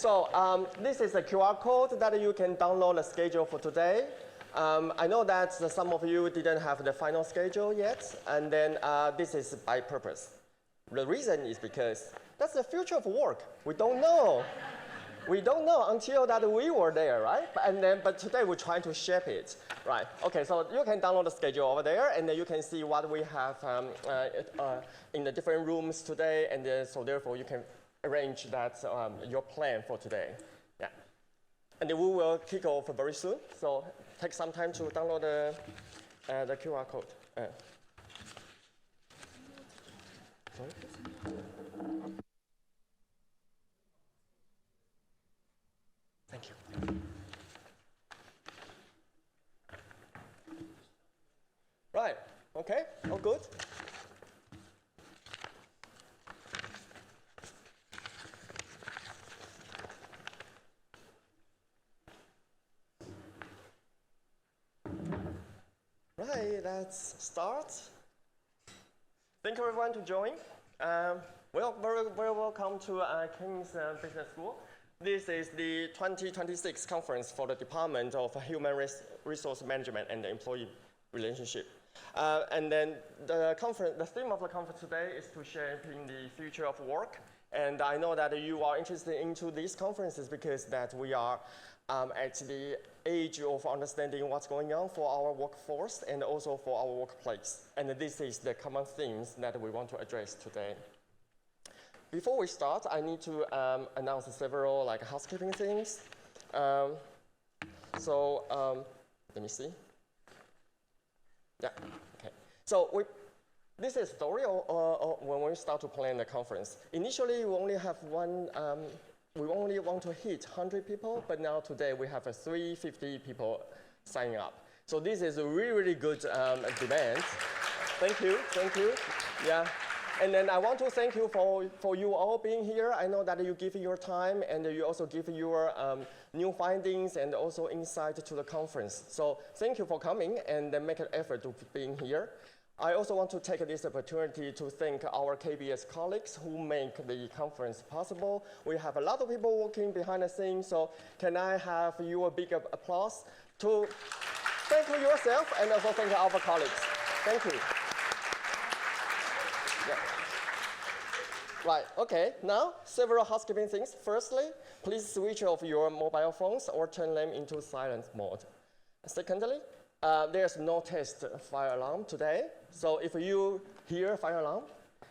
So this is a QR code that you can download the schedule for today. I know that some of you didn't have the final schedule yet, and then this is by purpose. The reason is because that's the future of work. We don't know. We don't know until that we were there, right? But today we're trying to shape it, right? Okay, so you can download the schedule over there, and then you can see what we have in the different rooms today, and so therefore you can arrange that your plan for today. Yeah, and then we will kick off very soon. So take some time to download the QR code. Sorry? Thank you. Right, okay, all good. Right, let's start. Thank you everyone to join. Well, very welcome to King's Business School. This is the 2026 conference for the Department of Human Resource Management and Employee Relationship. And then the theme of the conference today is to shaping the future of work. And I know that you are interested into these conferences because that we are at the age of understanding what's going on for our workforce and also for our workplace. And this is the common themes that we want to address today. Before we start, I need to announce several housekeeping things. Let me see. Yeah, okay. So this is the story when we start to plan the conference. Initially, we only have we only want to hit 100 people, but now today we have 350 people signing up. So this is a really, really good demand. Thank you, thank you. Yeah. And then I want to thank you for you all being here. I know that you give your time and you also give your new findings and also insight to the conference. So thank you for coming and make an effort to being here. I also want to take this opportunity to thank our KBS colleagues who make the conference possible. We have a lot of people working behind the scenes, so can I have your big applause to thank you yourself and also thank our colleagues. Thank you. Yeah. Right, okay, now several housekeeping things. Firstly, please switch off your mobile phones or turn them into silent mode. Secondly, there's no test fire alarm today. So if you hear fire alarm,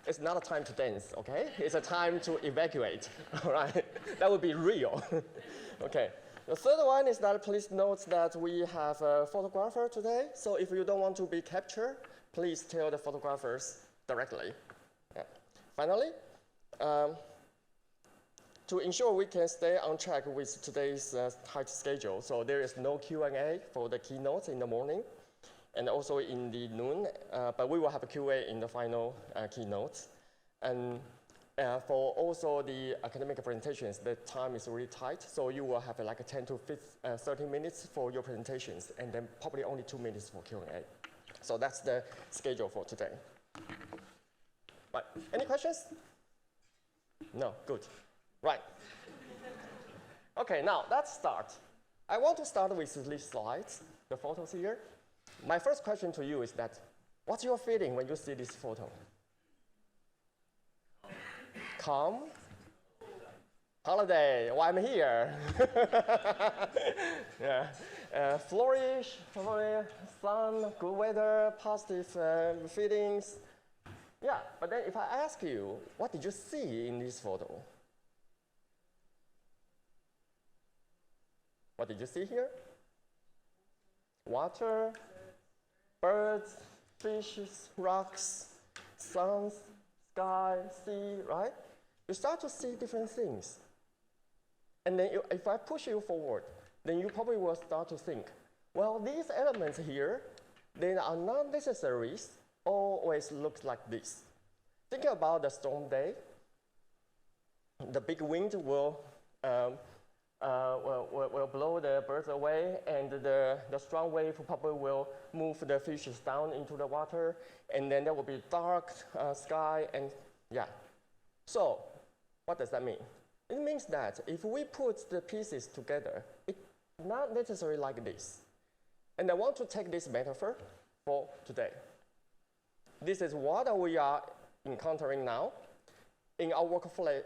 it's not a time to dance, okay? It's a time to evacuate, all right? That would be real. Okay. The third one is that please note that we have a photographer today. So if you don't want to be captured, please tell the photographers directly. Yeah. Finally, to ensure we can stay on track with today's tight schedule, so there is no Q&A for the keynotes in the morning and also in the noon, but we will have a QA in the final keynotes. And for also the academic presentations, the time is really tight, so you will have like 10 to 30 minutes for your presentations, and then probably only 2 minutes for Q&A. So that's the schedule for today. Right, any questions? No, good. Right. Okay, now let's start. I want to start with these slides, the photos here. My first question to you is that, what's your feeling when you see this photo? Calm? Holiday, well, I'm here. Yeah. Flourish, sun, good weather, positive feelings. Yeah, but then if I ask you, what did you see in this photo? What did you see here? Water, birds, fishes, rocks, sun, sky, sea, right? You start to see different things. And then if I push you forward, then you probably will start to think, well, these elements here, they are not necessarily always look like this. Think about the storm day. The big wind will blow the birds away, and the strong wave probably will move the fishes down into the water, and then there will be dark sky, and yeah. So, what does that mean? It means that if we put the pieces together, it's not necessarily like this. And I want to take this metaphor for today. This is what we are encountering now in our workplace,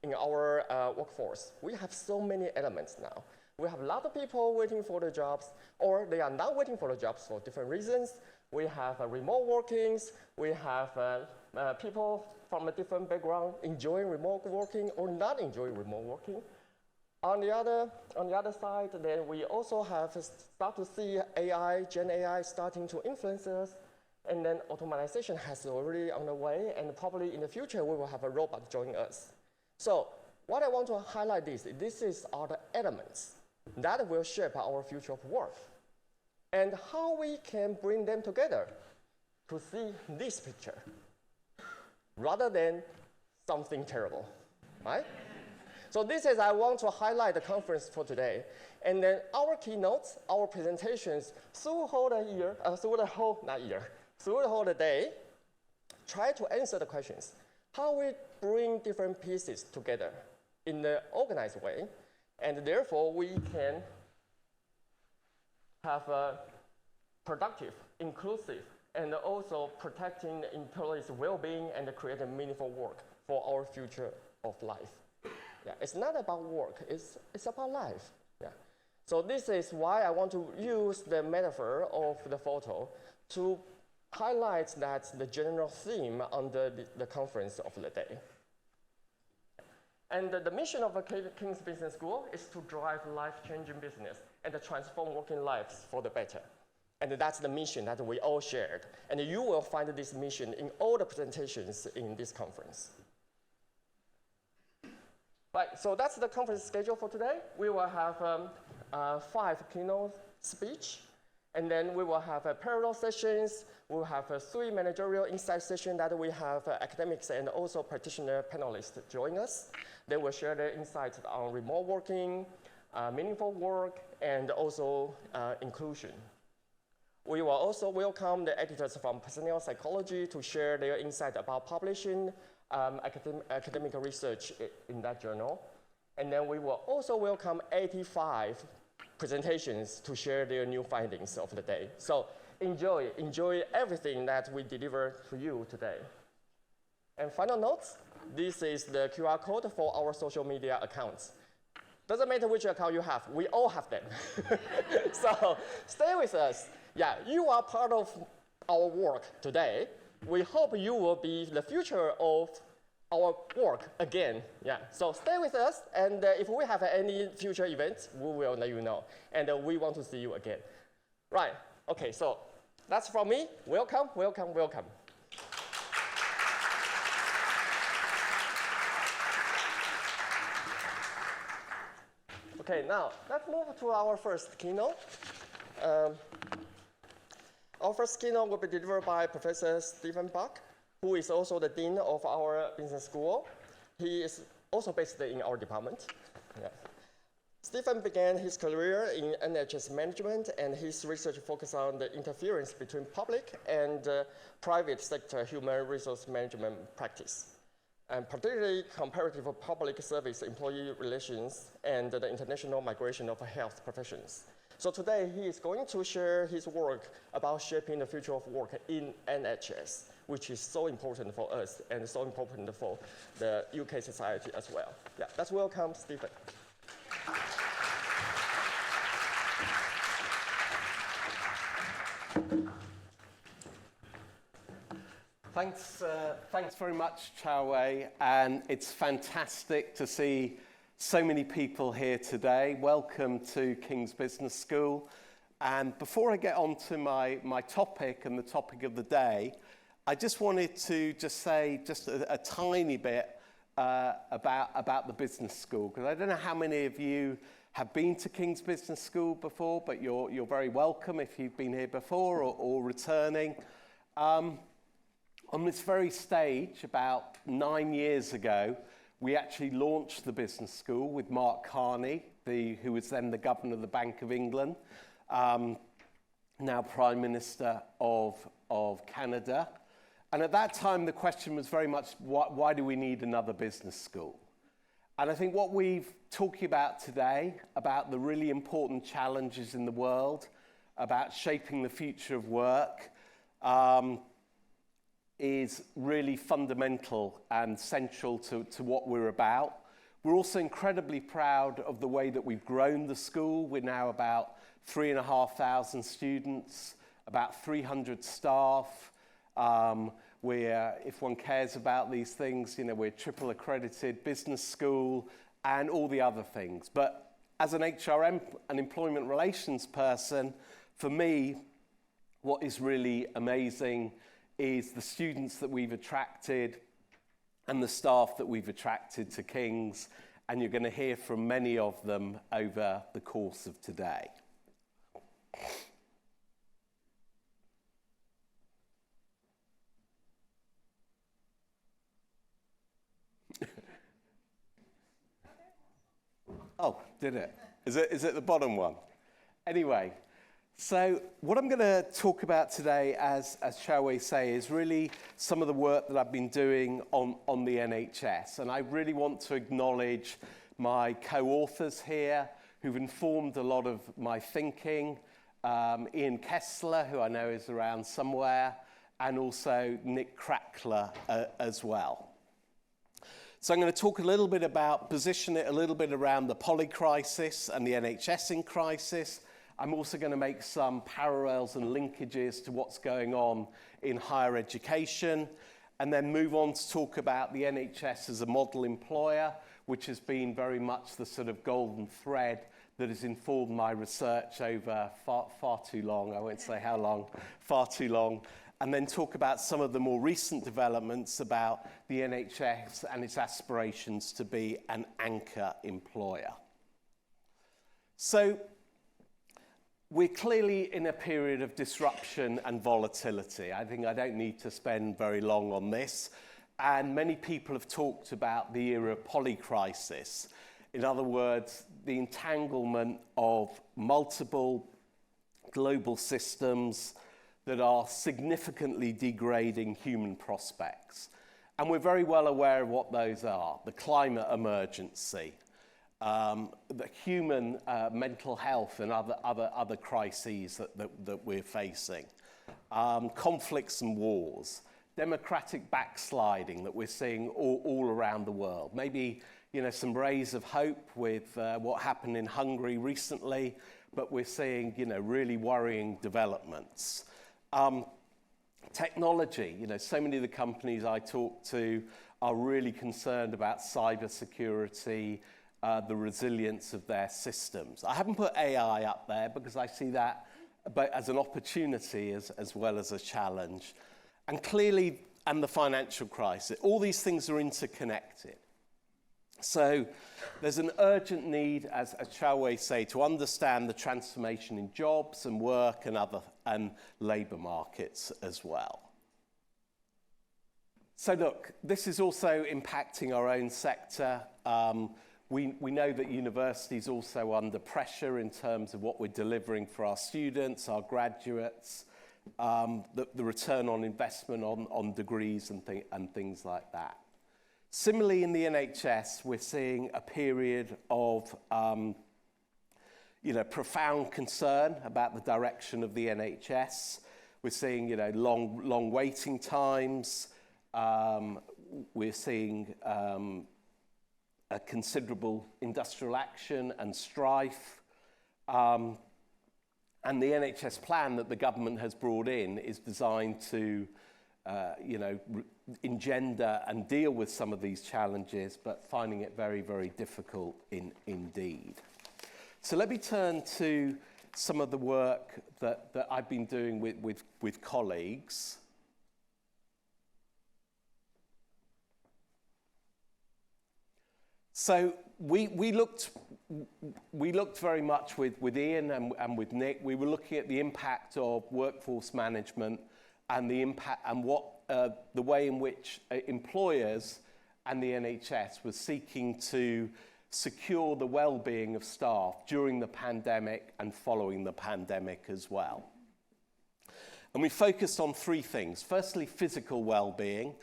in our workforce. We have so many elements now. We have a lot of people waiting for the jobs, or they are not waiting for the jobs for different reasons. We have remote workings. We have people from a different background enjoying remote working or not enjoying remote working. On the other side, then we also have start to see AI, Gen AI starting to influence us, and then automation has already on the way, and probably in the future we will have a robot join us. So what I want to highlight are the elements that will shape our future of work, and how we can bring them together to see this picture, rather than something terrible, right? So I want to highlight the conference for today. And then our keynotes, our presentations through the whole day, try to answer the questions. How we bring different pieces together in an organized way, and therefore we can have a productive, inclusive, and also protecting employees' well-being and creating meaningful work for our future of life. Yeah, it's not about work, it's about life. Yeah. So this is why I want to use the metaphor of the photo to highlight that the general theme under the conference of the day. And the mission of the King's Business School is to drive life-changing business and to transform working lives for the better. And that's the mission that we all shared. And you will find this mission in all the presentations in this conference. Right, so that's the conference schedule for today. We will have 5 keynote speech, and then we will have parallel sessions. We'll have 3 managerial insight sessions that we have academics and also practitioner panelists join us. They will share their insights on remote working, meaningful work, and also inclusion. We will also welcome the editors from personnel psychology to share their insight about publishing academic research in that journal. And then we will also welcome 85 presentations to share their new findings of the day. So enjoy everything that we deliver to you today. And final notes, this is the QR code for our social media accounts. Doesn't matter which account you have, we all have them. So stay with us. Yeah, you are part of our work today. We hope you will be the future of our work again. Yeah, so stay with us, and if we have any future events, we will let you know. And we want to see you again. Right, okay, so that's from me. Welcome, welcome, welcome. Okay, now let's move to our first keynote. Our first keynote will be delivered by Professor Stephen Bach, who is also the dean of our business school. He is also based in our department. Yeah. Stephen began his career in NHS management, and his research focused on the interference between public and private sector human resource management practice, and particularly comparative public service employee relations and the international migration of health professions. So today he is going to share his work about shaping the future of work in NHS, which is so important for us and so important for the UK society as well. Yeah, let's welcome Stephen. Thanks very much, Hoque, and it's fantastic to see so many people here today. Welcome to King's Business School. And before I get on to my topic and the topic of the day, I just wanted to say a tiny bit about the business school, because I don't know how many of you have been to King's Business School before, but you're very welcome if you've been here before or returning. On this very stage, about 9 years ago, we actually launched the business school with Mark Carney, who was then the Governor of the Bank of England, now Prime Minister of Canada. And at that time, the question was very much, why do we need another business school? And I think what we've talking about today, about the really important challenges in the world, about shaping the future of work, is really fundamental and central to what we're about. We're also incredibly proud of the way that we've grown the school. We're now about 3,500 students, about 300 staff. We're, if one cares about these things, we're triple accredited business school and all the other things. But as an HRM, an employment relations person, for me, what is really amazing is the students that we've attracted and the staff that we've attracted to King's, and you're going to hear from many of them over the course of today. Oh, did it? Is it the bottom one? Anyway, so what I'm going to talk about today, as Hoque say, is really some of the work that I've been doing on the NHS. And I really want to acknowledge my co-authors here who've informed a lot of my thinking. Ian Kessler, who I know is around somewhere, and also Nick Crackler as well. So I'm going to talk a little bit about, position it a little bit around the poly crisis and the NHS in crisis. I'm also going to make some parallels and linkages to what's going on in higher education, and then move on to talk about the NHS as a model employer, which has been very much the sort of golden thread that has informed my research over far too long. I won't say how long, far too long. And then talk about some of the more recent developments about the NHS and its aspirations to be an anchor employer. So we're clearly in a period of disruption and volatility. I think I don't need to spend very long on this. And many people have talked about the era of polycrisis. In other words, the entanglement of multiple global systems that are significantly degrading human prospects. And we're very well aware of what those are: the climate emergency, the human mental health and other crises that we're facing, conflicts and wars, democratic backsliding that we're seeing all around the world. Maybe some rays of hope with what happened in Hungary recently, but we're seeing really worrying developments. Technology, so many of the companies I talk to are really concerned about cybersecurity, the resilience of their systems. I haven't put AI up there because I see that but as an opportunity as well as a challenge. And clearly, and the financial crisis, all these things are interconnected. So there's an urgent need, as Hoque say, to understand the transformation in jobs and work and labour markets as well. So look, this is also impacting our own sector. We know that universities are also under pressure in terms of what we're delivering for our students, our graduates, the return on investment on degrees and things like that. Similarly, in the NHS, we're seeing a period of profound concern about the direction of the NHS. We're seeing long waiting times. We're seeing a considerable industrial action and strife. And the NHS plan that the government has brought in is designed to engender and deal with some of these challenges, but finding it very, very difficult indeed. So let me turn to some of the work that I've been doing with colleagues. So we looked very much with Ian and with Nick. We were looking at the impact of workforce management and the impact and the way in which employers and the NHS were seeking to secure the well-being of staff during the pandemic and following the pandemic as well. And we focused on three things. Firstly, physical well-being,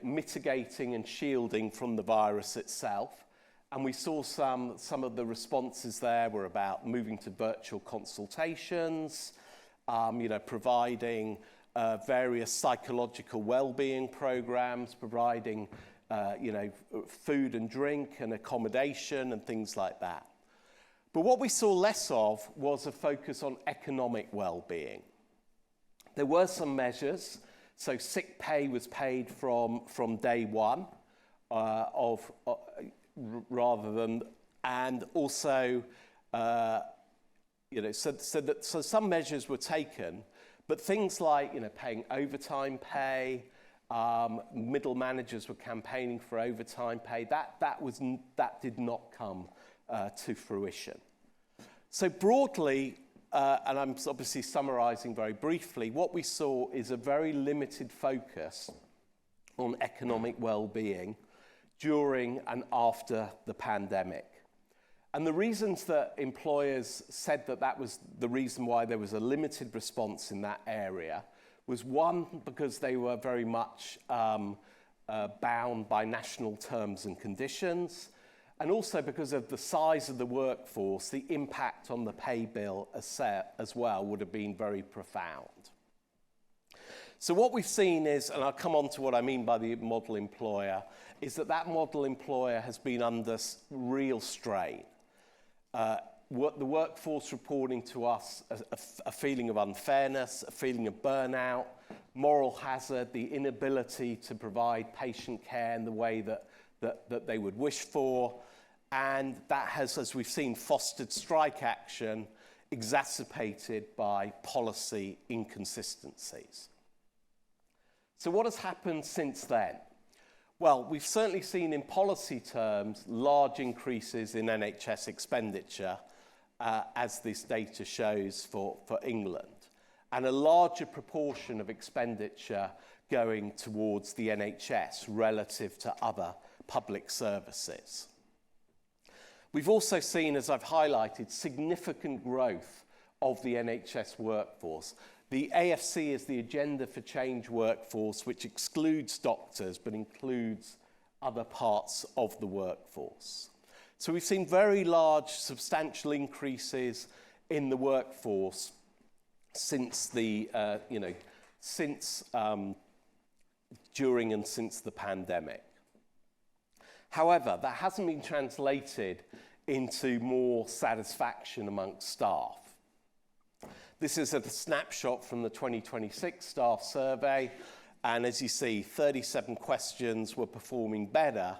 mitigating and shielding from the virus itself. And we saw some of the responses there were about moving to virtual consultations, providing various psychological well-being programs, providing food and drink and accommodation and things like that. But what we saw less of was a focus on economic well-being. There were some measures, so sick pay was paid from day one rather than, and also, so some measures were taken, but things like, paying overtime pay, middle managers were campaigning for overtime pay, that did not come to fruition. So broadly, and I'm obviously summarising very briefly, what we saw is a very limited focus on economic well-being during and after the pandemic. And the reasons that employers said that was the reason why there was a limited response in that area was, one, because they were very much bound by national terms and conditions, and also because of the size of the workforce, the impact on the pay bill as well would have been very profound. So what we've seen is, and I'll come on to what I mean by the model employer, is that model employer has been under real strain. The workforce reporting to us a feeling of unfairness, a feeling of burnout, moral hazard, the inability to provide patient care in the way that they would wish for, and that has, as we've seen, fostered strike action exacerbated by policy inconsistencies. So what has happened since then? Well, we've certainly seen in policy terms large increases in NHS expenditure, as this data shows for England, and a larger proportion of expenditure going towards the NHS relative to other public services. We've also seen, as I've highlighted, significant growth of the NHS workforce. The AFC is the Agenda for Change workforce, which excludes doctors but includes other parts of the workforce. So we've seen very large, substantial increases in the workforce since during and since the pandemic. However, that hasn't been translated into more satisfaction amongst staff. This is a snapshot from the 2026 staff survey, and as you see, 37 questions were performing better,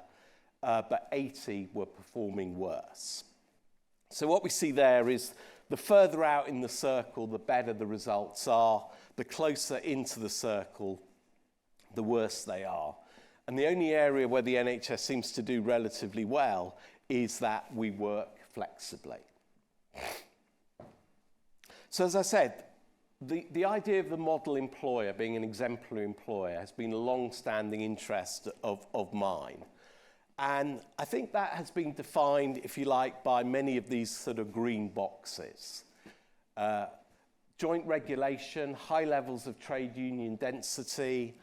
but 80 were performing worse. So what we see there is the further out in the circle, the better the results are. The closer into the circle, the worse they are. And the only area where the NHS seems to do relatively well is that we work flexibly. So as I said, the idea of the model employer being an exemplary employer has been a long-standing interest of mine. And I think that has been defined, if you like, by many of these sort of green boxes. Joint regulation, high levels of trade union density,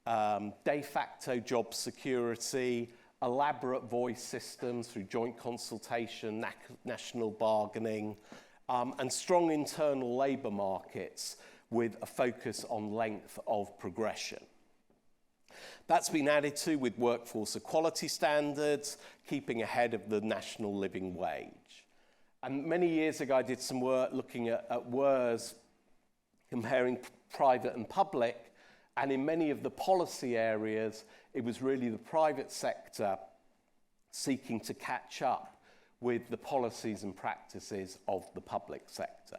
de facto job security, elaborate voice systems through joint consultation, national bargaining, and strong internal labour markets with a focus on length of progression. That's been added to with workforce equality standards, keeping ahead of the national living wage. And many years ago, I did some work looking at WERS, comparing private and public, and in many of the policy areas, it was really the private sector seeking to catch up with the policies and practices of the public sector.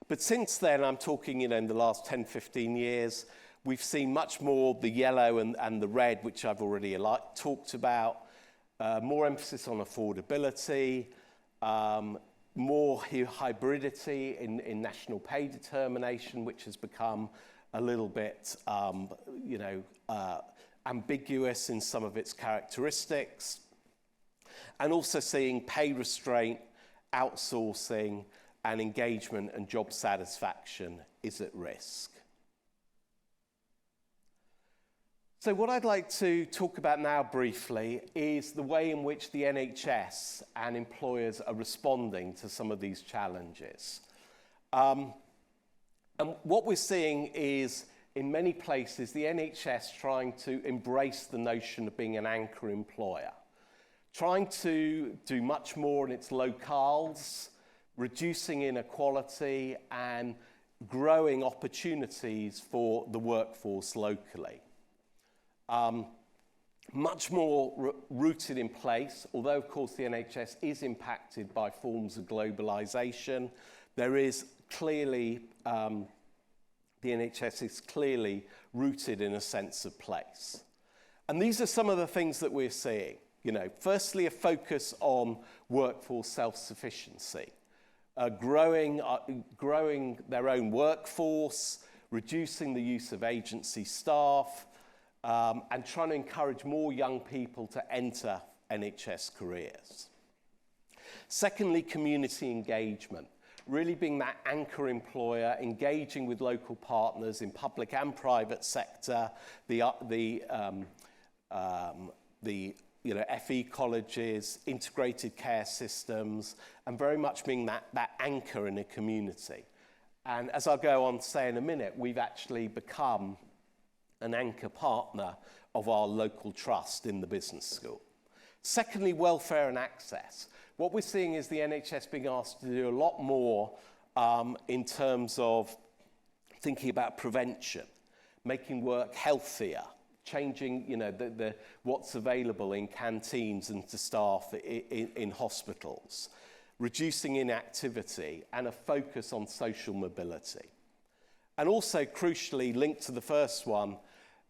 But since then, I'm talking, in the last 10, 15 years, we've seen much more the yellow and the red, which I've already talked about, more emphasis on affordability, more hybridity in national pay determination, which has become a little bit, ambiguous in some of its characteristics, and also seeing pay restraint, outsourcing, and engagement and job satisfaction is at risk. So what I'd like to talk about now briefly is the way in which the NHS and employers are responding to some of these challenges. And what we're seeing is, in many places, the NHS trying to embrace the notion of being an anchor employer, trying to do much more in its locales, reducing inequality and growing opportunities for the workforce locally. Much more rooted in place, although of course the NHS is impacted by forms of globalisation. There is clearly, the NHS is clearly rooted in a sense of place. And these are some of the things that we're seeing. You know, firstly, a focus on workforce self-sufficiency, growing their own workforce, reducing the use of agency staff, and trying to encourage more young people to enter NHS careers. Secondly, community engagement, really being that anchor employer, engaging with local partners in public and private sector, the FE colleges, integrated care systems, and very much being that anchor in a community. And as I'll go on to say in a minute, we've actually become an anchor partner of our local trust in the business school. Secondly, welfare and access. What we're seeing is the NHS being asked to do a lot more in terms of thinking about prevention, making work healthier, changing, you know, what's available in canteens and to staff in hospitals, reducing inactivity, and a focus on social mobility. And also, crucially, linked to the first one,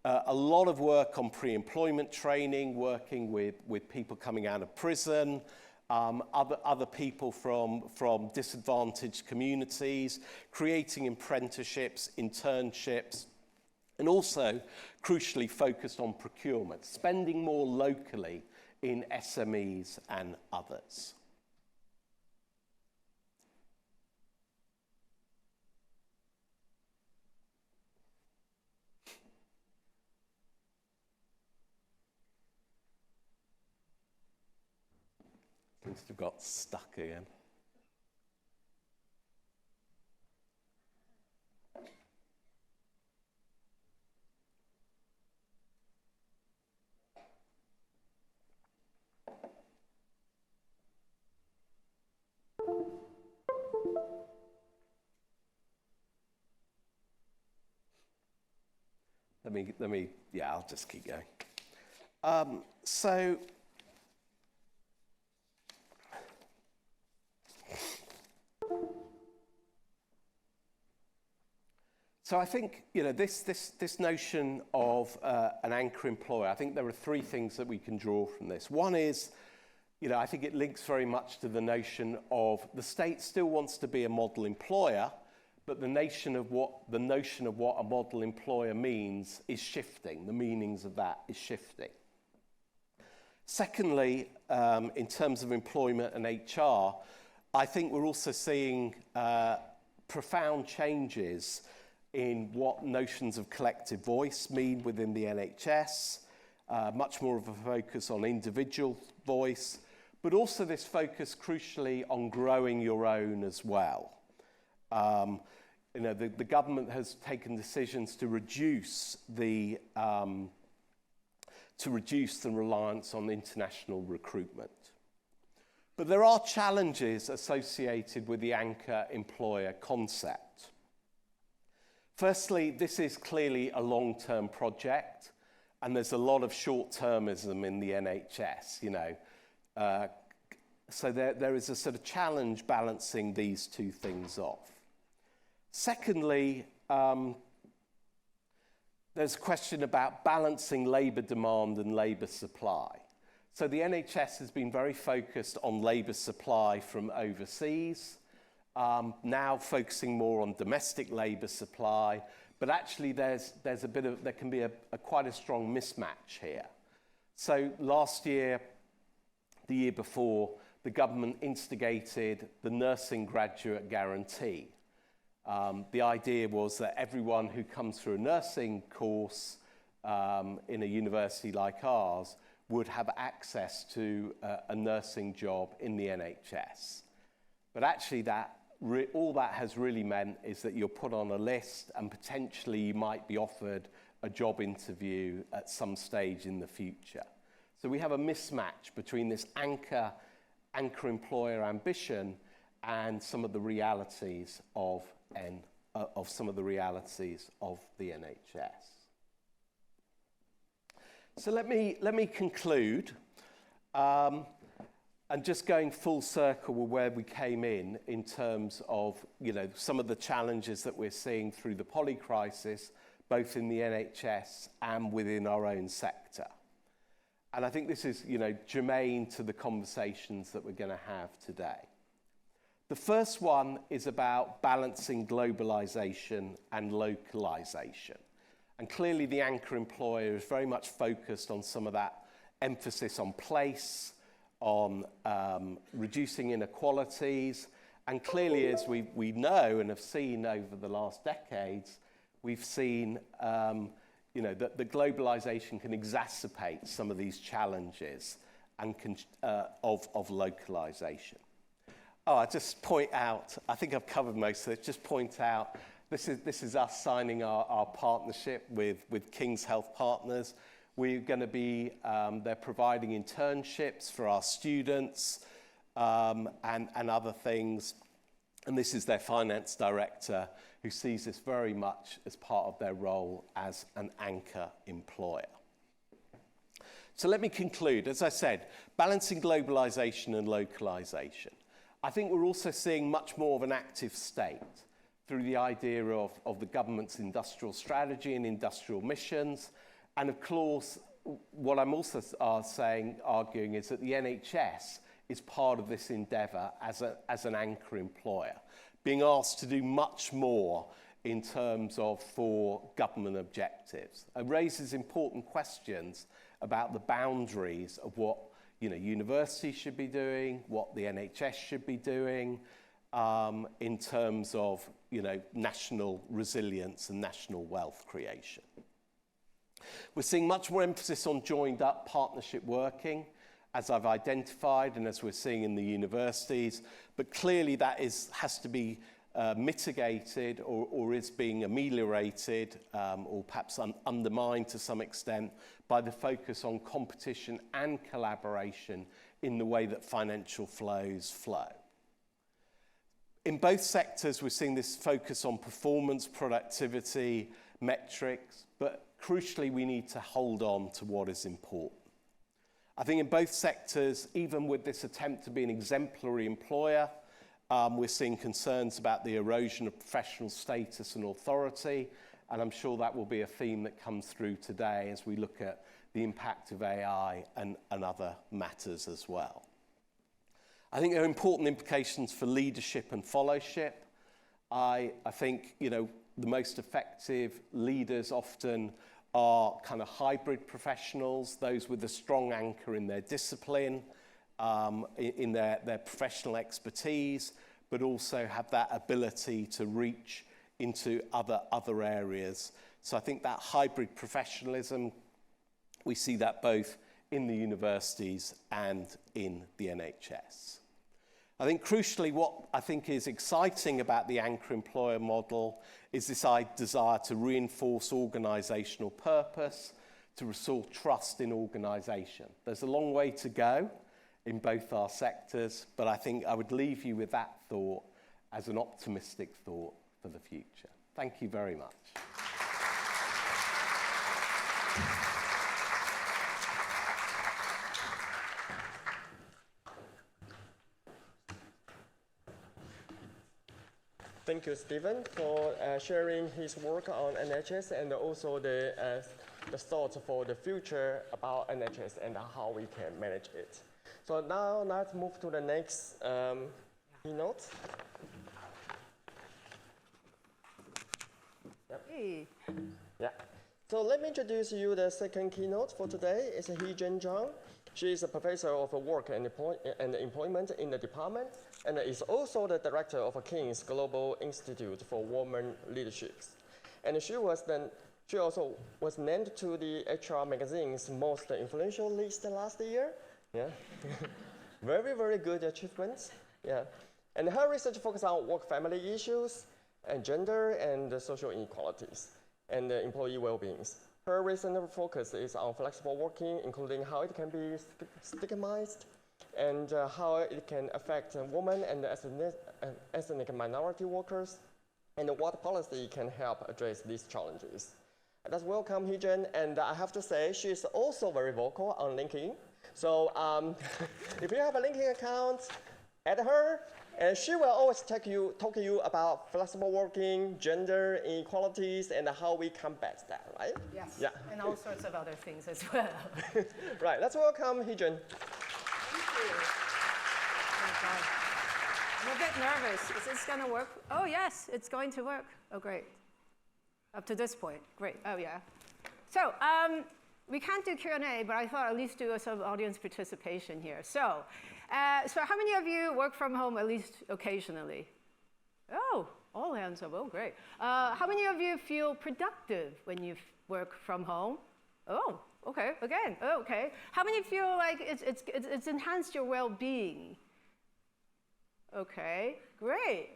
a lot of work on pre-employment training, working with people coming out of prison, other people from disadvantaged communities, creating apprenticeships, internships, and also, crucially, focused on procurement, spending more locally in SMEs and others. Seems to have got stuck again. Yeah, I'll just keep going. So I think, you know, this notion of an anchor employer, I think there are three things that we can draw from this. One is, you know, I think it links very much to the notion of the state still wants to be a model employer, but the notion of what a model employer means is shifting. The meanings of that is shifting. Secondly, in terms of employment and HR, I think we're also seeing profound changes in what notions of collective voice mean within the NHS, much more of a focus on individual voice, but also this focus crucially on growing your own as well. You know, the government has taken decisions to reduce the reliance on international recruitment. But there are challenges associated with the anchor employer concept. Firstly, this is clearly a long-term project, and there's a lot of short-termism in the NHS, you know. So there is a sort of challenge balancing these two things off. Secondly, there's a question about balancing labour demand and labour supply. So the NHS has been very focused on labour supply from overseas, now focusing more on domestic labour supply, but actually there can be quite a strong mismatch here. So last year, the year before, the government instigated the nursing graduate guarantee. The idea was that everyone who comes through a nursing course in a university like ours would have access to a nursing job in the NHS. But actually all that has really meant is that you're put on a list and potentially you might be offered a job interview at some stage in the future. So we have a mismatch between this anchor employer ambition and some of the realities of some of the realities of the NHS. So let me conclude, and just going full circle with where we came in terms of some of the challenges that we're seeing through the poly crisis, both in the NHS and within our own sector. And I think this is germane to the conversations that we're going to have today. The first one is about balancing globalization and localization. And clearly the anchor employer is very much focused on some of that emphasis on place, on reducing inequalities. And clearly, as we know and have seen over the last decades, we've seen that the globalization can exacerbate some of these challenges and of localization. Oh, I just point out, I think I've covered most of it, just point out, this is us signing our partnership with King's Health Partners. We're going to be, they're providing internships for our students and other things. And this is their finance director who sees this very much as part of their role as an anchor employer. So let me conclude. As I said, balancing globalization and localization. I think we're also seeing much more of an active state through the idea of the government's industrial strategy and industrial missions. And of course, what I'm also arguing is that the NHS is part of this endeavour as an anchor employer, being asked to do much more in terms of for government objectives. It raises important questions about the boundaries of what universities should be doing, what the NHS should be doing in terms of national resilience and national wealth creation. We're seeing much more emphasis on joined up partnership working, as I've identified and as we're seeing in the universities, but clearly that has to be mitigated or is being ameliorated or perhaps undermined to some extent by the focus on competition and collaboration in the way that financial flows flow. In both sectors, we're seeing this focus on performance, productivity, metrics, but crucially, we need to hold on to what is important. I think in both sectors, even with this attempt to be an exemplary employer, we're seeing concerns about the erosion of professional status and authority, and I'm sure that will be a theme that comes through today as we look at the impact of AI and other matters as well. I think there are important implications for leadership and fellowship. I think, the most effective leaders often are kind of hybrid professionals, those with a strong anchor in their discipline, in their professional expertise, but also have that ability to reach into other areas. So I think that hybrid professionalism, we see that both in the universities and in the NHS. I think crucially what I think is exciting about the anchor employer model is this desire to reinforce organisational purpose, to restore trust in organisation. There's a long way to go in both our sectors, but I think I would leave you with that thought as an optimistic thought for the future. Thank you very much. Thank you, Stephen, for sharing his work on NHS and also the thoughts for the future about NHS and how we can manage it. So now let's move to the next keynote. Yep. Hey. Yeah. So let me introduce you the second keynote for today. It's Heejung Chung. She is a professor of work and employment in the department and is also the director of King's Global Institute for Women Leadership. And she She also was named to the HR magazine's most influential list last year. Yeah, very, very good achievements. Yeah, and her research focuses on work-family issues and gender and social inequalities and employee well-being. Her recent focus is on flexible working, including how it can be stigmatized and how it can affect women and ethnic minority workers, and what policy can help address these challenges. Let's welcome Heejung, and I have to say she's also very vocal on LinkedIn. So if you have a LinkedIn account, add her, and she will always talk to you about flexible working, gender inequalities, and how we combat that, right? Yes, yeah. And all sorts of other things as well. Right, let's welcome Heejung. Thank you. Oh, God. I'm a bit nervous. Is this going to work? Oh, yes, it's going to work. Oh, great. Up to this point, great. Oh, yeah. So we can't do Q&A, but I thought at least do some audience participation here. So how many of you work from home at least occasionally? Oh, all hands up. Oh, great. How many of you feel productive when you work from home? Oh, okay. Again, oh, okay. How many feel like it's enhanced your well-being? Okay, great.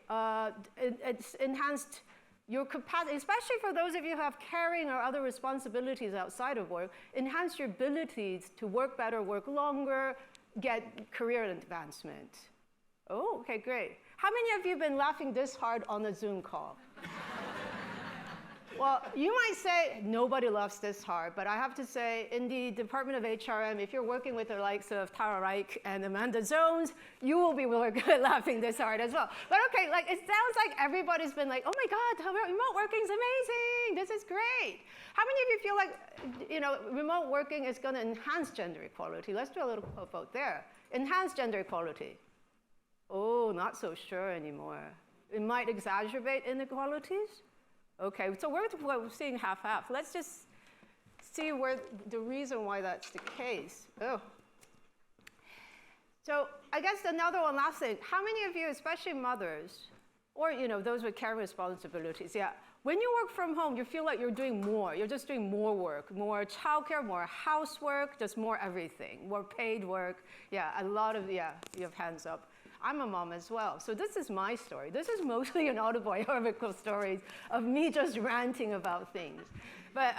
It's enhanced your capacity, especially for those of you who have caring or other responsibilities outside of work, enhance your abilities to work better, work longer, get career advancement. Oh, okay, great. How many of you have been laughing this hard on a Zoom call? Well, you might say, nobody laughs this hard, but I have to say, in the Department of HRM, if you're working with the likes of Tara Reich and Amanda Zones, you will be laughing this hard as well. But okay, like it sounds like everybody's been like, oh my God, remote working's amazing, this is great. How many of you feel like, remote working is gonna enhance gender equality? Let's do a little vote there. Enhance gender equality. Oh, not so sure anymore. It might exacerbate inequalities. Okay, so we're seeing half-half. Let's just see where the reason why that's the case. Oh. So I guess another one last thing. How many of you, especially mothers, or those with care responsibilities, yeah, when you work from home, you feel like you're doing more. You're just doing more work, more childcare, more housework, just more everything, more paid work. Yeah, a lot of, yeah, you have hands up. I'm a mom as well, so this is my story. This is mostly an autobiographical story of me just ranting about things. But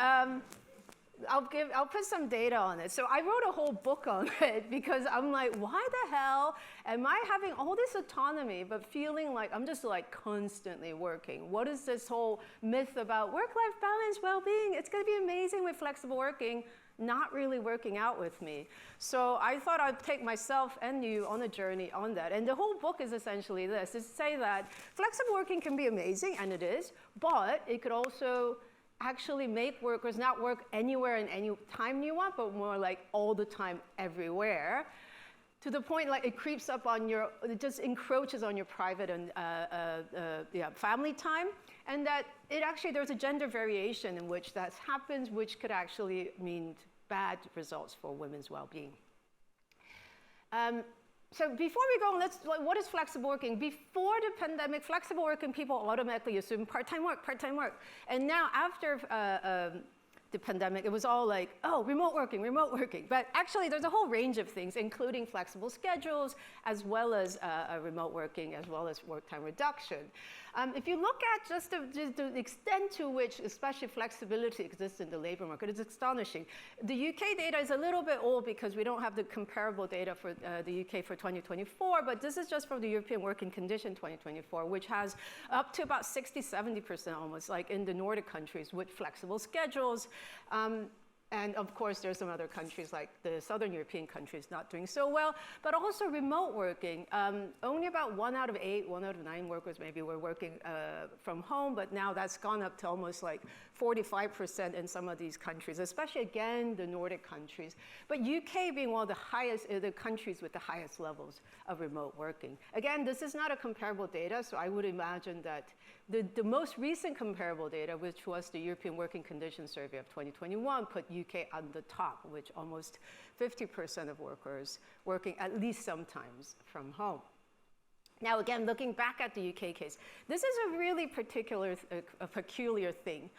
I'll put some data on it. So I wrote a whole book on it because I'm like, why the hell am I having all this autonomy but feeling like I'm just like constantly working? What is this whole myth about work-life balance, well-being? It's going to be amazing with flexible working. Not really working out with me. So I thought I'd take myself and you on a journey on that. And the whole book is essentially this, is to say that flexible working can be amazing, and it is, but it could also actually make workers not work anywhere and any time you want, but more like all the time, everywhere, to the point like it creeps up on your, it just encroaches on your private and family time. And that it actually, there's a gender variation in which that happens, which could actually mean bad results for women's well-being. So before we go, what is flexible working? Before the pandemic, flexible working people automatically assume part-time work. And now after the pandemic, it was all like, oh, remote working. But actually, there's a whole range of things, including flexible schedules, as well as remote working, as well as work time reduction. If you look at just the extent to which, especially flexibility exists in the labor market, it's astonishing. The UK data is a little bit old because we don't have the comparable data for the UK for 2024, but this is just from the European Working Condition 2024, which has up to about 60-70% almost, like in the Nordic countries with flexible schedules. And of course, there's some other countries like the Southern European countries not doing so well, but also remote working. Only about 1 out of 8, 1 out of 9 workers maybe were working from home, but now that's gone up to almost like 45% in some of these countries, especially again, the Nordic countries. But UK being one of the highest, the countries with the highest levels of remote working. Again, this is not a comparable data, so I would imagine that the most recent comparable data, which was the European Working Conditions Survey of 2021, put UK on the top, which almost 50% of workers working at least sometimes from home. Now again, looking back at the UK case, this is a really peculiar thing.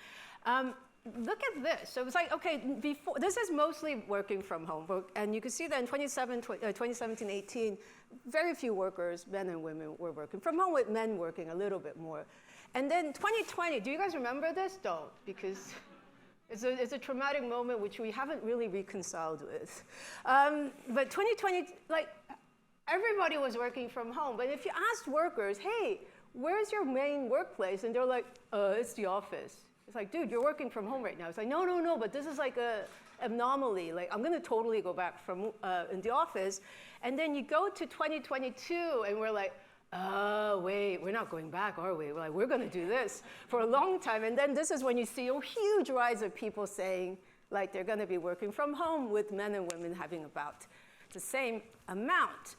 look at this. So it was like, okay, before, this is mostly working from home. And you can see that in 2017, 18, very few workers, men and women, were working from home, with men working a little bit more. And then 2020, do you guys remember this? Don't, because it's a traumatic moment which we haven't really reconciled with. But 2020, like, everybody was working from home. But if you asked workers, hey, where's your main workplace? And they're like, it's the office. It's like, dude, you're working from home right now. It's like, no, but this is like a anomaly. Like, I'm gonna totally go back from in the office. And then you go to 2022 and we're like, oh, wait, we're not going back, are we? We're like, we're gonna do this for a long time. And then this is when you see a huge rise of people saying, like, they're gonna be working from home, with men and women having about the same amount.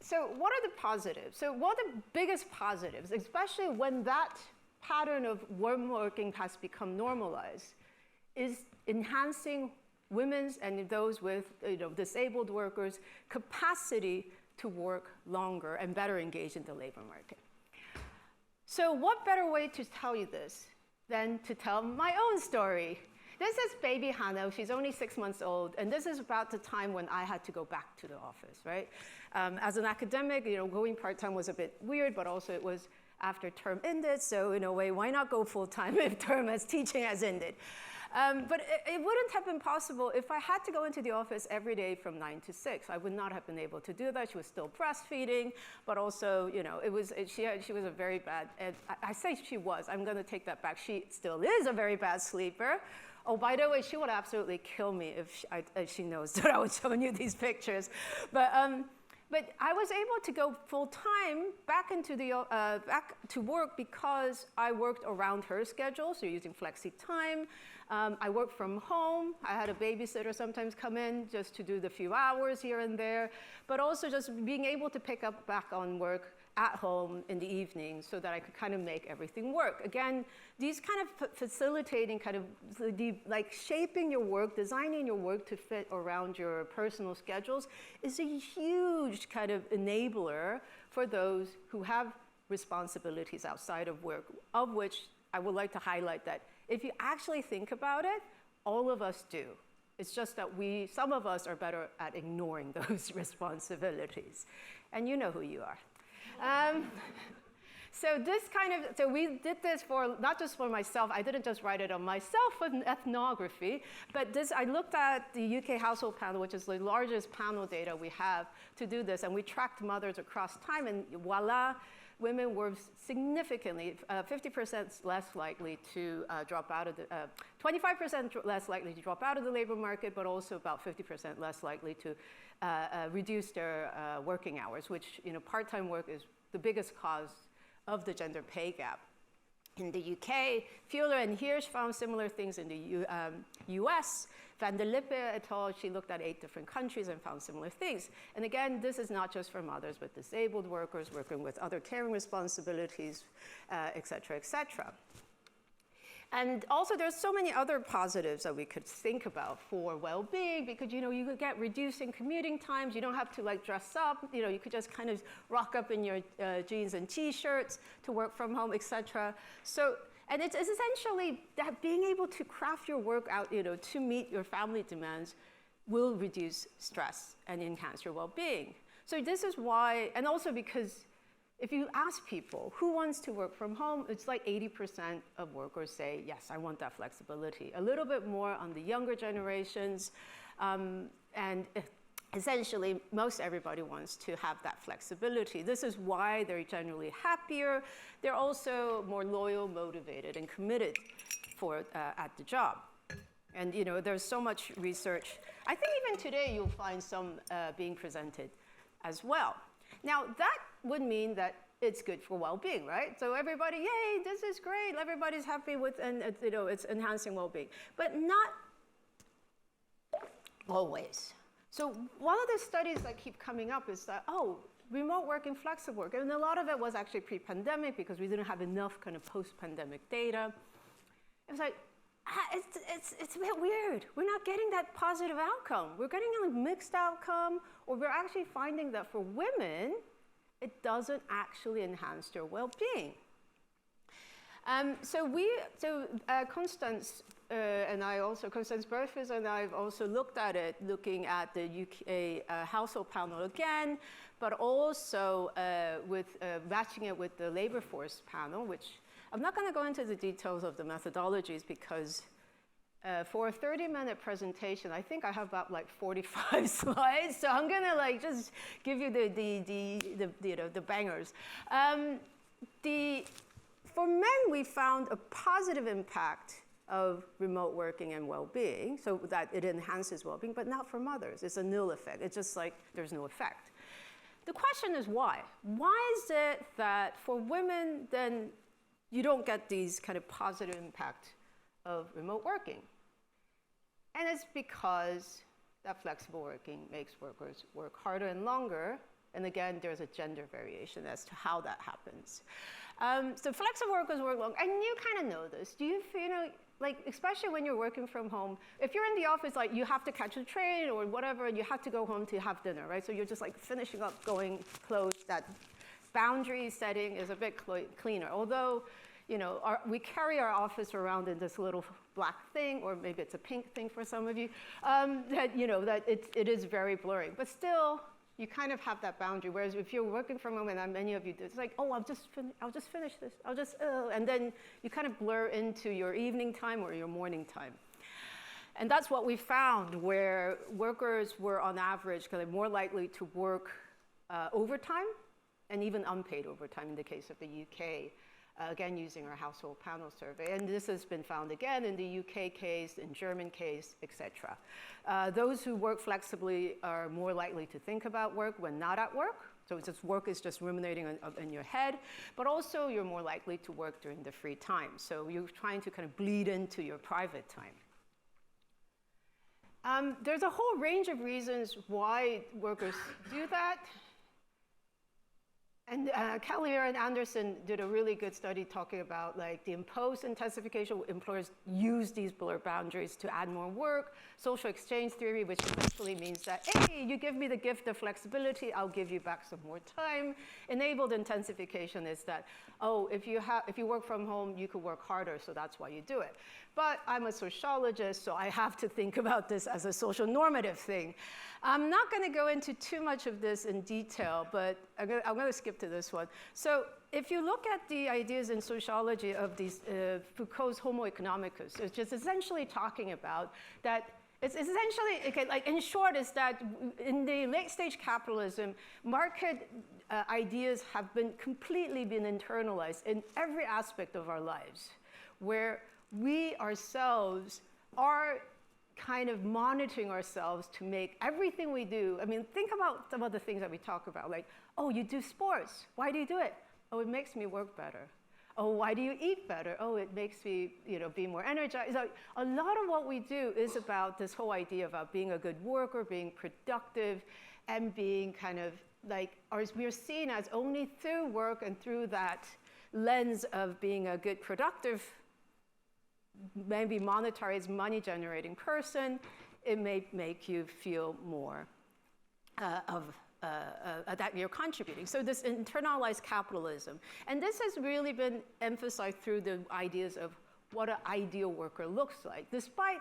So what are the positives? So what are the biggest positives, especially when that pattern of warm working has become normalized, is enhancing women's and those with disabled workers' capacity to work longer and better engage in the labor market. So what better way to tell you this than to tell my own story? This is baby Hannah. She's only 6 months old, and this is about the time when I had to go back to the office, right? As an academic, going part-time was a bit weird, but also it was after term ended, so in a way, why not go full-time if teaching has ended? But it wouldn't have been possible if I had to go into the office every day from 9 to 6. I would not have been able to do that. She was still breastfeeding, but also, she was a very bad, and I say she was, I'm gonna take that back. She still is a very bad sleeper. Oh, by the way, she would absolutely kill me if she knows that I was showing you these pictures. But I was able to go full-time back to work because I worked around her schedule, so using flexi time. I worked from home. I had a babysitter sometimes come in just to do the few hours here and there, but also just being able to pick up back on work at home in the evening so that I could kind of make everything work. Again, these kind of facilitating like shaping your work, designing your work to fit around your personal schedules is a huge kind of enabler for those who have responsibilities outside of work, of which I would like to highlight that if you actually think about it, all of us do. It's just that some of us are better at ignoring those responsibilities. And you know who you are. So we did this for, not just for myself, I didn't just write it on myself with ethnography, but I looked at the UK household panel, which is the largest panel data we have to do this, and we tracked mothers across time, and voila, women were significantly, 50% less likely to drop out of the, 25% less likely to drop out of the labor market, but also about 50% less likely to reduce their working hours, which, part-time work is the biggest cause of the gender pay gap. In the UK, Fuller and Hirsch found similar things in the US. Van der Lippe et al., she looked at 8 different countries and found similar things. And again, this is not just for mothers, but disabled workers working with other caring responsibilities, et cetera, et cetera. And also, there's so many other positives that we could think about for well-being, because you could get reducing commuting times. You don't have to dress up. You could just kind of rock up in your jeans and t-shirts to work from home, et cetera. So, and it's essentially that being able to craft your work out, to meet your family demands, will reduce stress and enhance your well-being. So this is why, and also because if you ask people who wants to work from home, it's like 80% of workers say, yes, I want that flexibility. A little bit more on the younger generations. And essentially, most everybody wants to have that flexibility. This is why they're generally happier. They're also more loyal, motivated, and committed at the job. And there's so much research. I think even today you'll find some being presented as well. Now, that would mean that it's good for well-being, right? So everybody, yay, this is great. Everybody's happy with, and it's enhancing well-being. But not always. So one of the studies that keep coming up is that, remote work and flexible work. And a lot of it was actually pre-pandemic because we didn't have enough kind of post-pandemic data. It was like, it's a bit weird. We're not getting that positive outcome. We're getting a mixed outcome, or we're actually finding that for women, it doesn't actually enhance their well-being. Constance and I also, Constance Burfus and I have also looked at it, looking at the UK household panel again, but also matching it with the labor force panel, which I'm not going to go into the details of the methodologies because for a 30-minute presentation, I think I have about like 45 slides, so I'm going to like just give you the bangers. For men, we found a positive impact of remote working and well-being, so that it enhances well-being, but not for mothers. It's a nil effect. It's just like there's no effect. The question is why? Why is it that for women, then you don't get these kind of positive impact of remote working? And it's because that flexible working makes workers work harder and longer. And again, there's a gender variation as to how that happens. So flexible workers work long, and you kind of know this. Do you feel, like, especially when you're working from home, if you're in the office, like you have to catch a train or whatever, and you have to go home to have dinner, right? So you're just like finishing up, going close. That boundary setting is a bit cleaner. Although, you know, we carry our office around in this little black thing, or maybe it's a pink thing for some of you, that, you know, that it is very blurry. But still, you kind of have that boundary. Whereas if you're working from home, and many of you do, it's like, oh, I'll just finish this. And then you kind of blur into your evening time or your morning time. And that's what we found, where workers were on average kind of more likely to work overtime, and even unpaid overtime in the case of the UK. Again, using our household panel survey. And this has been found again in the UK case, in German case, etc. Those who work flexibly are more likely to think about work when not at work. So it's just work is just ruminating in your head. But also, you're more likely to work during the free time. So you're trying to kind of bleed into your private time. There's a whole range of reasons why workers do that. And Kellier and Anderson did a really good study talking about like the imposed intensification. Employers use these blur boundaries to add more work. Social exchange theory, which essentially means that, hey, you give me the gift of flexibility, I'll give you back some more time. Enabled intensification is that, oh, if you work from home, you could work harder, so that's why you do it. But I'm a sociologist, so I have to think about this as a social normative thing. I'm not going to go into too much of this in detail, but I'm going to skip to this one. So if you look at the ideas in sociology of these Foucault's Homo economicus, it's just essentially talking about that. It's essentially, okay, like in short, is that in the late stage capitalism, market ideas have completely been internalized in every aspect of our lives, where we ourselves are kind of monitoring ourselves to make everything we do. I mean, think about some of the things that we talk about, like, oh, you do sports. Why do you do it? Oh, it makes me work better. Oh, why do you eat better? Oh, it makes me, you know, be more energized. So a lot of what we do is about this whole idea about being a good worker, being productive, and being kind of like, we're seen as only through work and through that lens of being a good productive, maybe monetized, money-generating person, it may make you feel more that you're contributing. So this internalized capitalism. And this has really been emphasized through the ideas of what an ideal worker looks like. Despite,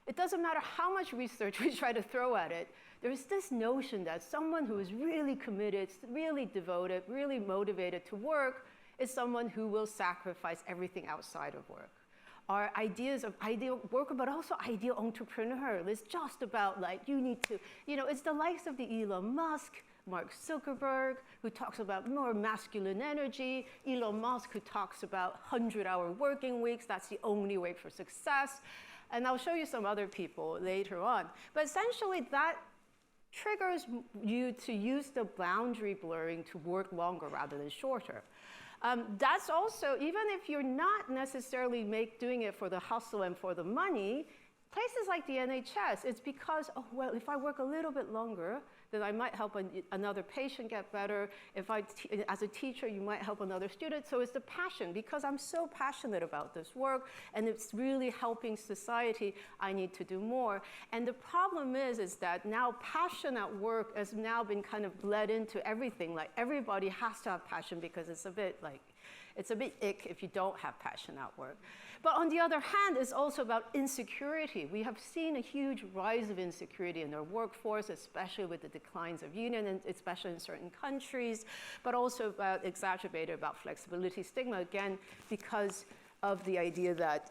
it doesn't matter how much research we try to throw at it, there's this notion that someone who is really committed, really devoted, really motivated to work is someone who will sacrifice everything outside of work. Our ideas of ideal worker, but also ideal entrepreneur. It's just about like, you need to, you know, it's the likes of the Elon Musk, Mark Zuckerberg, who talks about more masculine energy, Elon Musk, who talks about 100-hour working weeks, that's the only way for success. And I'll show you some other people later on. But essentially that triggers you to use the boundary blurring to work longer rather than shorter. That's also, even if you're not necessarily doing it for the hustle and for the money, places like the NHS, it's because, oh, well, if I work a little bit longer, then I might help another patient get better. If as a teacher, you might help another student. So it's the passion, because I'm so passionate about this work, and it's really helping society, I need to do more. And the problem is that now passion at work has now been kind of bled into everything. Like everybody has to have passion because it's a bit like, it's a bit ick if you don't have passion at work. But on the other hand, it's also about insecurity. We have seen a huge rise of insecurity in our workforce, especially with the declines of union, and especially in certain countries, but also exacerbated about flexibility stigma, again, because of the idea that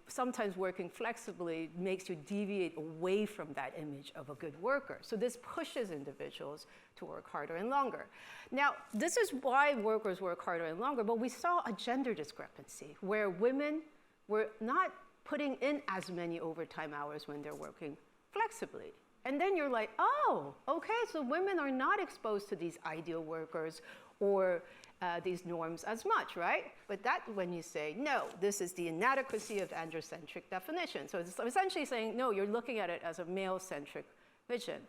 sometimes working flexibly makes you deviate away from that image of a good worker. So this pushes individuals to work harder and longer. Now, this is why workers work harder and longer, but we saw a gender discrepancy where women were not putting in as many overtime hours when they're working flexibly. And then you're like, oh, okay, so women are not exposed to these ideal workers or these norms as much, right? But that when you say, no, this is the inadequacy of androcentric definition. So it's essentially saying, no, you're looking at it as a male-centric vision.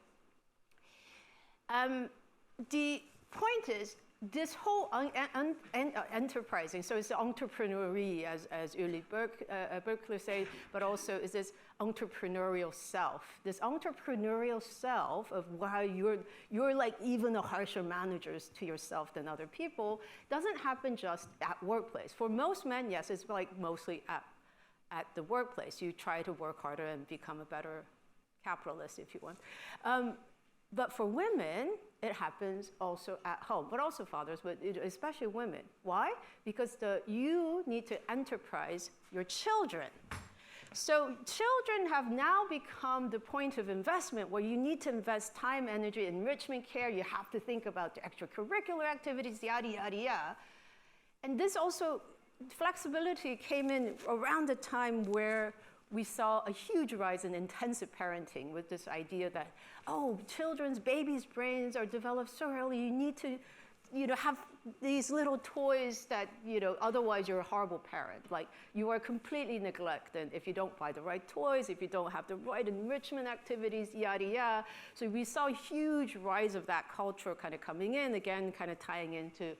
The point is, this whole enterprising, so it's entrepreneurial, as Uli Berkler said, but also is this entrepreneurial self. This entrepreneurial self of why you're like even a harsher managers to yourself than other people doesn't happen just at workplace. For most men, yes, it's like mostly at the workplace. You try to work harder and become a better capitalist, if you want. But for women, it happens also at home, but also fathers, but especially women. Why? Because you need to enterprise your children. So children have now become the point of investment where you need to invest time, energy, enrichment care. You have to think about the extracurricular activities, yada, yada, yada. And this also, flexibility came in around the time where we saw a huge rise in intensive parenting with this idea that, oh, babies' brains are developed so early, you need to have these little toys that, otherwise you're a horrible parent. Like, you are completely neglected if you don't buy the right toys, if you don't have the right enrichment activities, yada, yada. So we saw a huge rise of that culture kind of coming in, again, kind of tying into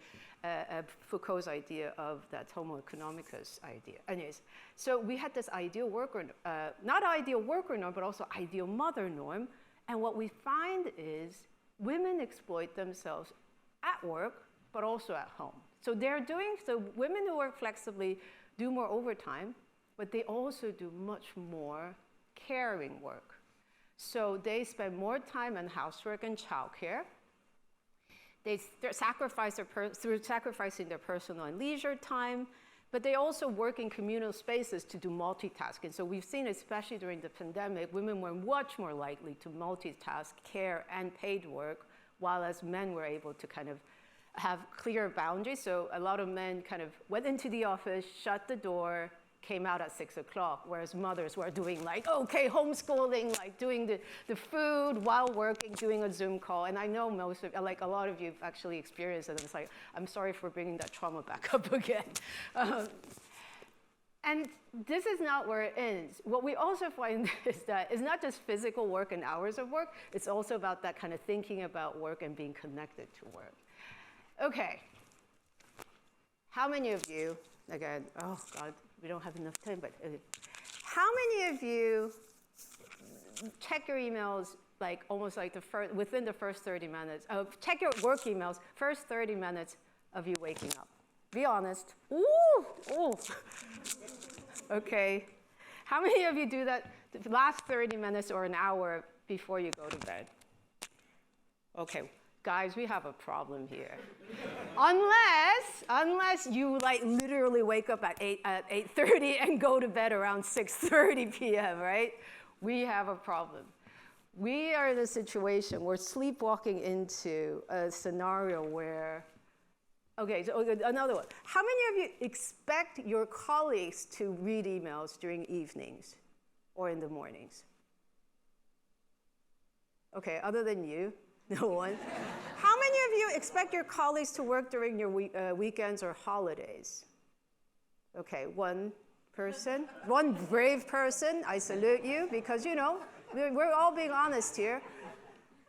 Foucault's idea of that homo economicus idea. Anyways, so we had this ideal worker, not ideal worker norm, but also ideal mother norm. And what we find is women exploit themselves at work, but also at home. So women who work flexibly do more overtime, but they also do much more caring work. So they spend more time on housework and childcare. They're through sacrificing their personal and leisure time, but they also work in communal spaces to do multitasking. So we've seen, especially during the pandemic, women were much more likely to multitask care and paid work, while as men were able to kind of have clear boundaries. So a lot of men kind of went into the office, shut the door, came out at 6 o'clock, whereas mothers were doing like, okay, homeschooling, like doing the food while working, doing a Zoom call. And I know a lot of you have actually experienced it. And it's like, I'm sorry for bringing that trauma back up again. And this is not where it ends. What we also find is that it's not just physical work and hours of work, it's also about that kind of thinking about work and being connected to work. Okay, how many of you, again, oh God, we don't have enough time, but how many of you check your emails like almost like within the first 30 minutes, check your work emails, first 30 minutes of you waking up? Be honest. Ooh. Okay. How many of you do that the last 30 minutes or an hour before you go to bed? Okay. Guys, we have a problem here. Unless you like literally wake up at 8:30 and go to bed around 6:30 p.m., right? We have a problem. We are in a situation, we're sleepwalking into a scenario where, okay, so another one. How many of you expect your colleagues to read emails during evenings or in the mornings? Okay, other than you? No one. How many of you expect your colleagues to work during your weekends or holidays? Okay, one person, one brave person. I salute you because, we're all being honest here.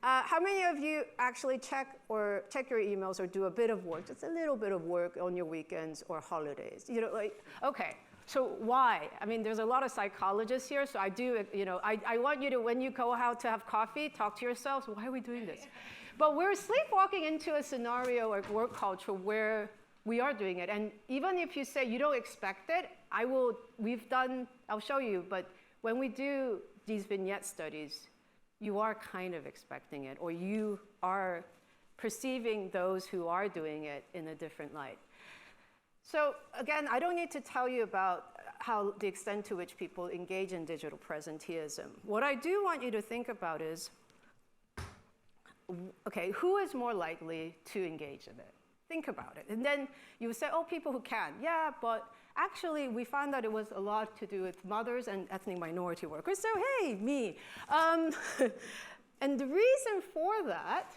How many of you actually check your emails or do a bit of work, just a little bit of work on your weekends or holidays? Okay. So why? I mean, there's a lot of psychologists here, so I do, I want you to, when you go out to have coffee, talk to yourselves, why are we doing this? But we're sleepwalking into a scenario or work culture where we are doing it. And even if you say you don't expect it, I'll show you, but when we do these vignette studies, you are kind of expecting it, or you are perceiving those who are doing it in a different light. So again, I don't need to tell you about how the extent to which people engage in digital presenteeism. What I do want you to think about is, okay, who is more likely to engage in it? Think about it. And then you would say, oh, people who can. Yeah, but actually, we found that it was a lot to do with mothers and ethnic minority workers. So hey, me. And the reason for that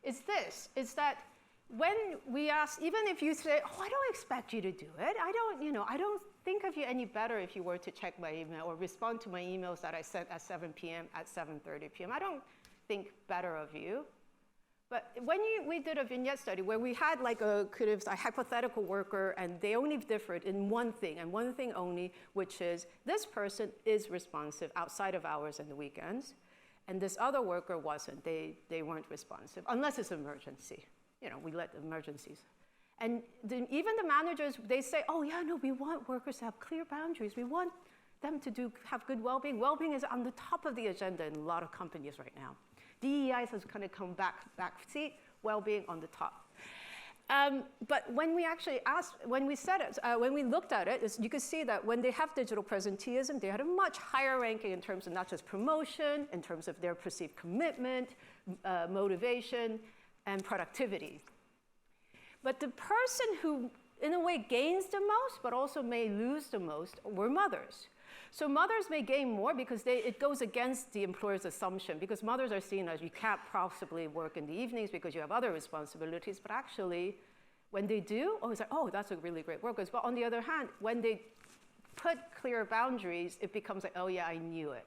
is this, is that when we ask, even if you say, oh, I don't expect you to do it. I don't think of you any better if you were to check my email or respond to my emails that I sent at 7 p.m. at 7:30 p.m. I don't think better of you. But when we did a vignette study where we had like a hypothetical worker, and they only differed in one thing, and one thing only, which is this person is responsive outside of hours and the weekends, and this other worker wasn't. They weren't responsive, unless it's an emergency. We let emergencies. And even the managers, they say, oh yeah, no, we want workers to have clear boundaries. We want them to have good well-being. Well-being is on the top of the agenda in a lot of companies right now. DEI has kind of come back seat, well-being on the top. But when we actually when we looked at it, you could see that when they have digital presenteeism, they had a much higher ranking in terms of not just promotion, in terms of their perceived commitment, motivation, and productivity. But the person who, in a way, gains the most, but also may lose the most, were mothers. So mothers may gain more because it goes against the employer's assumption, because mothers are seen as you can't possibly work in the evenings because you have other responsibilities. But actually, when they do, it's like, oh, that's a really great worker. But on the other hand, when they put clear boundaries, it becomes like, oh yeah, I knew it.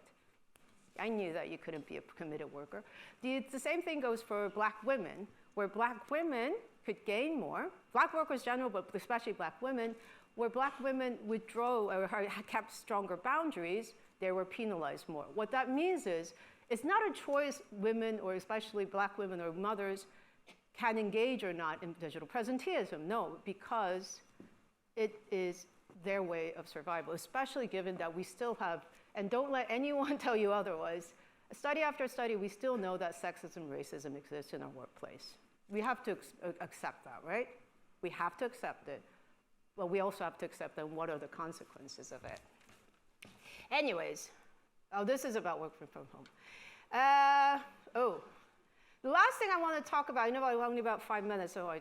I knew that you couldn't be a committed worker. The same thing goes for Black women, where Black women could gain more. Black workers in general, but especially Black women, where Black women withdraw or kept stronger boundaries, they were penalized more. What that means is, it's not a choice women, or especially Black women or mothers, can engage or not in digital presenteeism. No, because it is their way of survival, especially given that we still have, and don't let anyone tell you otherwise, study after study, we still know that sexism, racism exists in our workplace. We have to accept that, right? We have to accept it. But we also have to accept that what are the consequences of it. Anyways, this is about working from home. The last thing I want to talk about, I know I have only about 5 minutes, so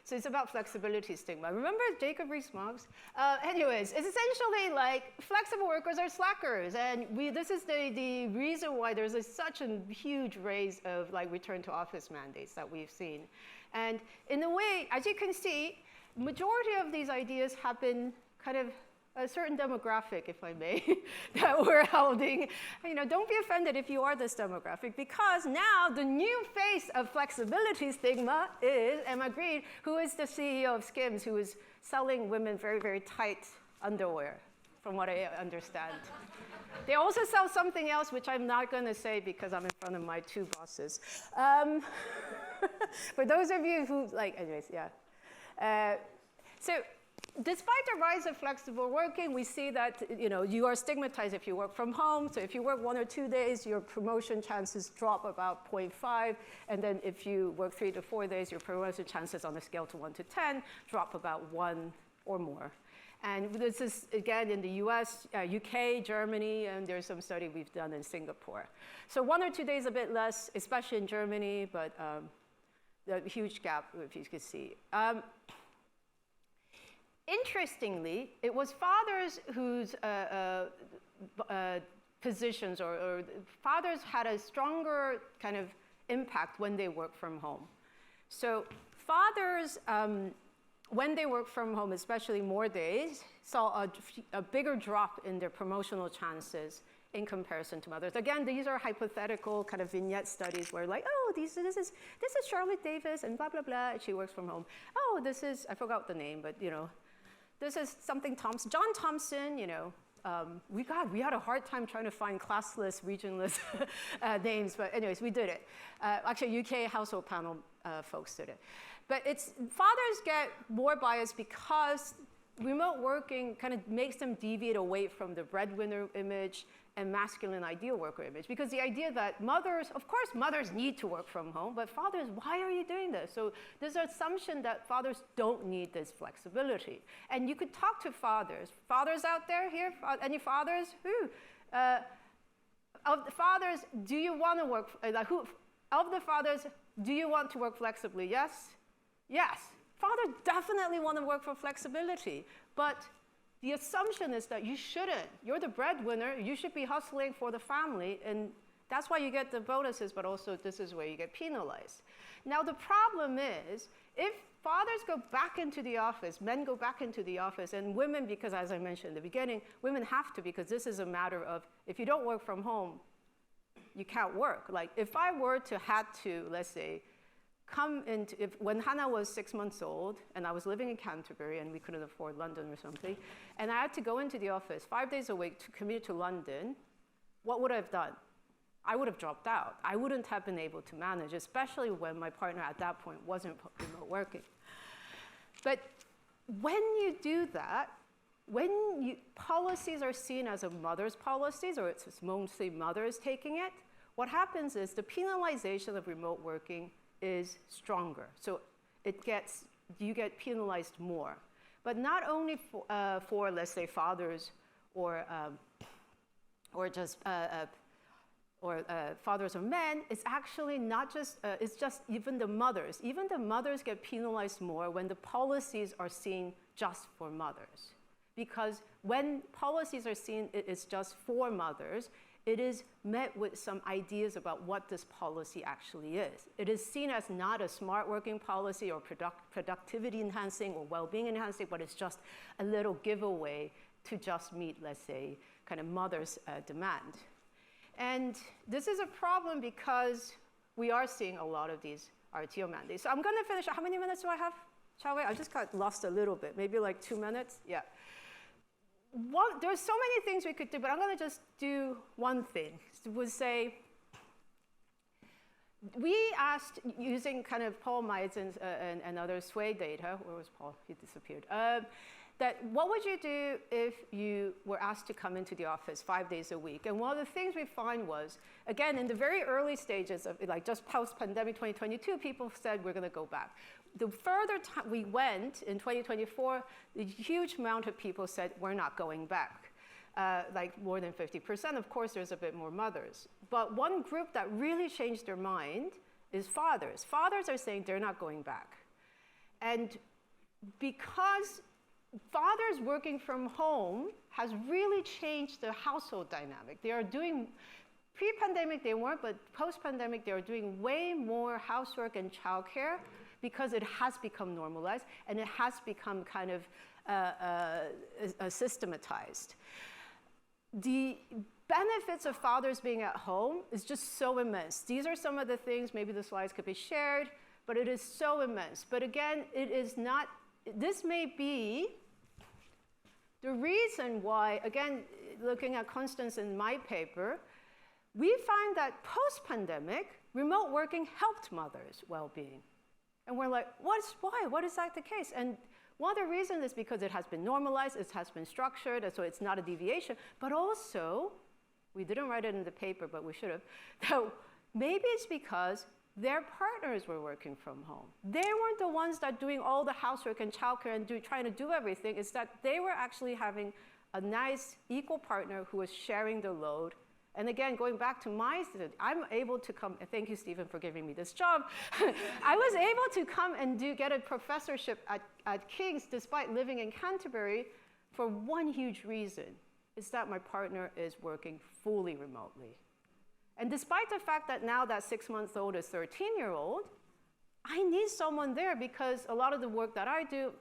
so it's about flexibility stigma. Remember Jacob Rees-Mogg? Anyways, it's essentially like flexible workers are slackers, and this is the reason why there's such a huge rise of like return to office mandates that we've seen. And in a way, as you can see, majority of these ideas have been kind of a certain demographic, if I may, that we're holding. Don't be offended if you are this demographic, because now the new face of flexibility stigma is Emma Green, who is the CEO of Skims, who is selling women very, very tight underwear, from what I understand. They also sell something else, which I'm not going to say because I'm in front of my two bosses. For those of you who, anyways, yeah. So despite the rise of flexible working, we see that you are stigmatized if you work from home. So if you work 1 or 2 days, your promotion chances drop about 0.5. And then if you work 3 to 4 days, your promotion chances on a scale to 1 to 10 drop about 1 or more. And this is, again, in the US, UK, Germany, and there's some study we've done in Singapore. So 1 or 2 days a bit less, especially in Germany, but the huge gap, if you could see. Interestingly, it was fathers whose positions or fathers had a stronger kind of impact when they work from home. So fathers, when they work from home, especially more days, saw a bigger drop in their promotional chances in comparison to mothers. Again, these are hypothetical kind of vignette studies where like, oh, this is Charlotte Davis and blah, blah, blah, and she works from home. Oh, this is, I forgot the name, but this is something Thompson, John Thompson, we had a hard time trying to find classless, regionless names, but anyways, we did it. Actually, UK household panel folks did it. But fathers get more biased because remote working kind of makes them deviate away from the breadwinner image and masculine ideal worker image. Because the idea that mothers, of course mothers need to work from home, but fathers, why are you doing this? So there's an assumption that fathers don't need this flexibility. And you could talk to fathers. Fathers out there here? Any fathers? Of the fathers, do you want to work, of the fathers, do you want to work flexibly? Yes? Yes. Fathers definitely want to work for flexibility, but the assumption is that you shouldn't. You're the breadwinner. You should be hustling for the family, and that's why you get the bonuses, but also this is where you get penalized. Now, the problem is, if fathers go back into the office, men go back into the office, and women, because as I mentioned in the beginning, women have to, because this is a matter of, if you don't work from home, you can't work. Like, if I were to had to, let's say, when Hannah was 6 months old, and I was living in Canterbury, and we couldn't afford London or something, and I had to go into the office 5 days a week to commute to London, what would I have done? I would have dropped out. I wouldn't have been able to manage, especially when my partner at that point wasn't remote working. But when you do that, policies are seen as a mother's policies, or it's mostly mothers taking it, what happens is the penalization of remote working is stronger. So you get penalized more. But not only for let's say, fathers or fathers or men, it's actually not just, it's just even the mothers. Even the mothers get penalized more when the policies are seen just for mothers. Because when policies are seen it's just for mothers, it is met with some ideas about what this policy actually is. It is seen as not a smart working policy or productivity enhancing or well-being enhancing, but it's just a little giveaway to just meet, let's say, kind of mother's demand. And this is a problem because we are seeing a lot of these RTO mandates. So I'm going to finish. How many minutes do I have, shall we? I just got lost a little bit, maybe like 2 minutes. Yeah. There's so many things we could do, but I'm going to just do one thing. It would say, we asked, using kind of Paul Mladen's and other sway data, where was Paul? He disappeared. That what would you do if you were asked to come into the office 5 days a week? And one of the things we find was, again, in the very early stages of like just post-pandemic 2022, people said we're going to go back. The further we went in 2024, a huge amount of people said we're not going back, like more than 50%. Of course, there's a bit more mothers. But one group that really changed their mind is fathers. Fathers are saying they're not going back. And because fathers working from home has really changed the household dynamic. They are doing, pre-pandemic they weren't, but post-pandemic they are doing way more housework and childcare because it has become normalized and it has become kind of systematized. The benefits of fathers being at home is just so immense. These are some of the things, maybe the slides could be shared, but it is so immense. But again, it is not, this may be the reason why, again, looking at Constance in my paper, we find that post-pandemic, remote working helped mothers' well-being. And we're like, why? What is that the case? And one of the reasons is because it has been normalized, it has been structured, and so it's not a deviation. But also, we didn't write it in the paper, but we should have. So maybe it's because their partners were working from home. They weren't the ones that doing all the housework and childcare and trying to do everything. It's that they were actually having a nice equal partner who was sharing the load. And again, going back to my student, I'm able to come, and thank you, Stephen, for giving me this job. I was able to come and get a professorship at King's despite living in Canterbury for one huge reason, is that my partner is working fully remotely. And despite the fact that now that 6-month-old is 13-year-old, I need someone there because a lot of the work that I do,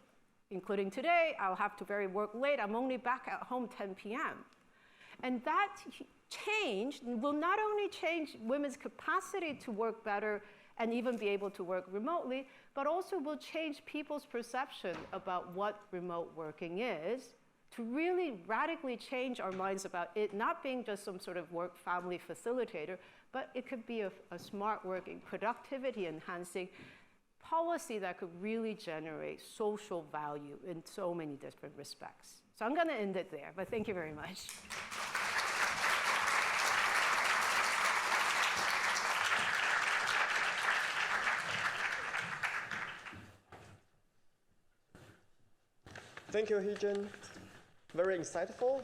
including today, I'll have to work late. I'm only back at home 10 p.m. And that change will not only change women's capacity to work better and even be able to work remotely, but also will change people's perception about what remote working is, to really radically change our minds about it not being just some sort of work family facilitator, but it could be a smart working, productivity enhancing, policy that could really generate social value in so many different respects. So I'm going to end it there, but thank you very much. Thank you, Heejung. Very insightful.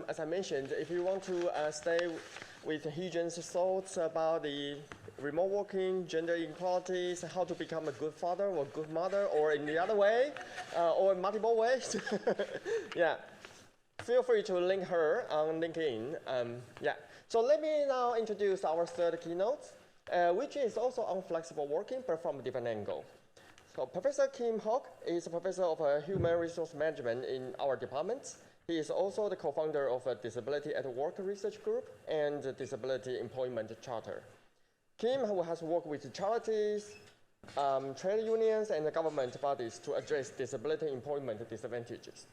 As I mentioned, if you want to stay with Heejung's thoughts about the remote working, gender inequalities, how to become a good father or good mother, or in the other way, or multiple ways, yeah, feel free to link her on LinkedIn. Yeah. So let me now introduce our third keynote, which is also on flexible working, but from a different angle. So Professor Kim Hoque is a professor of human resource management in our department. He is also the co-founder of a Disability at Work research group and the Disability Employment Charter. Kim has worked with charities, trade unions, and government bodies to address disability employment disadvantages.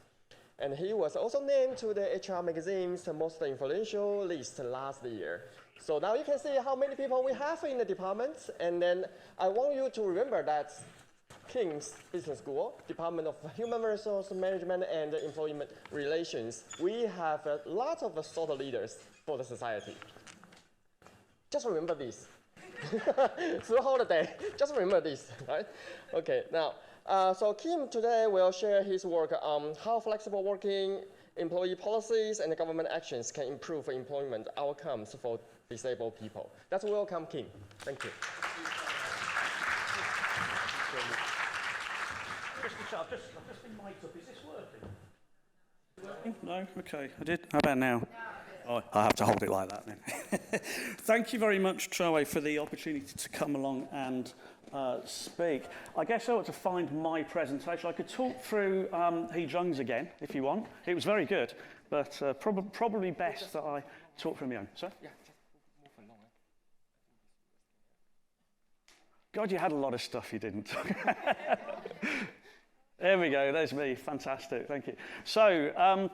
And he was also named to the HR magazine's most influential list last year. So now you can see how many people we have in the department. And then I want you to remember that King's Business School, Department of Human Resource Management and Employment Relations, we have a lot of thought leaders for the society. Just remember this. Throughout the day, just remember this, right? Okay, now, so Kim today will share his work on how flexible working, employee policies, and government actions can improve employment outcomes for disabled people. Let's welcome Kim. Thank you. I've just been mic'd up. Is this working? No? Okay, I did. How about now? Oh, I have to hold it like that then. Thank you very much, Choe, for the opportunity to come along and speak. I guess I ought to find my presentation. I could talk through Heejung's again, if you want. It was very good, but probably best that I talk from my own. Sir? Yeah, just move along. God, you had a lot of stuff you didn't. There we go, there's me, fantastic, thank you. So,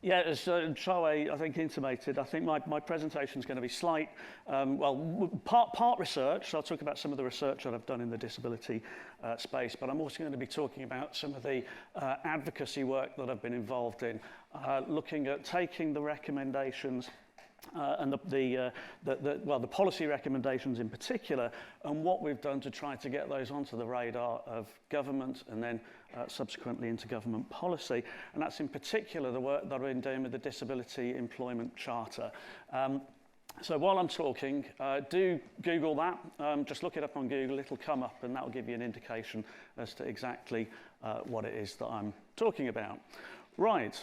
yeah, as Choe, I think, intimated, I think my presentation is going to be slight, part research, so I'll talk about some of the research that I've done in the disability space, but I'm also going to be talking about some of the advocacy work that I've been involved in, looking at taking the recommendations and the policy recommendations in particular, and what we've done to try to get those onto the radar of government and then subsequently into government policy. And that's in particular the work that I've been doing with the Disability Employment Charter. So while I'm talking, do Google that. Just look it up on Google, it'll come up, and that'll give you an indication as to exactly what it is that I'm talking about. Right.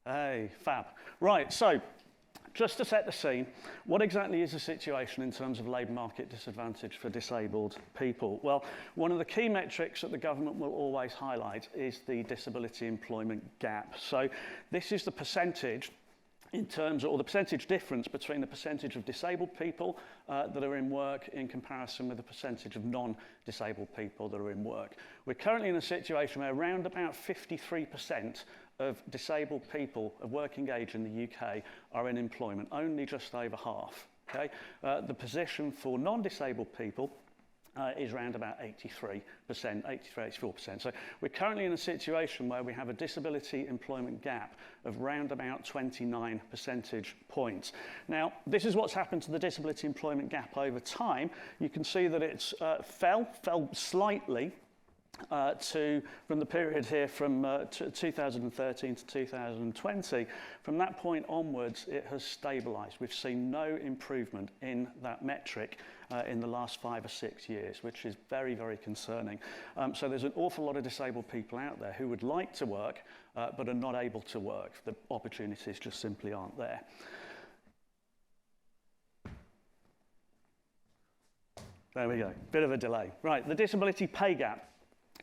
Hey, fab. Right, so just to set the scene, what exactly is the situation in terms of labour market disadvantage for disabled people? Well, one of the key metrics that the government will always highlight is the disability employment gap. So this is the percentage in terms of, or the percentage difference between the percentage of disabled people that are in work in comparison with the percentage of non-disabled people that are in work. We're currently in a situation where around about 53% of disabled people of working age in the UK are in employment, only just over half. Okay? The position for non-disabled people is around about 83%, 84%. So we're currently in a situation where we have a disability employment gap of round about 29 percentage points. Now, this is what's happened to the disability employment gap over time. You can see that it's fell slightly from the period here from 2013 to 2020. From that point onwards, it has stabilised. We've seen no improvement in that metric in the last 5 or 6 years, which is very, very concerning. So there's an awful lot of disabled people out there who would like to work, but are not able to work. The opportunities just simply aren't there. There we go, bit of a delay. Right, the disability pay gap.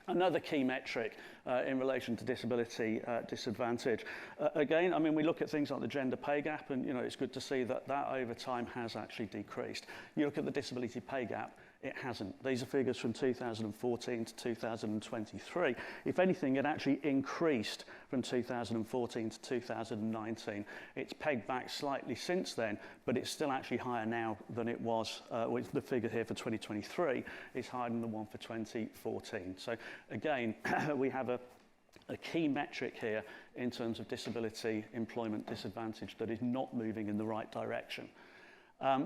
Another key metric in relation to disability disadvantage. Again, I mean, we look at things like the gender pay gap, and it's good to see that that over time has actually decreased. You look at the disability pay gap, It hasn't. These are figures from 2014 to 2023. If anything, it actually increased from 2014 to 2019. It's pegged back slightly since then, but it's still actually higher now than it was. With the figure here for 2023 is higher than the one for 2014. So again, we have a key metric here in terms of disability employment disadvantage that is not moving in the right direction.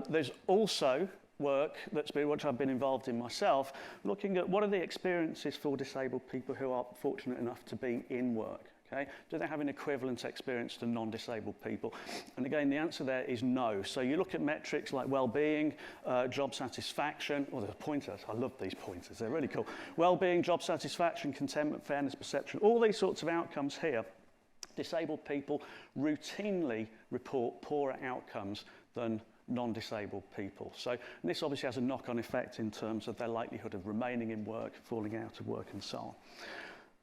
There's also work which I've been involved in myself, looking at what are the experiences for disabled people who are fortunate enough to be in work. Okay? Do they have an equivalent experience to non-disabled people? And again, the answer there is no. So you look at metrics like well-being, job satisfaction, or the pointers, I love these pointers, they're really cool. Well-being, job satisfaction, contentment, fairness, perception, all these sorts of outcomes here. Disabled people routinely report poorer outcomes than non-disabled people. So this obviously has a knock-on effect in terms of their likelihood of remaining in work, falling out of work, and so on.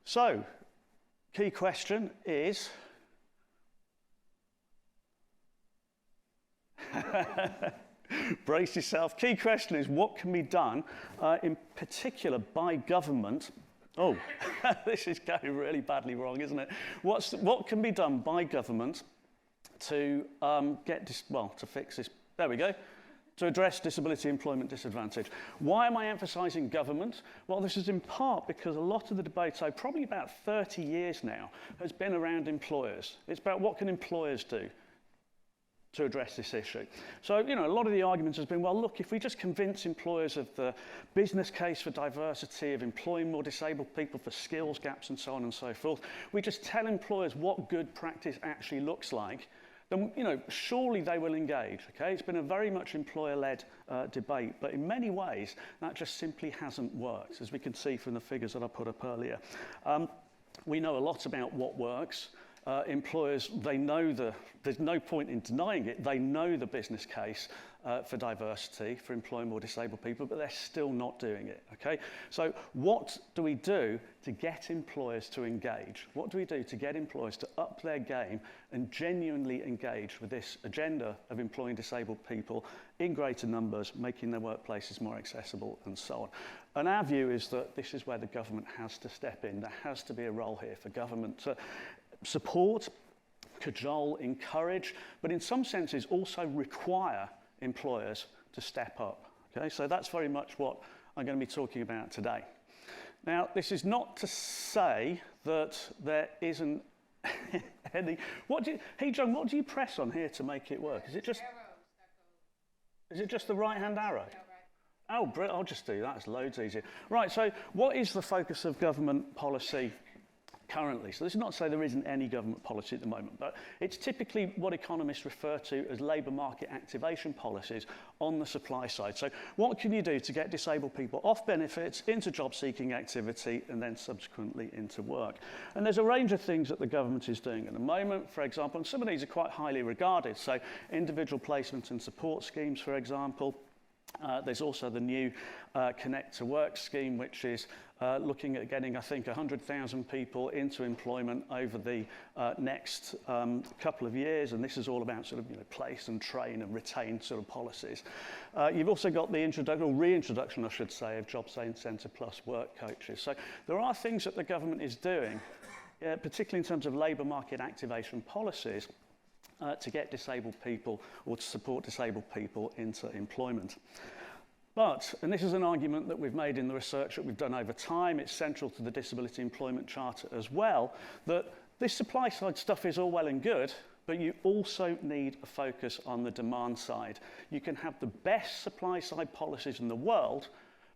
So, key question is, brace yourself, key question is what can be done, in particular by government. Oh, this is going really badly wrong, isn't it? What can be done by government to to fix this? There we go. To address disability employment disadvantage. Why am I emphasising government? Well, this is in part because a lot of the debate, so probably about 30 years now, has been around employers. It's about what can employers do to address this issue. So, you know, a lot of the arguments has been, well, look, if we just convince employers of the business case for diversity, of employing more disabled people for skills gaps and so on and so forth, we just tell employers what good practice actually looks like, then, you know, surely they will engage, okay? It's been a very much employer-led debate, but in many ways, that just simply hasn't worked, as we can see from the figures that I put up earlier. We know a lot about what works. Employers, they know there's no point in denying it, they know the business case for diversity, for employing more disabled people, but they're still not doing it, okay? So what do we do to get employers to engage? What do we do to get employers to up their game and genuinely engage with this agenda of employing disabled people in greater numbers, making their workplaces more accessible, and so on? And our view is that this is where the government has to step in. There has to be a role here for government to support, cajole, encourage, but in some senses also require employers to step up. Okay, so that's very much what I'm going to be talking about today. Now, this is not to say that there isn't any. Heejung, what do you press on here to make it work? Is it just? Is it just the right-hand arrow? Yeah, right. Oh, I'll just do that. It's loads easier. Right. So, what is the focus of government policy currently? So this is not to say there isn't any government policy at the moment, but it's typically what economists refer to as labour market activation policies on the supply side. So what can you do to get disabled people off benefits into job-seeking activity and then subsequently into work? And there's a range of things that the government is doing at the moment, for example, and some of these are quite highly regarded. So individual placement and support schemes, for example. There's also the new Connect to Work scheme, which is looking at getting, I think, 100,000 people into employment over the next couple of years, and this is all about sort of, you know, place and train and retain sort of policies. You've also got the reintroduction, I should say, of Job Centre Plus work coaches. So there are things that the government is doing, particularly in terms of labour market activation policies, to get disabled people or to support disabled people into employment. But, and this is an argument that we've made in the research that we've done over time, it's central to the Disability Employment Charter as well, that this supply side stuff is all well and good, but you also need a focus on the demand side. You can have the best supply side policies in the world,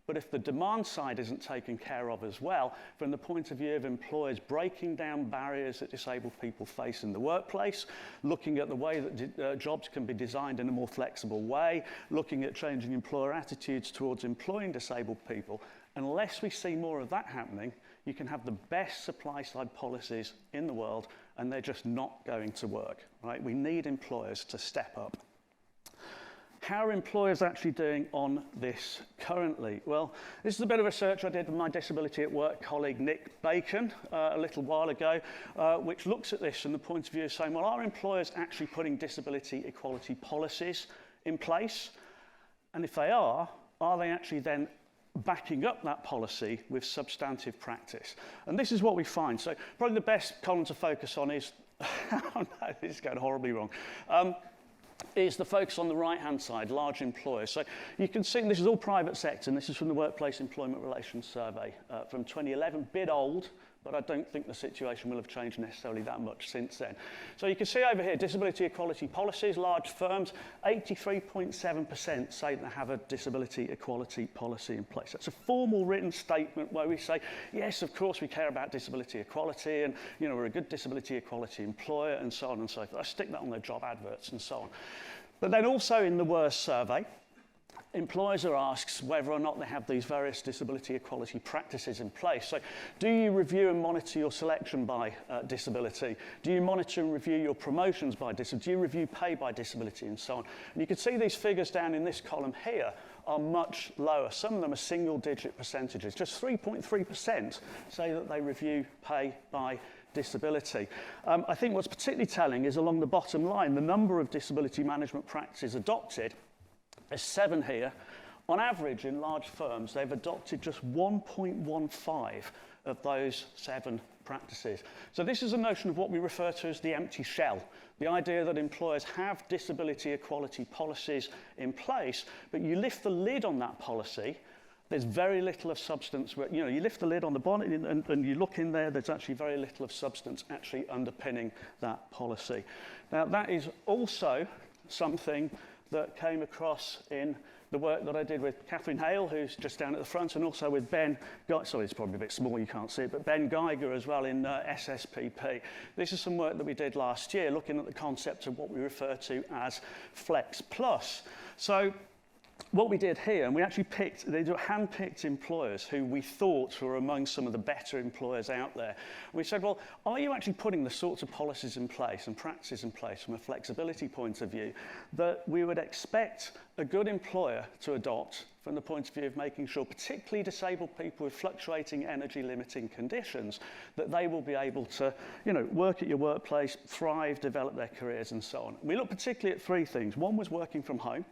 but if the demand side isn't taken care of as well, from the point of view of employers breaking down barriers that disabled people face in the workplace, looking at the way that jobs can be designed in a more flexible way, looking at changing employer attitudes towards employing disabled people, unless we see more of that happening, you can have the best supply side policies in the world and they're just not going to work, right? We need employers to step up. How are employers actually doing on this currently? Well, this is a bit of research I did with my Disability at Work colleague Nick Bacon a little while ago, which looks at this from the point of view of saying, well, are employers actually putting disability equality policies in place? And if they are are they actually then backing up that policy with substantive practice? And this is what we find. So probably the best column to focus on is, oh no, this is going horribly wrong, is the focus on the right-hand side, large employers. So you can see, and this is all private sector, and this is from the Workplace Employment Relations Survey from 2011, bit old, but I don't think the situation will have changed necessarily that much since then. So you can see over here, disability equality policies, large firms, 83.7% say they have a disability equality policy in place. That's a formal written statement where we say, yes, of course we care about disability equality, and we're a good disability equality employer, and so on and so forth. I stick that on their job adverts and so on. But then also in the WORS survey, employers are asked whether or not they have these various disability equality practices in place. So do you review and monitor your selection by disability? Do you monitor and review your promotions by disability? Do you review pay by disability and so on? And you can see these figures down in this column here are much lower. Some of them are single-digit percentages. Just 3.3% say that they review pay by disability. I think what's particularly telling is along the bottom line, the number of disability management practices adopted. There's 7 here. On average, in large firms, they've adopted just 1.15 of those 7 practices. So this is a notion of what we refer to as the empty shell, the idea that employers have disability equality policies in place, but you lift the lid on that policy, there's very little of substance. You lift the lid on the bonnet and you look in there, there's actually very little of substance actually underpinning that policy. Now, that is also something that came across in the work that I did with Catherine Hale, who's just down at the front, and also with Ben, sorry, it's probably a bit small, you can't see it, but Ben Geiger as well in SSPP. This is some work that we did last year, looking at the concept of what we refer to as Flex Plus. So what we did here, and we actually hand-picked employers who we thought were among some of the better employers out there. We said, well, are you actually putting the sorts of policies in place and practices in place from a flexibility point of view that we would expect a good employer to adopt from the point of view of making sure, particularly disabled people with fluctuating energy limiting conditions, that they will be able to, work at your workplace, thrive, develop their careers, and so on. We looked particularly at 3 things. One was working from home.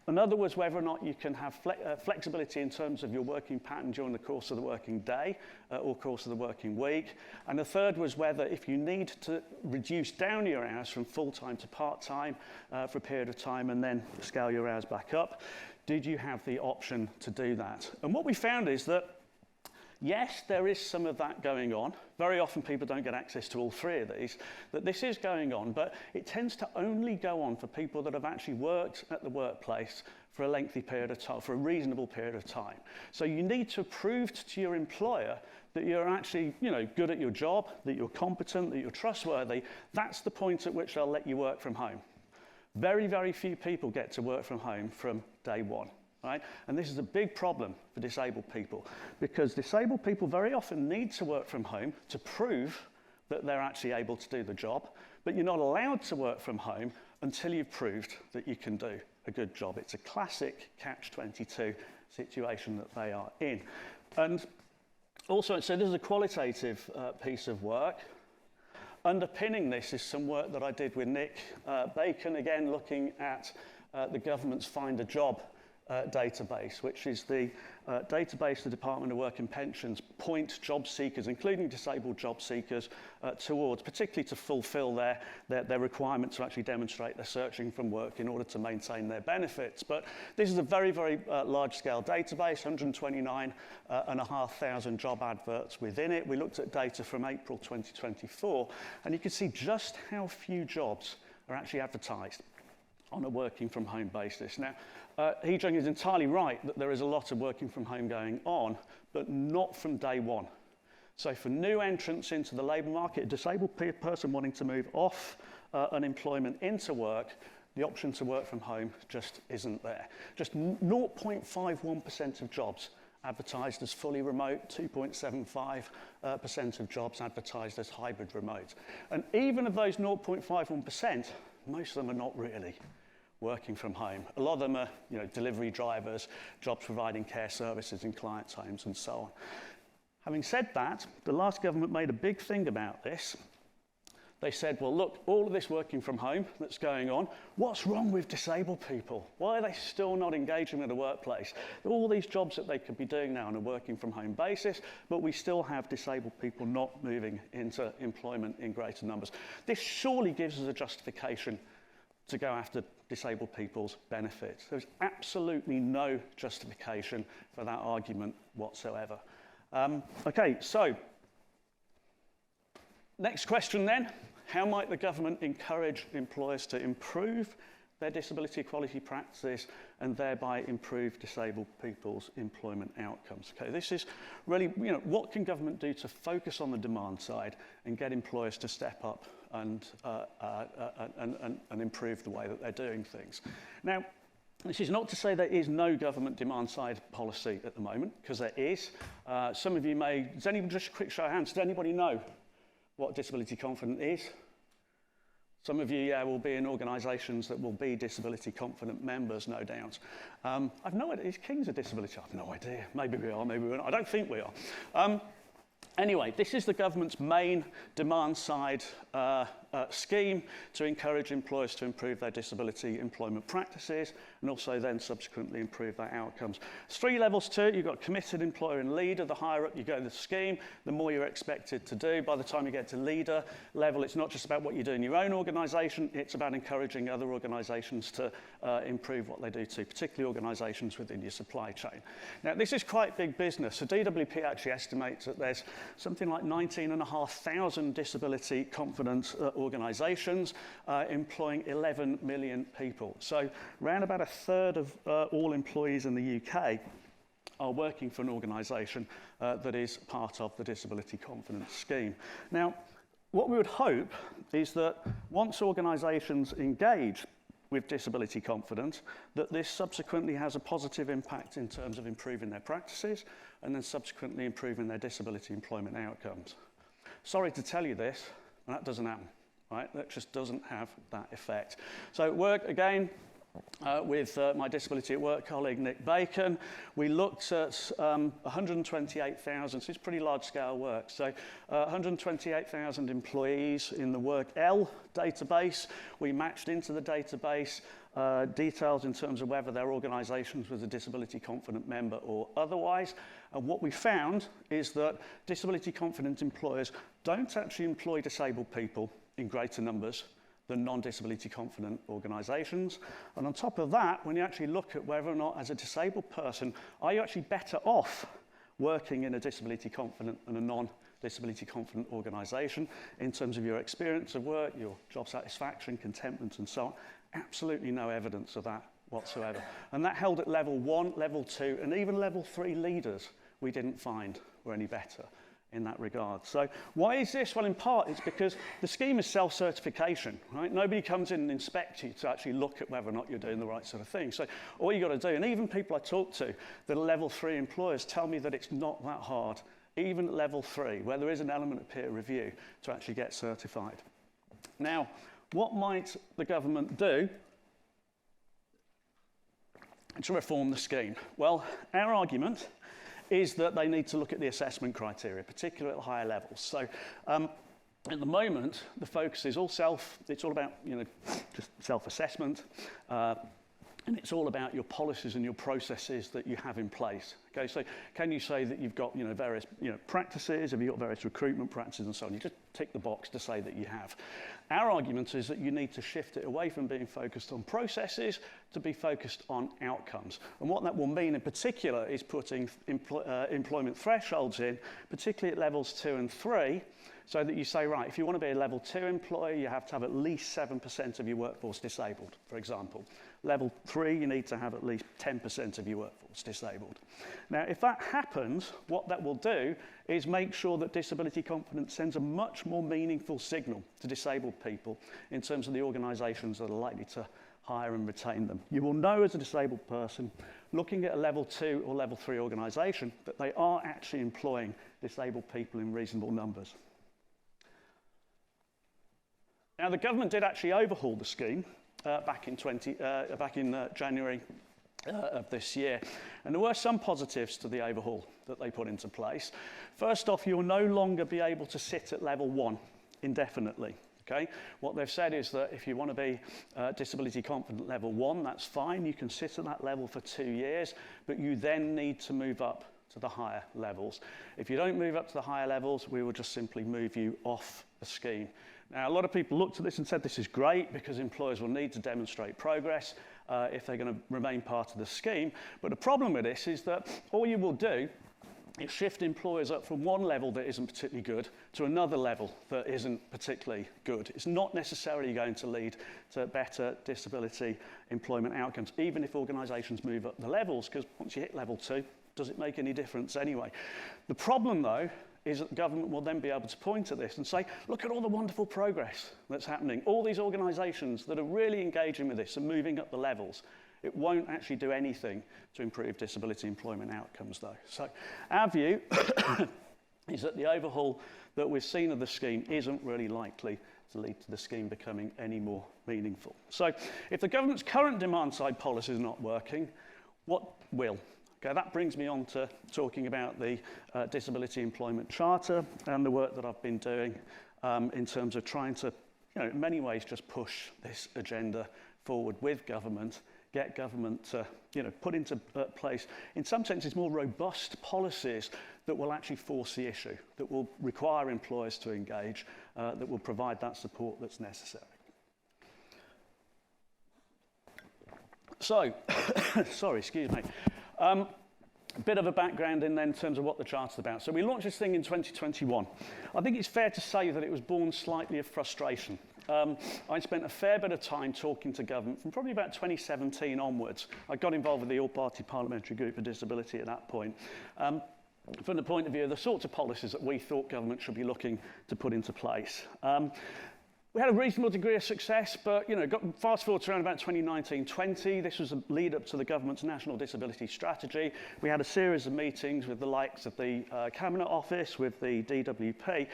Another was whether or not you can have flexibility in terms of your working pattern during the course of the working day or course of the working week. And the third was whether if you need to reduce down your hours from full-time to part-time for a period of time and then scale your hours back up, did you have the option to do that? And what we found is that yes, there is some of that going on. Very often people don't get access to all 3 of these, that this is going on, but it tends to only go on for people that have actually worked at the workplace for a lengthy period of time, for a reasonable period of time. So you need to prove to your employer that you're actually, good at your job, that you're competent, that you're trustworthy. That's the point at which they'll let you work from home. Very, very few people get to work from home from day one. Right? And this is a big problem for disabled people because disabled people very often need to work from home to prove that they're actually able to do the job, but you're not allowed to work from home until you've proved that you can do a good job. It's a classic catch-22 situation that they are in. And also, so this is a qualitative piece of work. Underpinning this is some work that I did with Nick Bacon, again looking at the government's Find a Job database, which is the database the Department of Work and Pensions point job seekers, including disabled job seekers, towards, particularly to fulfill their requirement to actually demonstrate they're searching from work in order to maintain their benefits. But this is a very, very large-scale database, 129,500 job adverts within it. We looked at data from April 2024, and you can see just how few jobs are actually advertised on a working from home basis. Now, Heejung is entirely right that there is a lot of working from home going on, but not from day one. So for new entrants into the labour market, a disabled person wanting to move off unemployment into work, the option to work from home just isn't there. Just 0.51% of jobs advertised as fully remote, 2.75% of jobs advertised as hybrid remote. And even of those 0.51%, most of them are not really working from home. A lot of them are, delivery drivers, jobs providing care services in clients' homes, and so on. Having said that, the last government made a big thing about this. They said, well, look, all of this working from home that's going on, what's wrong with disabled people? Why are they still not engaging with the workplace? All these jobs that they could be doing now on a working from home basis, but we still have disabled people not moving into employment in greater numbers. This surely gives us a justification to go after disabled people's benefits. There's absolutely no justification for that argument whatsoever. Okay, so next question then. How might the government encourage employers to improve their disability equality practices and thereby improve disabled people's employment outcomes? Okay, this is really, what can government do to focus on the demand side and get employers to step up and improve the way that they're doing things? Now, this is not to say there is no government demand side policy at the moment, because there is. Some of you may, just a quick show of hands, does anybody know what disability confident is? Some of you will be in organisations that will be disability confident members, no doubt. I've no idea, is Kings a disability? I've no idea. Maybe we are, maybe we're not. I don't think we are. Anyway, this is the government's main demand side scheme to encourage employers to improve their disability employment practices and also then subsequently improve their outcomes. There's 3 levels to it. You've got committed, employer and leader. The higher up you go in the scheme, the more you're expected to do. By the time you get to leader level, it's not just about what you do in your own organisation, it's about encouraging other organisations to improve what they do too, particularly organisations within your supply chain. Now, this is quite big business. So DWP actually estimates that there's something like 19,500 disability confident organisations employing 11 million people. So around about a third of all employees in the UK are working for an organisation that is part of the Disability Confidence Scheme. Now, what we would hope is that once organisations engage with disability confidence, that this subsequently has a positive impact in terms of improving their practices and then subsequently improving their disability employment outcomes. Sorry to tell you this, but that doesn't happen, right? That just doesn't have that effect. So at work, again, with my Disability at Work colleague, Nick Bacon, we looked at 128,000, so it's pretty large-scale work. So 128,000 employees in the Work L database. We matched into the database details in terms of whether their organisations was a disability confident member or otherwise. And what we found is that disability confident employers don't actually employ disabled people in greater numbers than non-disability confident organisations. And on top of that, when you actually look at whether or not as a disabled person, are you actually better off working in a disability confident and a non-disability confident organisation in terms of your experience of work, your job satisfaction, contentment and so on? Absolutely no evidence of that whatsoever. And that held at level 1, level 2 and even level 3 leaders we didn't find were any better in that regard. So why is this? Well, in part, it's because the scheme is self-certification, right? Nobody comes in and inspects you to actually look at whether or not you're doing the right sort of thing. So all you got to do, and even people I talk to that are level 3 employers tell me that it's not that hard, even at level 3, where there is an element of peer review, to actually get certified. Now, what might the government do to reform the scheme? Well, our argument is that they need to look at the assessment criteria, particularly at higher levels. So at the moment, the focus is it's all about, just self-assessment, and it's all about your policies and your processes that you have in place. Okay, so can you say that you've got, various, practices, have you got various recruitment practices and so on? You just tick the box to say that you have. Our argument is that you need to shift it away from being focused on processes to be focused on outcomes. And what that will mean in particular is putting employment thresholds in, particularly at levels 2 and 3, so that you say, right, if you want to be a level 2 employee, you have to have at least 7% of your workforce disabled, for example. Level 3, you need to have at least 10% of your workforce disabled. Now, if that happens, what that will do is make sure that disability confidence sends a much more meaningful signal to disabled people in terms of the organisations that are likely to hire and retain them. You will know as a disabled person, looking at a level 2 or level 3 organisation, that they are actually employing disabled people in reasonable numbers. Now, the government did actually overhaul the scheme back in January of this year. And there were some positives to the overhaul that they put into place. First off, you'll no longer be able to sit at level 1 indefinitely. Okay? What they've said is that if you want to be disability confident level 1, that's fine. You can sit at that level for 2 years, but you then need to move up to the higher levels. If you don't move up to the higher levels, we will just simply move you off the scheme. Now, a lot of people looked at this and said this is great because employers will need to demonstrate progress if they're going to remain part of the scheme. But the problem with this is that all you will do is shift employers up from one level that isn't particularly good to another level that isn't particularly good. It's not necessarily going to lead to better disability employment outcomes, even if organisations move up the levels, because once you hit level 2, does it make any difference anyway? The problem, though, is that the government will then be able to point at this and say, look at all the wonderful progress that's happening. All these organisations that are really engaging with this and moving up the levels. It won't actually do anything to improve disability employment outcomes, though. So our view is that the overhaul that we've seen of the scheme isn't really likely to lead to the scheme becoming any more meaningful. So if the government's current demand-side policy is not working, what will? Okay, that brings me on to talking about the Disability Employment Charter and the work that I've been doing in terms of trying to, in many ways, just push this agenda forward with government, get government to, put into place, in some senses, more robust policies that will actually force the issue, that will require employers to engage, that will provide that support that's necessary. So, sorry, excuse me. A bit of a background in terms of what the Charter's about. So we launched this thing in 2021. I think it's fair to say that it was born slightly of frustration. I spent a fair bit of time talking to government from probably about 2017 onwards. I got involved with the All-Party Parliamentary Group for Disability at that point. From the point of view of the sorts of policies that we thought government should be looking to put into place. We had a reasonable degree of success, but fast forward to around about 2019-20, this was a lead up to the government's National Disability Strategy. We had a series of meetings with the likes of the Cabinet Office, with the DWP.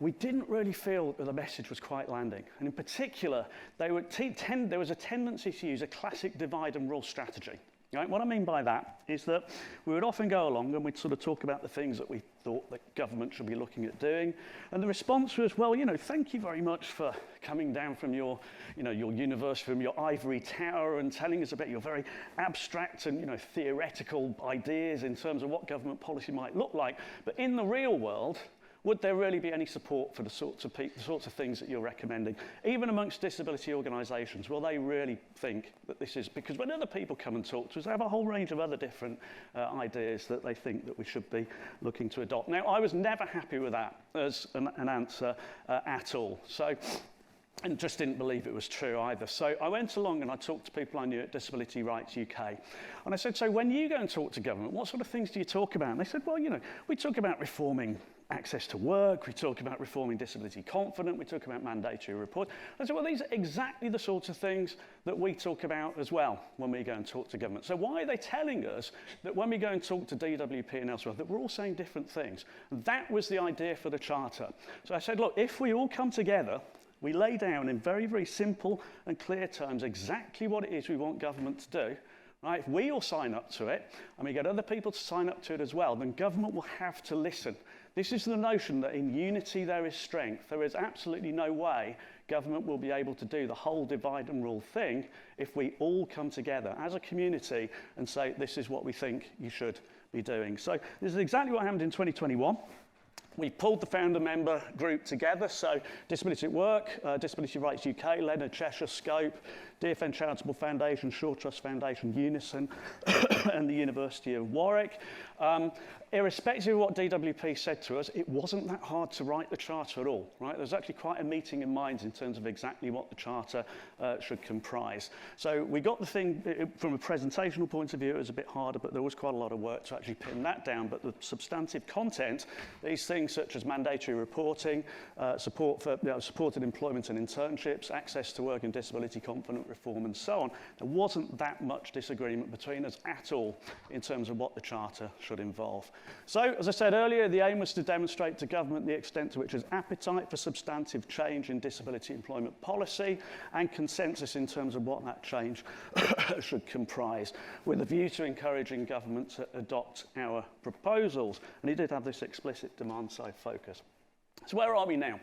We didn't really feel that the message was quite landing. And in particular, there was a tendency to use a classic divide and rule strategy. Right? What I mean by that is that we would often go along and we'd sort of talk about the things that we thought that government should be looking at doing. And the response was, well, thank you very much for coming down from your university, from your ivory tower and telling us about your very abstract and, theoretical ideas in terms of what government policy might look like. But in the real world, would there really be any support for the sorts of things that you're recommending? Even amongst disability organisations, will they really think that this is... Because when other people come and talk to us, they have a whole range of other different ideas that they think that we should be looking to adopt. Now, I was never happy with that as an answer at all. So, and just didn't believe it was true either. So I went along and I talked to people I knew at Disability Rights UK. And I said, so when you go and talk to government, what sort of things do you talk about? And they said, well, we talk about reforming access to work, we talk about reforming disability confident, we talk about mandatory report. I said, well, these are exactly the sorts of things that we talk about as well when we go and talk to government. So why are they telling us that when we go and talk to DWP and elsewhere, that we're all saying different things? That was the idea for the Charter. So I said, look, if we all come together, we lay down in very, very simple and clear terms exactly what it is we want government to do, right? If we all sign up to it, and we get other people to sign up to it as well, then government will have to listen. This is the notion that in unity there is strength. There is absolutely no way government will be able to do the whole divide and rule thing if we all come together as a community and say, this is what we think you should be doing. So this is exactly what happened in 2021. We pulled the founder member group together, so Disability at Work, Disability Rights UK, Leonard Cheshire, Scope, DFN Charitable Foundation, Shore Trust Foundation, Unison, and the University of Warwick. Irrespective of what DWP said to us, it wasn't that hard to write the Charter at all, right? There was actually quite a meeting in minds in terms of exactly what the Charter should comprise. So we got the thing, from a presentational point of view, it was a bit harder, but there was quite a lot of work to actually pin that down. But the substantive content, these things such as mandatory reporting, support for supported employment and internships, access to work and disability confident reform, and so on, there wasn't that much disagreement between us at all in terms of what the Charter should involve. So, as I said earlier, the aim was to demonstrate to government the extent to which there's appetite for substantive change in disability employment policy and consensus in terms of what that change should comprise, with a view to encouraging government to adopt our proposals. And he did have this explicit demand-side focus. So where are we now?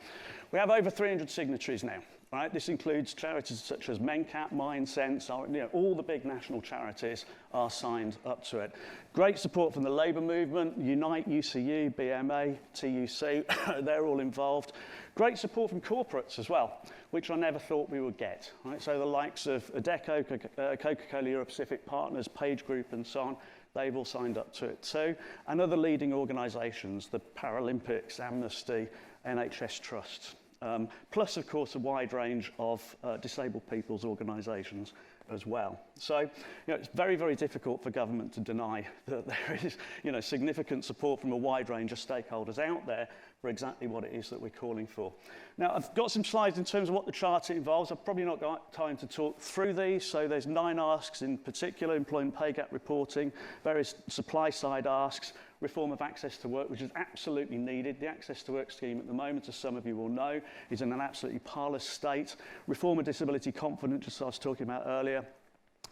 We have over 300 signatories now. Right? This includes charities such as MenCat, MindSense, all the big national charities are signed up to it. Great support from the labour movement, Unite, UCU, BMA, TUC, they're all involved. Great support from corporates as well, which I never thought we would get. Right? So the likes of Adecco, Coca-Cola Europe Pacific Partners, Page Group and so on, they've all signed up to it too. And other leading organisations, the Paralympics, Amnesty, NHS Trust. Plus, of course, a wide range of disabled people's organisations as well. So, it's very, very difficult for government to deny that there is, significant support from a wide range of stakeholders out there for exactly what it is that we're calling for. Now, I've got some slides in terms of what the charter involves. I've probably not got time to talk through these. So there's 9 asks in particular: employment pay gap reporting, various supply-side asks, reform of access to work, which is absolutely needed. The access to work scheme at the moment, as some of you will know, is in an absolutely parlous state. Reform of disability confidence, as I was talking about earlier,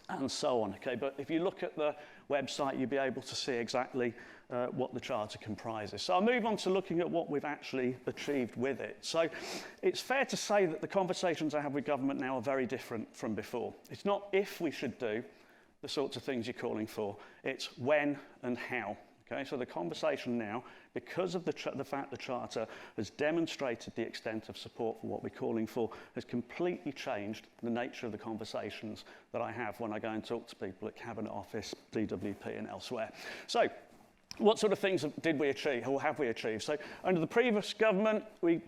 and so on. Okay, but if you look at the website, you'll be able to see exactly what the charter comprises. So I'll move on to looking at what we've actually achieved with it. So it's fair to say that the conversations I have with government now are very different from before. It's not if we should do the sorts of things you're calling for, it's when and how. Okay, so the conversation now, because of the fact the Charter has demonstrated the extent of support for what we're calling for, has completely changed the nature of the conversations that I have when I go and talk to people at Cabinet Office, DWP and elsewhere. So, what sort of things did we achieve, or have we achieved? So, under the previous government, we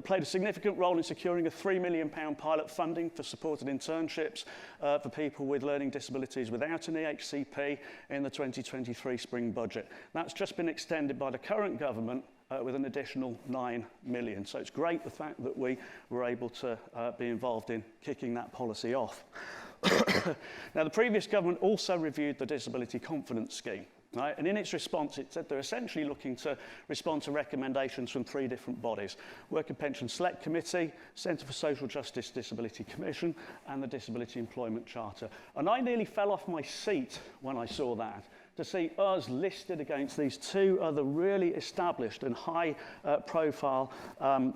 played a significant role in securing a £3 million pilot funding for supported internships for people with learning disabilities without an EHCP in the 2023 spring budget. That's just been extended by the current government with an additional 9 million. So it's great the fact that we were able to be involved in kicking that policy off. Now, the previous government also reviewed the Disability Confidence Scheme. Right? And in its response, it said they're essentially looking to respond to recommendations from 3 different bodies: Work and Pension Select Committee, Centre for Social Justice Disability Commission, and the Disability Employment Charter. And I nearly fell off my seat when I saw that, to see us listed against these 2 other really established and high-profile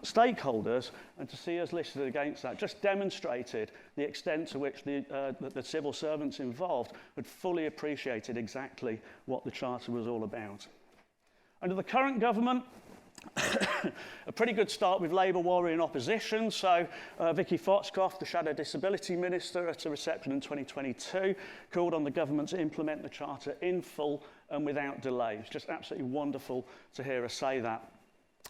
stakeholders, and to see us listed against that just demonstrated the extent to which the civil servants involved had fully appreciated exactly what the Charter was all about. Under the current government, a pretty good start with Labour while in opposition. So Vicky Foxcroft, the Shadow Disability Minister, at a reception in 2022, called on the government to implement the Charter in full and without delay. It's just absolutely wonderful to hear her say that.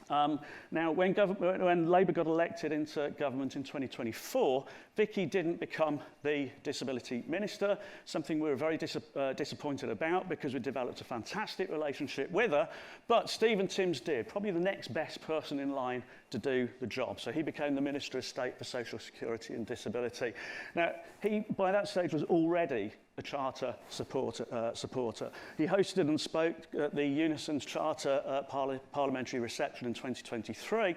Now, when Labour got elected into government in 2024, Vicky didn't become the Disability Minister, something we were very disappointed about, because we developed a fantastic relationship with her. But Stephen Timms did, probably the next best person in line to do the job. So he became the Minister of State for Social Security and Disability. Now, he, by that stage, was already a Charter supporter. He hosted and spoke at the Unison's Charter parliamentary reception in 2023,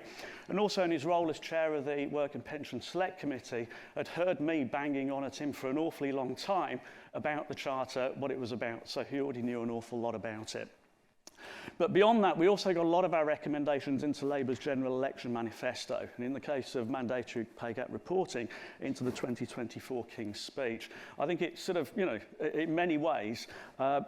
and also in his role as chair of the Work and Pension Select Committee, had heard me banging on at him for an awfully long time about the Charter, what it was about, so he already knew an awful lot about it. But beyond that, we also got a lot of our recommendations into Labour's General Election Manifesto, and in the case of mandatory pay gap reporting, into the 2024 King's Speech. I think it's sort of, in many ways,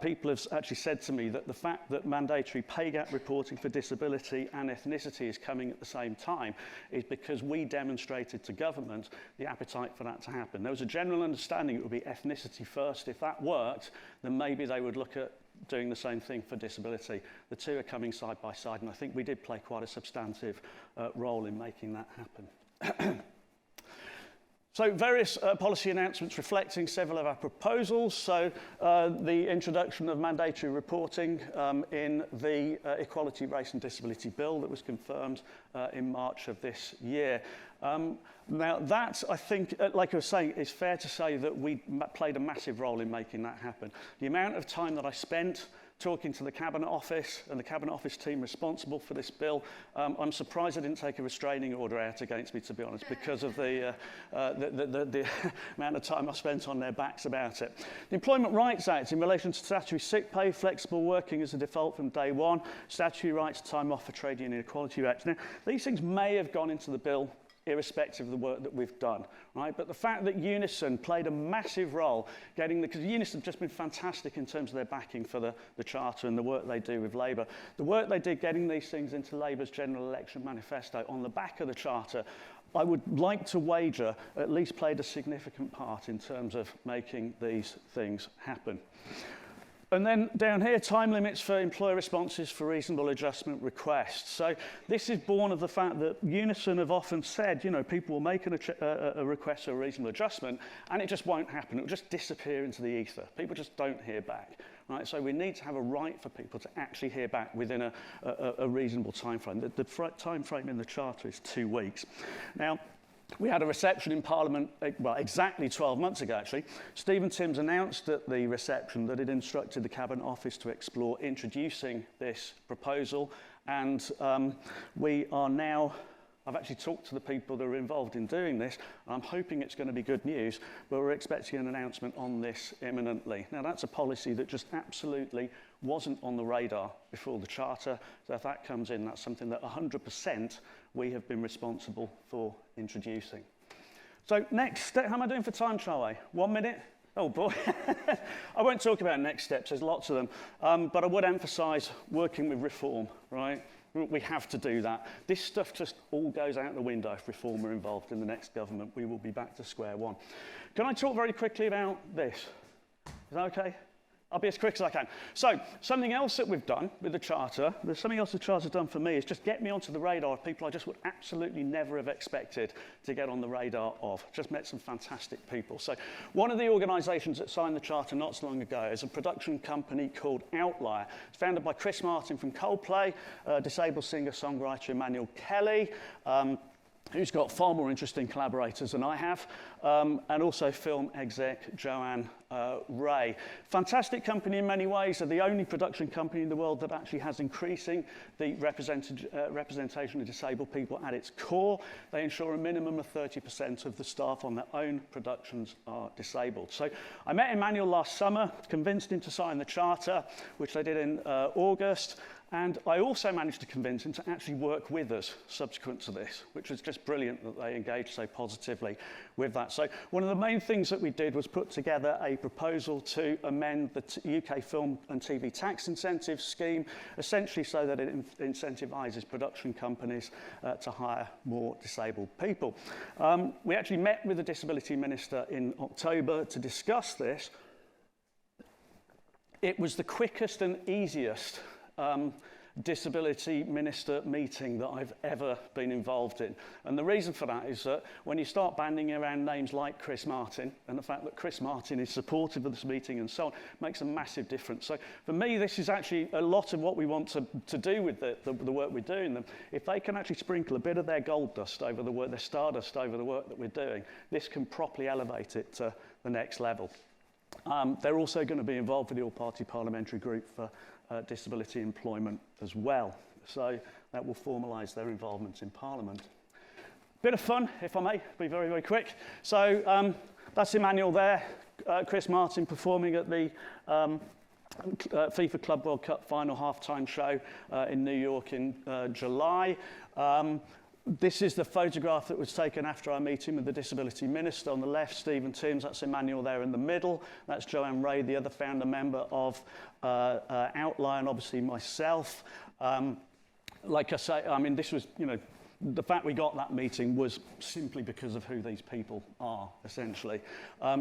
people have actually said to me that the fact that mandatory pay gap reporting for disability and ethnicity is coming at the same time is because we demonstrated to government the appetite for that to happen. There was a general understanding it would be ethnicity first. If that worked, then maybe they would look at doing the same thing for disability. The 2 are coming side by side, and I think we did play quite a substantive role in making that happen. So various policy announcements reflecting several of our proposals. So the introduction of mandatory reporting in the Equality, Race and Disability Bill that was confirmed in March of this year. Now that, I think, like I was saying, it's fair to say that we played a massive role in making that happen. The amount of time that I spent talking to the Cabinet Office and the Cabinet Office team responsible for this bill. I'm surprised they didn't take a restraining order out against me, to be honest, because of the amount of time I spent on their backs about it. The Employment Rights Act in relation to statutory sick pay, flexible working as a default from day one, statutory rights, time off for trade union equality rights. Now, these things may have gone into the bill irrespective of the work that we've done, right? But the fact that Unison played a massive role getting because Unison have just been fantastic in terms of their backing for the Charter and the work they do with Labour. The work they did getting these things into Labour's General Election Manifesto on the back of the Charter, I would like to wager at least played a significant part in terms of making these things happen. And then down here, time limits for employer responses for reasonable adjustment requests. So this is born of the fact that Unison have often said, you know, people will make a request for a reasonable adjustment and it just won't happen. It will just disappear into the ether. People just don't hear back. Right? So we need to have a right for people to actually hear back within a reasonable time frame. The time frame in the Charter is 2 weeks. Now, we had a reception in Parliament, well, exactly 12 months ago, actually. Stephen Timms announced at the reception that he'd instructed the Cabinet Office to explore introducing this proposal, and we are now, I've actually talked to the people that are involved in doing this. I'm hoping it's going to be good news, but we're expecting an announcement on this imminently. Now, that's a policy that just absolutely wasn't on the radar before the Charter, so if that comes in, that's something that 100% we have been responsible for introducing. So next step, how am I doing for time, shall I? 1 minute? Oh boy. I won't talk about next steps, there's lots of them, but I would emphasise working with reform, right? We have to do that. This stuff just all goes out the window if reform are involved in the next government. We will be back to square one. Can I talk very quickly about this? Is that okay? I'll be as quick as I can. So, something else that we've done with the Charter, there's something else the Charter's done for me, is just get me onto the radar of people I just would absolutely never have expected to get on the radar of. Just met some fantastic people. So, one of the organisations that signed the Charter not so long ago is a production company called Outlier. It's founded by Chris Martin from Coldplay, disabled singer-songwriter Emmanuel Kelly, who's got far more interesting collaborators than I have, and also film exec Joanne Ray. Fantastic company in many ways. They're the only production company in the world that actually has increasing the representation of disabled people at its core. They ensure a minimum of 30% of the staff on their own productions are disabled. So I met Emmanuel last summer, convinced him to sign the Charter, which they did in August. And I also managed to convince him to actually work with us subsequent to this, which was just brilliant that they engaged so positively with that. So one of the main things that we did was put together a proposal to amend the UK film and TV tax incentive scheme, essentially so that it incentivises production companies to hire more disabled people. We actually met with the Disability Minister in October to discuss this. It was the quickest and easiest disability minister meeting that I've ever been involved in. And the reason for that is that when you start banding around names like Chris Martin, and the fact that Chris Martin is supportive of this meeting and so on, makes a massive difference. So for me, this is actually a lot of what we want to do with the work we're doing. If they can actually sprinkle a bit of their gold dust over the work, their stardust over the work that we're doing, this can properly elevate it to the next level. They're also going to be involved with the all-party parliamentary group for disability employment as well. So that will formalise their involvement in Parliament. Bit of fun, if I may, be very, very quick. So that's Emmanuel there, Chris Martin performing at the FIFA Club World Cup final halftime show in New York in July. This is the photograph that was taken after our meeting with the Disability Minister. On the left, Stephen Timms, that's Emmanuel there in the middle. That's Joanne Ray, the other founder member of Outlier, and obviously myself. Like I say, I mean, this was, you know, the fact we got that meeting was simply because of who these people are, essentially.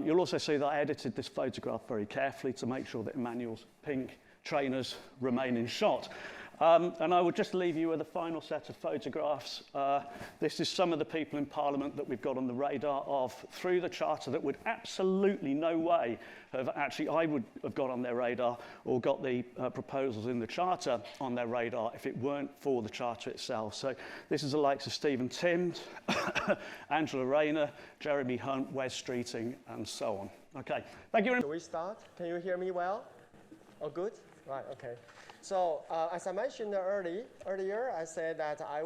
You'll also see that I edited this photograph very carefully to make sure that Emmanuel's pink trainers remain in shot. And I will just leave you with a final set of photographs. This is some of the people in Parliament that we've got on the radar of through the Charter that would absolutely no way have actually, I would have got on their radar or got the proposals in the Charter on their radar if it weren't for the Charter itself. So this is the likes of Stephen Timms, Angela Rayner, Jeremy Hunt, Wes Streeting, and so on. Okay, thank you very much. Shall we start? Can you hear me well? All good? Right, okay. So as I mentioned earlier, I said that I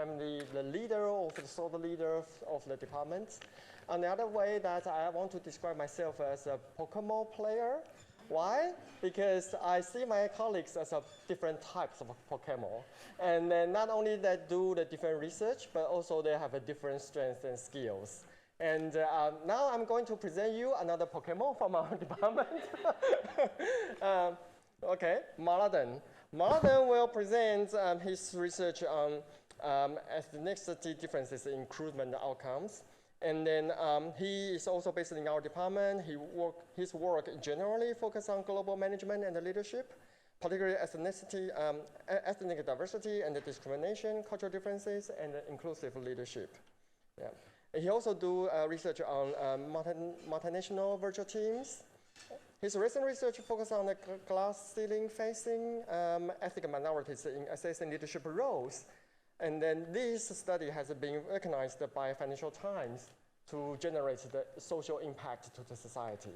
am the leader of the sort of leader of the department. On the other way that I want to describe myself as a Pokemon player. Why? Because I see my colleagues as a different types of Pokemon. And then not only they do the different research, but also they have a different strengths and skills. And now I'm going to present you another Pokemon from our department. Okay, Mladen. Mladen will present his research on ethnicity differences in recruitment outcomes. And then he is also based in our department. His work generally focuses on global management and leadership, particularly ethnicity, ethnic diversity and discrimination, cultural differences, and inclusive leadership. Yeah. He also do research on multinational virtual teams. His recent research focuses on the glass ceiling facing ethnic minorities in assessing leadership roles. And then this study has been recognized by Financial Times to generate the social impact to the society.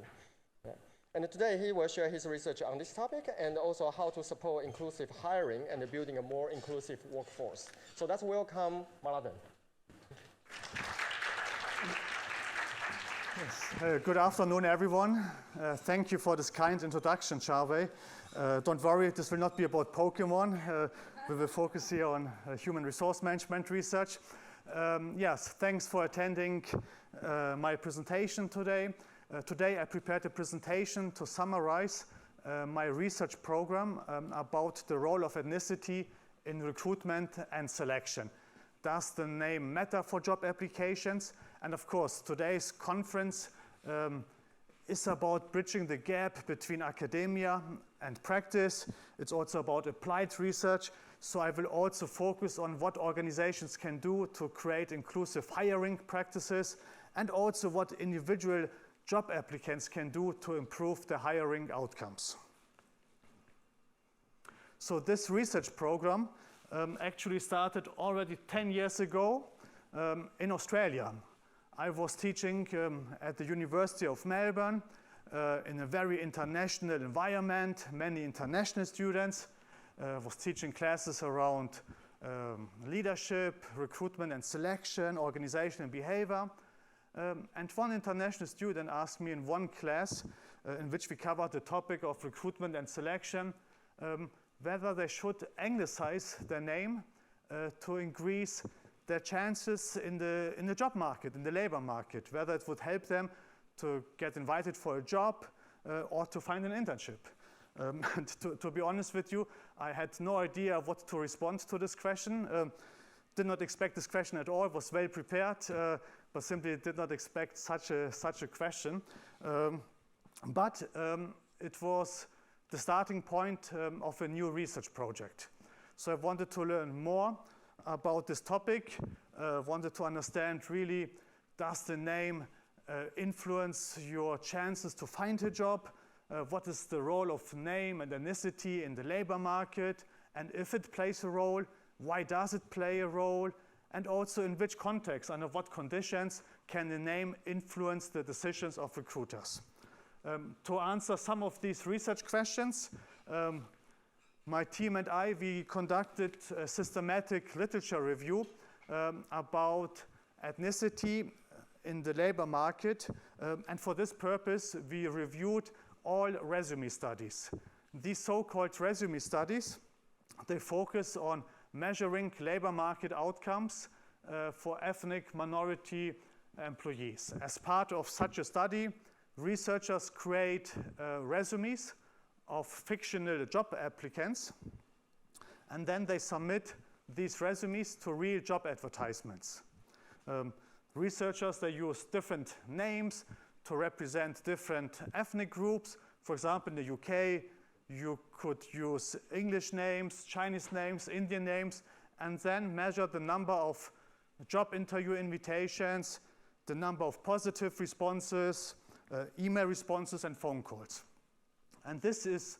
Yeah. And today he will share his research on this topic and also how to support inclusive hiring and building a more inclusive workforce. So let's welcome Mladen. Yes. Good afternoon, everyone. Thank you for this kind introduction, Charvey. Don't worry, this will not be about Pokemon. We will focus here on human resource management research. Yes, thanks for attending my presentation today. Today I prepared a presentation to summarize my research program about the role of ethnicity in recruitment and selection. Does the name matter for job applications? And of course, today's conference is about bridging the gap between academia and practice. It's also about applied research. So I will also focus on what organizations can do to create inclusive hiring practices and also what individual job applicants can do to improve their hiring outcomes. So this research program actually started already 10 years ago in Australia. I was teaching at the University of Melbourne in a very international environment, many international students. Was teaching classes around leadership, recruitment and selection, organization and behavior. And one international student asked me in one class in which we covered the topic of recruitment and selection, whether they should anglicize their name to increase their chances in the job market, in the labor market, whether it would help them to get invited for a job or to find an internship. And to be honest with you, I had no idea what to respond to this question. Did not expect this question at all, was well prepared, but simply did not expect such a question. But it was the starting point of a new research project. So I wanted to learn more about this topic, wanted to understand really, does the name influence your chances to find a job? What is the role of name and ethnicity in the labor market? And if it plays a role, why does it play a role? And also in which context, under what conditions can the name influence the decisions of recruiters? To answer some of these research questions, my team and I, we conducted a systematic literature review about ethnicity in the labor market. And for this purpose, we reviewed all resume studies. These so-called resume studies, they focus on measuring labor market outcomes for ethnic minority employees. As part of such a study, researchers create resumes of fictional job applicants, and then they submit these resumes to real job advertisements. Researchers, they use different names to represent different ethnic groups. For example, in the UK, you could use English names, Chinese names, Indian names, and then measure the number of job interview invitations, the number of positive responses, email responses, and phone calls. And this is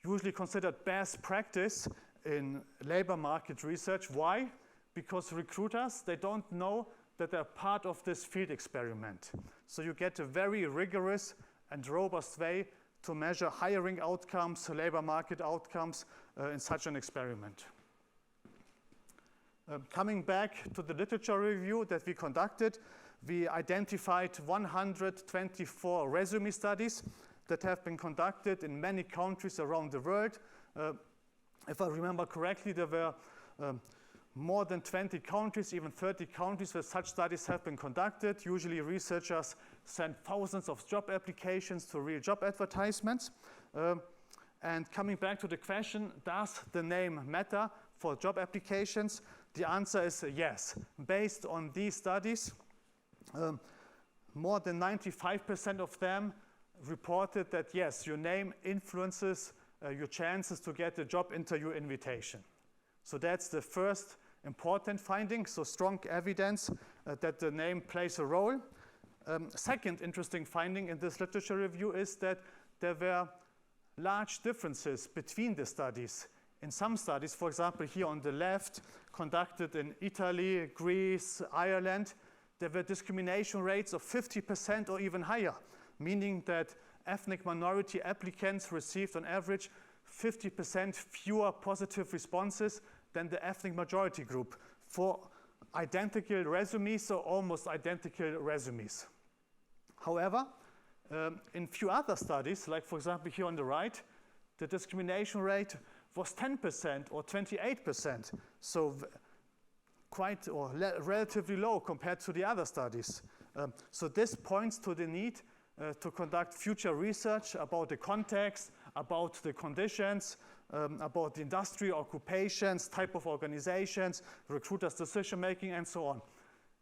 usually considered best practice in labor market research. Why? Because recruiters, they don't know that they're part of this field experiment. So you get a very rigorous and robust way to measure hiring outcomes, labor market outcomes in such an experiment. Coming back to the literature review that we conducted, we identified 124 resume studies that have been conducted in many countries around the world. If I remember correctly, there were more than 20 countries, even 30 countries where such studies have been conducted. Usually researchers send thousands of job applications to real job advertisements. And coming back to the question, does the name matter for job applications? The answer is yes. Based on these studies, more than 95% of them reported that yes, your name influences your chances to get a job interview invitation. So that's the first important finding, so strong evidence that the name plays a role. Second interesting finding in this literature review is that there were large differences between the studies. In some studies, for example, here on the left, conducted in Italy, Greece, Ireland, there were discrimination rates of 50% or even higher, meaning that ethnic minority applicants received on average 50% fewer positive responses than the ethnic majority group for identical resumes or almost identical resumes. However, in few other studies, like for example here on the right, the discrimination rate was 10% or 28%, so quite or relatively low compared to the other studies. So this points to the need to conduct future research about the context, about the conditions, about the industry, occupations, type of organizations, recruiters' decision making, and so on.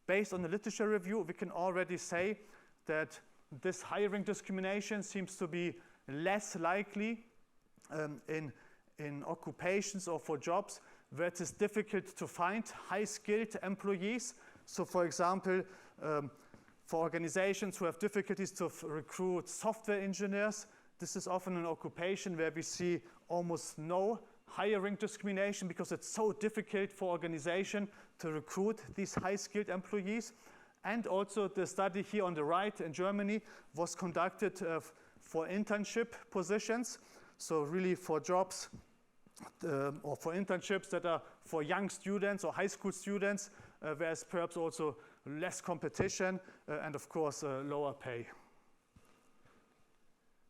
Based on the literature review, we can already say that this hiring discrimination seems to be less likely in occupations or for jobs where it is difficult to find high-skilled employees. So for example, for organizations who have difficulties to recruit software engineers, this is often an occupation where we see almost no hiring discrimination because it's so difficult for organizations to recruit these high-skilled employees. And also the study here on the right in Germany was conducted for internship positions. So really for jobs or for internships that are for young students or high school students, whereas perhaps also less competition and of course lower pay.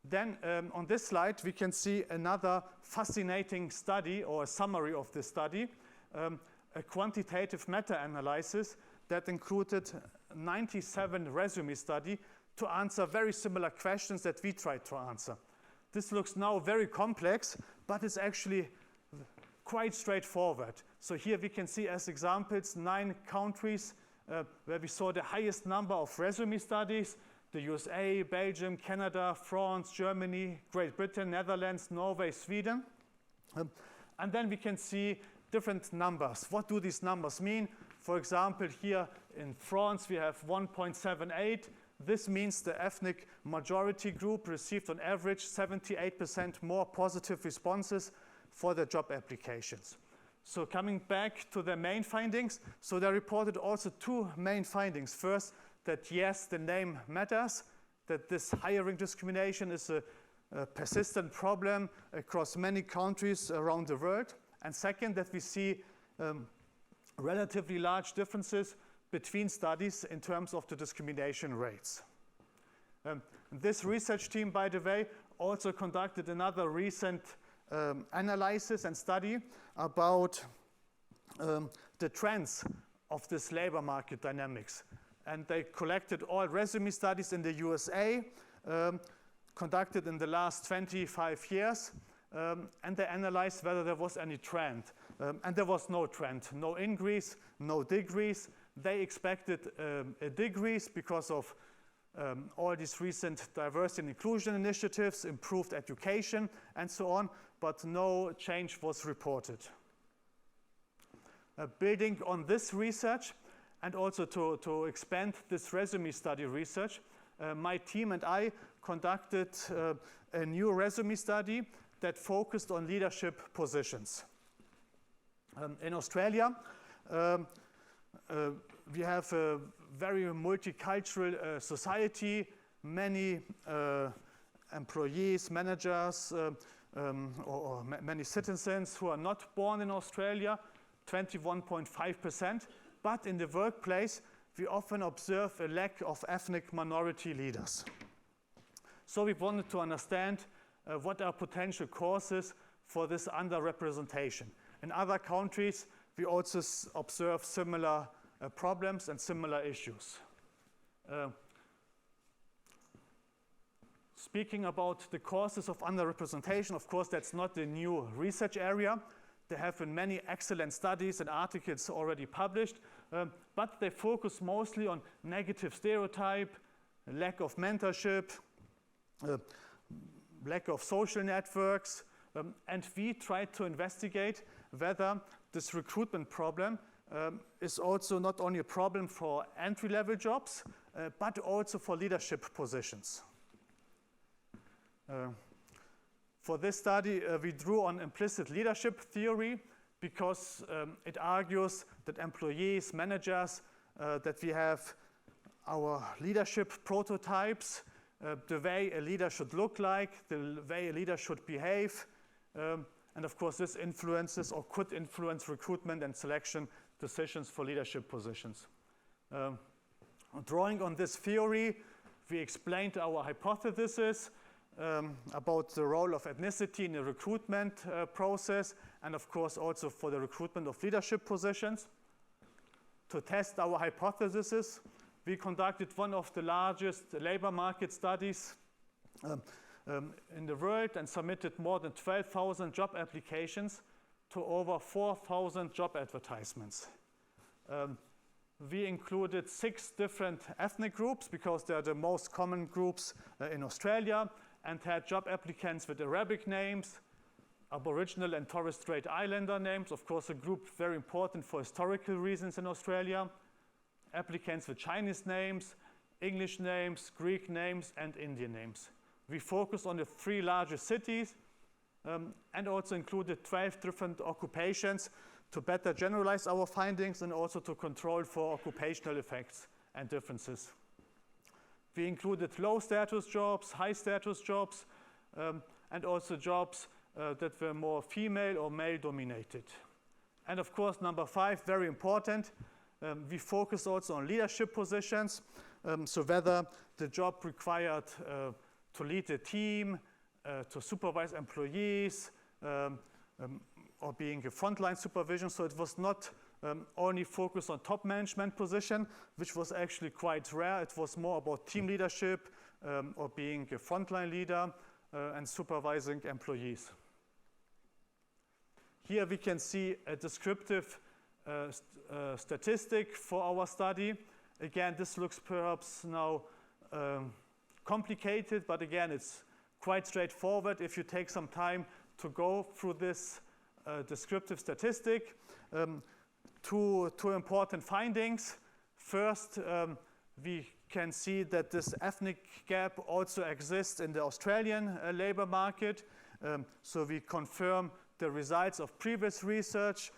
Then on this slide we can see another fascinating study or a summary of this study, a quantitative meta-analysis that included 97 resume studies to answer very similar questions that we tried to answer. This looks now very complex, but it's actually quite straightforward. So here we can see as examples 9 countries where we saw the highest number of resume studies: the USA, Belgium, Canada, France, Germany, Great Britain, Netherlands, Norway, Sweden. And then we can see different numbers. What do these numbers mean? For example, here in France we have 1.78. This means the ethnic majority group received on average 78% more positive responses for their job applications. So coming back to the main findings, so they reported also 2 main findings. First, that yes, the name matters, that this hiring discrimination is a persistent problem across many countries around the world. And second, that we see relatively large differences between studies in terms of the discrimination rates. This research team, by the way, also conducted another recent analysis and study about the trends of this labor market dynamics. And they collected all resume studies in the USA, conducted in the last 25 years, and they analyzed whether there was any trend. And there was no trend, no increase, no decrease. They expected a decrease because of all these recent diversity and inclusion initiatives, improved education, and so on, but no change was reported. Building on this research, and also to expand this resume study research, my team and I conducted a new resume study that focused on leadership positions. In Australia, we have a very multicultural society. Many employees, managers, or many citizens who are not born in Australia, 21.5%. But in the workplace, we often observe a lack of ethnic minority leaders. So we wanted to understand what are potential causes for this underrepresentation. In other countries, we also observe similar problems and similar issues. Speaking about the causes of underrepresentation, of course, that's not a new research area. There have been many excellent studies and articles already published, but they focus mostly on negative stereotype, lack of mentorship, lack of social networks, and we tried to investigate whether this recruitment problem is also not only a problem for entry-level jobs, but also for leadership positions. For this study, we drew on implicit leadership theory because it argues that employees, managers, that we have our leadership prototypes, the way a leader should look like, the way a leader should behave, and of course this influences or could influence recruitment and selection decisions for leadership positions. Drawing on this theory, we explained our hypothesis about the role of ethnicity in the recruitment process, and of course also for the recruitment of leadership positions. To test our hypothesis, we conducted one of the largest labor market studies in the world and submitted more than 12,000 job applications to over 4,000 job advertisements. We included 6 different ethnic groups because they are the most common groups in Australia, and had job applicants with Arabic names, Aboriginal and Torres Strait Islander names, of course a group very important for historical reasons in Australia, applicants with Chinese names, English names, Greek names, and Indian names. We focused on the 3 largest cities and also included 12 different occupations to better generalize our findings and also to control for occupational effects and differences. We included low status jobs, high status jobs, and also jobs that were more female or male dominated. And of course, number 5, very important, we focused also on leadership positions. So whether the job required to lead a team, to supervise employees, or being a frontline supervision. So it was not only focused on top management position, which was actually quite rare. It was more about team leadership or being a frontline leader and supervising employees. Here we can see a descriptive statistic for our study. Again, this looks perhaps now complicated, but again, it's quite straightforward if you take some time to go through this descriptive statistic. Two important findings. First, we can see that this ethnic gap also exists in the Australian labor market. So we confirm the results of previous research.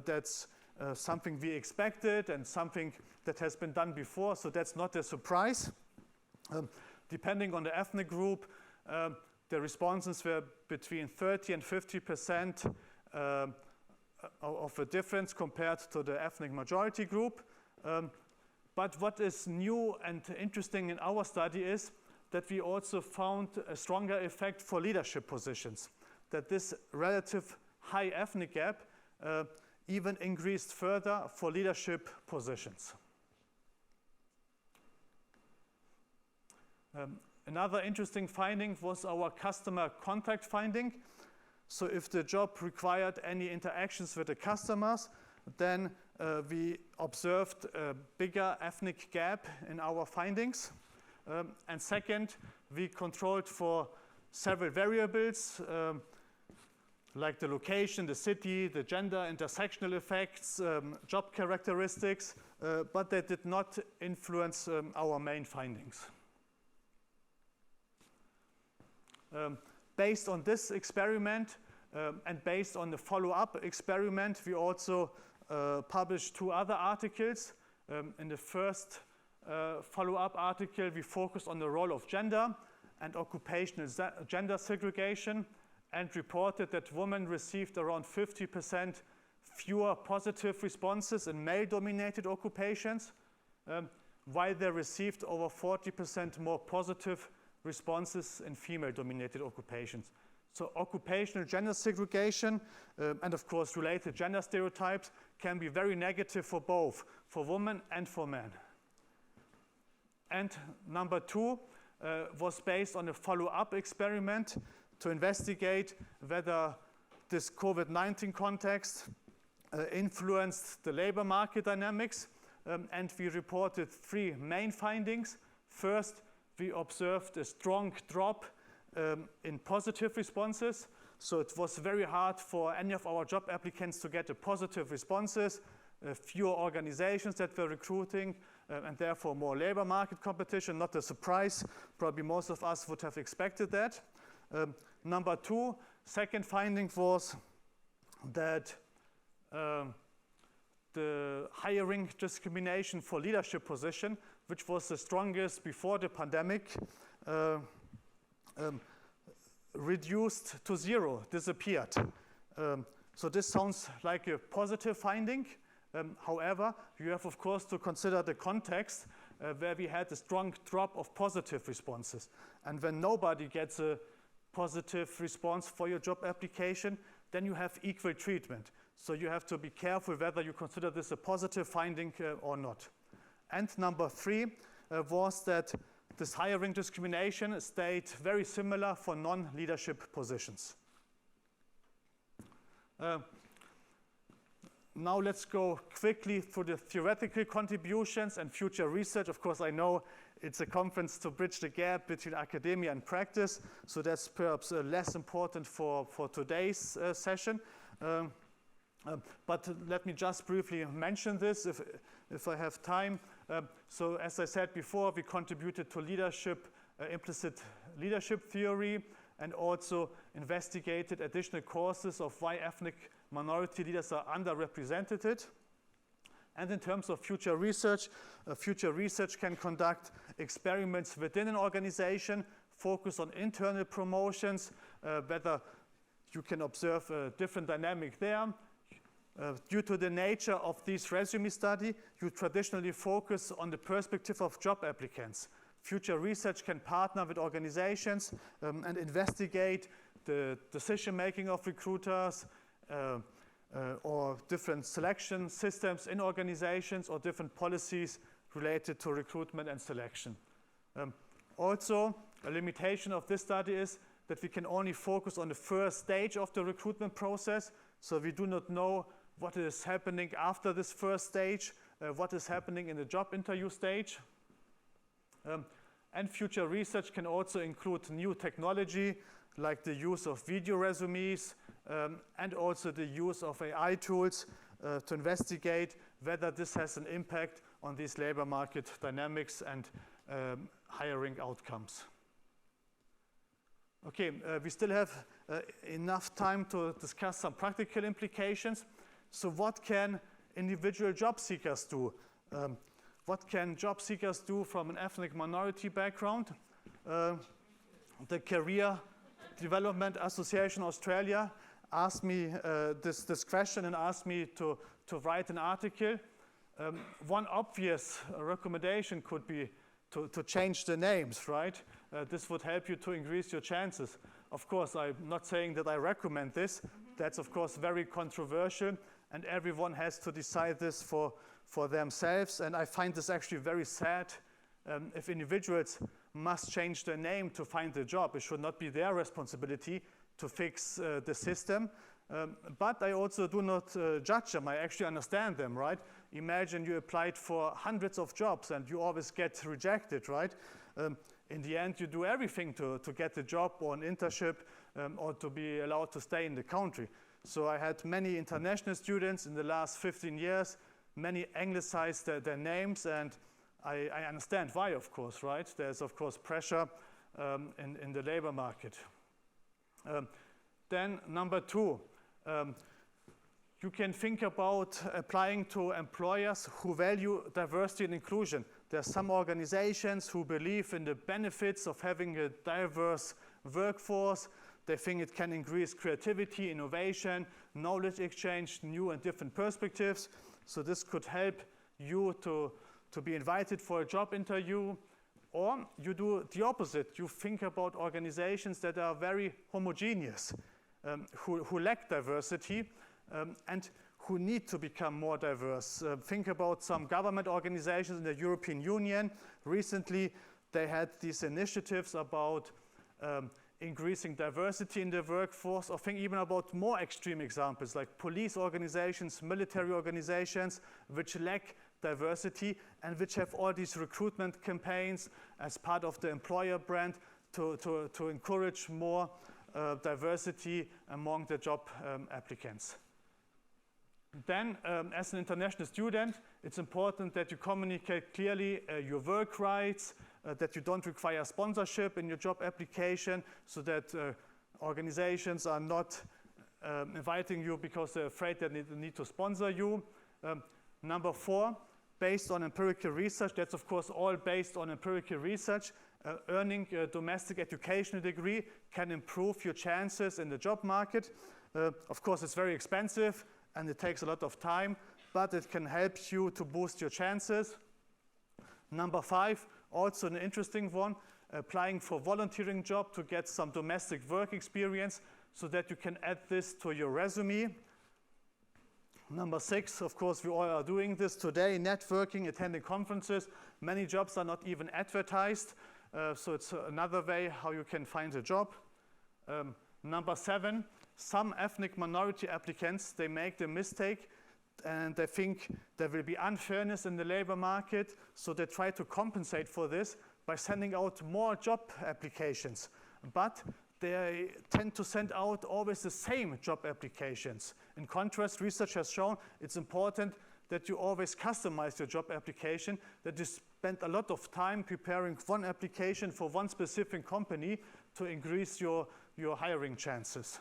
That's something we expected and something that has been done before, so that's not a surprise. Depending on the ethnic group, the responses were between 30 and 50% of a difference compared to the ethnic majority group. But what is new and interesting in our study is that we also found a stronger effect for leadership positions, that this relative high ethnic gap even increased further for leadership positions. Another interesting finding was our customer contact finding. So if the job required any interactions with the customers, then we observed a bigger ethnic gap in our findings. And second, we controlled for several variables, like the location, the city, the gender, intersectional effects, job characteristics, but they did not influence our main findings. Based on this experiment and based on the follow-up experiment, we also published 2 other articles. In the first follow-up article, we focused on the role of gender, and occupational gender segregation, and reported that women received around 50% fewer positive responses in male-dominated occupations, while they received over 40% more positive responses in female-dominated occupations. So occupational gender segregation and of course related gender stereotypes can be very negative for both, for women and for men. And number 2 was based on a follow-up experiment to investigate whether this COVID-19 context influenced the labor market dynamics, and we reported 3 main findings. First, we observed a strong drop in positive responses. So it was very hard for any of our job applicants to get a positive responses, fewer organizations that were recruiting, and therefore more labor market competition. Not a surprise, probably most of us would have expected that. Number 2, second finding was that the hiring discrimination for leadership position, which was the strongest before the pandemic, reduced to 0, disappeared. So this sounds like a positive finding. However, you have of course to consider the context where we had a strong drop of positive responses. And when nobody gets a positive response for your job application, then you have equal treatment. So you have to be careful whether you consider this a positive finding or not. And number 3 was that this hiring discrimination stayed very similar for non-leadership positions. Now let's go quickly through the theoretical contributions and future research. Of course, I know it's a conference to bridge the gap between academia and practice, so that's perhaps less important for today's session. But let me just briefly mention this if I have time. So as I said before, we contributed to leadership, implicit leadership theory, and also investigated additional causes of why ethnic minority leaders are underrepresented. And in terms of future research can conduct experiments within an organization, focus on internal promotions, whether you can observe a different dynamic there. Due to the nature of this resume study, you traditionally focus on the perspective of job applicants. Future research can partner with organizations and investigate the decision-making of recruiters or different selection systems in organizations or different policies related to recruitment and selection. Also, a limitation of this study is that we can only focus on the first stage of the recruitment process, so we do not know what is happening after this first stage, what is happening in the job interview stage. And future research can also include new technology, like the use of video resumes, and also the use of AI tools to investigate whether this has an impact on these labor market dynamics and hiring outcomes. Okay, we still have enough time to discuss some practical implications. So what can individual job seekers do? What can job seekers do from an ethnic minority background? The Career Development Association Australia asked me this question and asked me to write an article. One obvious recommendation could be to change the names, right? This would help you to increase your chances. Of course, I'm not saying that I recommend this. That's of course very controversial, and everyone has to decide this for themselves. And I find this actually very sad. If individuals must change their name to find a job, it should not be their responsibility to fix the system. But I also do not judge them. I actually understand them, right? Imagine you applied for hundreds of jobs and you always get rejected, right? In the end, you do everything to get a job or an internship or to be allowed to stay in the country. So I had many international students in the last 15 years, many anglicized their names, and I understand why, of course, right? There's, of course, pressure in the labor market. Then number 2, you can think about applying to employers who value diversity and inclusion. There are some organizations who believe in the benefits of having a diverse workforce. They think it can increase creativity, innovation, knowledge exchange, new and different perspectives. So this could help you to be invited for a job interview. Or you do the opposite. You think about organizations that are very homogeneous, who lack diversity, and who need to become more diverse. Think about some government organizations in the European Union. Recently, they had these initiatives about increasing diversity in the workforce, or think even about more extreme examples like police organizations, military organizations, which lack diversity and which have all these recruitment campaigns as part of the employer brand to encourage more diversity among the job applicants. Then, as an international student, it's important that you communicate clearly your work rights, that you don't require sponsorship in your job application, so that organizations are not inviting you because they're afraid that they need to sponsor you. Number 4, based on empirical research, that's of course all based on empirical research, earning a domestic educational degree can improve your chances in the job market. Of course, it's very expensive and it takes a lot of time, but it can help you to boost your chances. Number 5, also an interesting one, applying for volunteering job to get some domestic work experience so that you can add this to your resume. Number 6, of course, we all are doing this today, networking, attending conferences. Many jobs are not even advertised, so it's another way how you can find a job. Number 7, some ethnic minority applicants, they make the mistake and they think there will be unfairness in the labor market, so they try to compensate for this by sending out more job applications. But they tend to send out always the same job applications. In contrast, research has shown it's important that you always customize your job application, that you spend a lot of time preparing one application for one specific company to increase your hiring chances.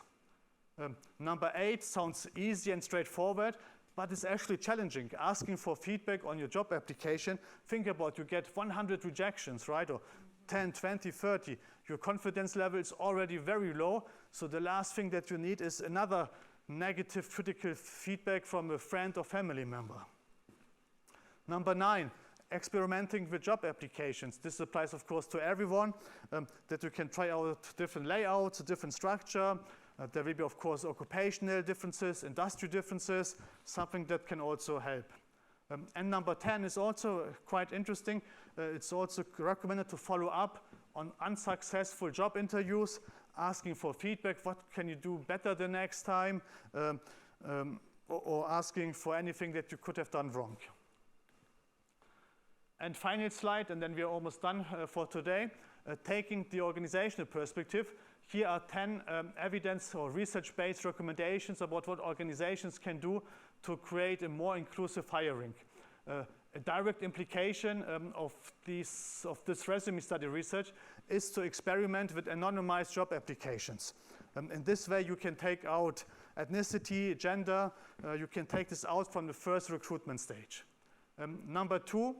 Number 8 sounds easy and straightforward, but it's actually challenging. Asking for feedback on your job application, think about you get 100 rejections, right? Or 10, 20, 30. Your confidence level is already very low, so the last thing that you need is another negative critical feedback from a friend or family member. Number 9, experimenting with job applications. This applies, of course, to everyone, that you can try out different layouts, different structure. There will be, of course, occupational differences, industry differences, something that can also help. And number 10 is also quite interesting. It's also recommended to follow up on unsuccessful job interviews, asking for feedback, what can you do better the next time, or asking for anything that you could have done wrong. And final slide, and then we're almost done for today. Taking the organizational perspective, here are 10 evidence or research-based recommendations about what organizations can do to create a more inclusive hiring. A direct implication of this resume study research is to experiment with anonymized job applications. In this way, you can take out ethnicity, gender, you can take this out from the first recruitment stage. Number 2,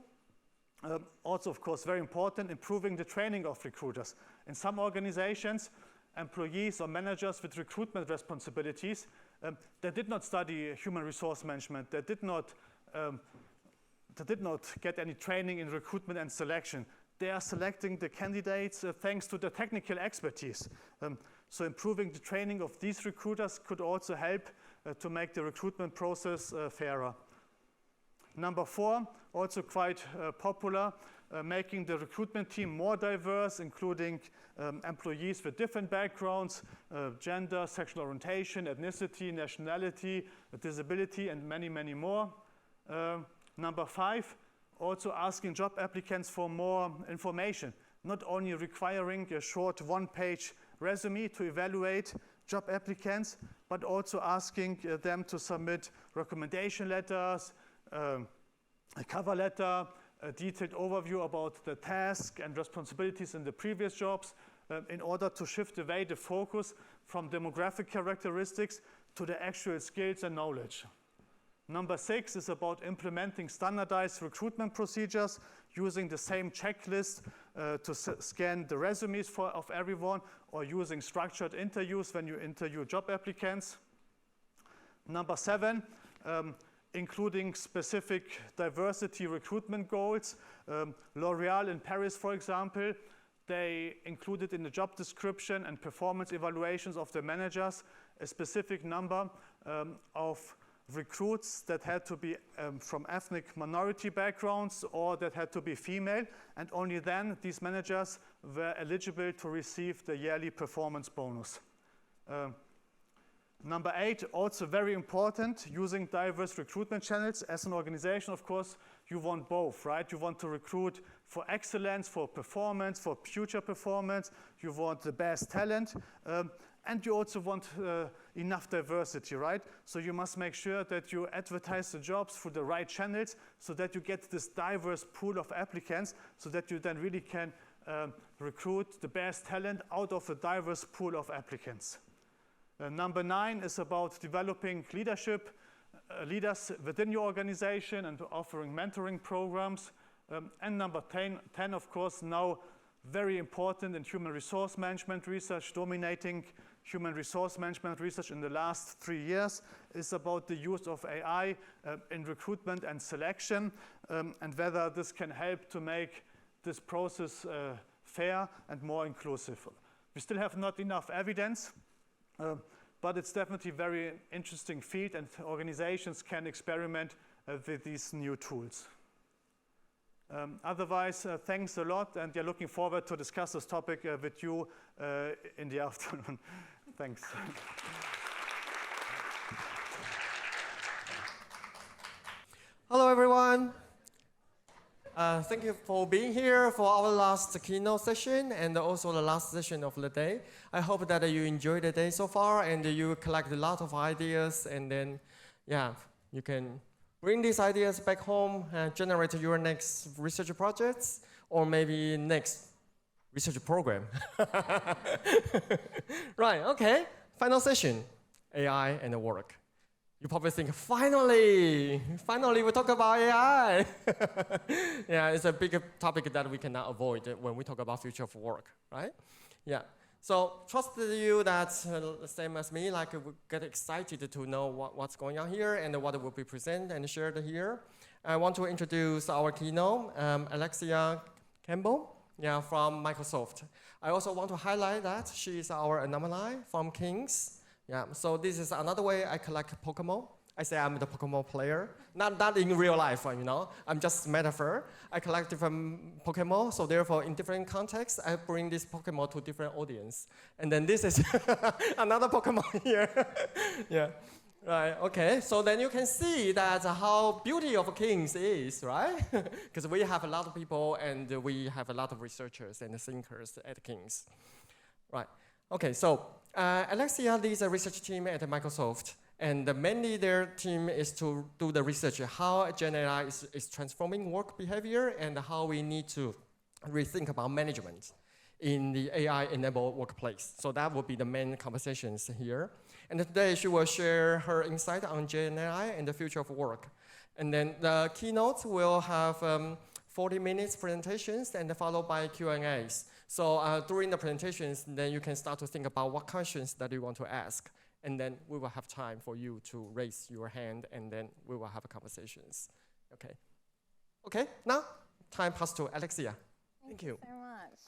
also, of course, very important, improving the training of recruiters. In some organizations, employees or managers with recruitment responsibilities, they did not study human resource management. They did not get any training in recruitment and selection. They are selecting the candidates thanks to the technical expertise. So improving the training of these recruiters could also help to make the recruitment process fairer. Number 4, also quite popular, making the recruitment team more diverse, including employees with different backgrounds, gender, sexual orientation, ethnicity, nationality, disability, and many, many more. Number 5, also asking job applicants for more information, not only requiring a short one-page resume to evaluate job applicants, but also asking them to submit recommendation letters, a cover letter, a detailed overview about the task and responsibilities in the previous jobs in order to shift away the focus from demographic characteristics to the actual skills and knowledge. Number 6 is about implementing standardized recruitment procedures using the same checklist to scan the resumes of everyone, or using structured interviews when you interview job applicants. Number 7, including specific diversity recruitment goals. L'Oreal in Paris, for example, they included in the job description and performance evaluations of the managers a specific number of recruits that had to be from ethnic minority backgrounds or that had to be female, and only then these managers were eligible to receive the yearly performance bonus. Number 8, also very important, using diverse recruitment channels. As an organization, of course, you want both, right? You want to recruit for excellence, for performance, for future performance. You want the best talent. And you also want enough diversity, right? So you must make sure that you advertise the jobs through the right channels so that you get this diverse pool of applicants, so that you then really can recruit the best talent out of a diverse pool of applicants. Number 9 is about developing leadership, leaders within your organization and offering mentoring programs. And number 10, of course, now very important in human resource management research, dominating human resource management research in the last 3 years, is about the use of AI in recruitment and selection, and whether this can help to make this process fair and more inclusive. We still have not enough evidence, but it's definitely a very interesting field, and organizations can experiment with these new tools. Otherwise, thanks a lot, and we're looking forward to discuss this topic with you in the afternoon. Thanks. Hello, everyone. Thank you for being here for our last keynote session and also the last session of the day. I hope that you enjoyed the day so far and you collect a lot of ideas, and then, yeah, you can bring these ideas back home and generate your next research projects or maybe next research program. Right, okay, final session, AI and work. You probably think, finally we talk about AI. Yeah, it's a big topic that we cannot avoid when we talk about future of work, right? Yeah, so trust you that same as me, like we get excited to know what's going on here and what will be presented and shared here. I want to introduce our keynote, Alexia Cambon, yeah, from Microsoft. I also want to highlight that she is our alumni from King's. Yeah, so this is another way I collect Pokemon. I say I'm the Pokemon player. Not in real life, you know. I'm just metaphor. I collect different Pokemon, so therefore in different contexts, I bring this Pokemon to different audience. And then this is another Pokemon here. Yeah, right, okay. So then you can see that how beauty of Kings is, right? Because we have a lot of people and we have a lot of researchers and thinkers at King's. Right, okay, so Alexia leads a research team at Microsoft, and mainly their team is to do the research how Gen AI is transforming work behavior and how we need to rethink about management in the AI-enabled workplace. So that will be the main conversations here. And today she will share her insight on Gen AI and the future of work. And then the keynote will have 40 minutes presentations and followed by Q&As. So during the presentations, then you can start to think about what questions that you want to ask. And then we will have time for you to raise your hand, and then we will have conversations. Okay. Okay, now time pass to Alexia. Thank you so much.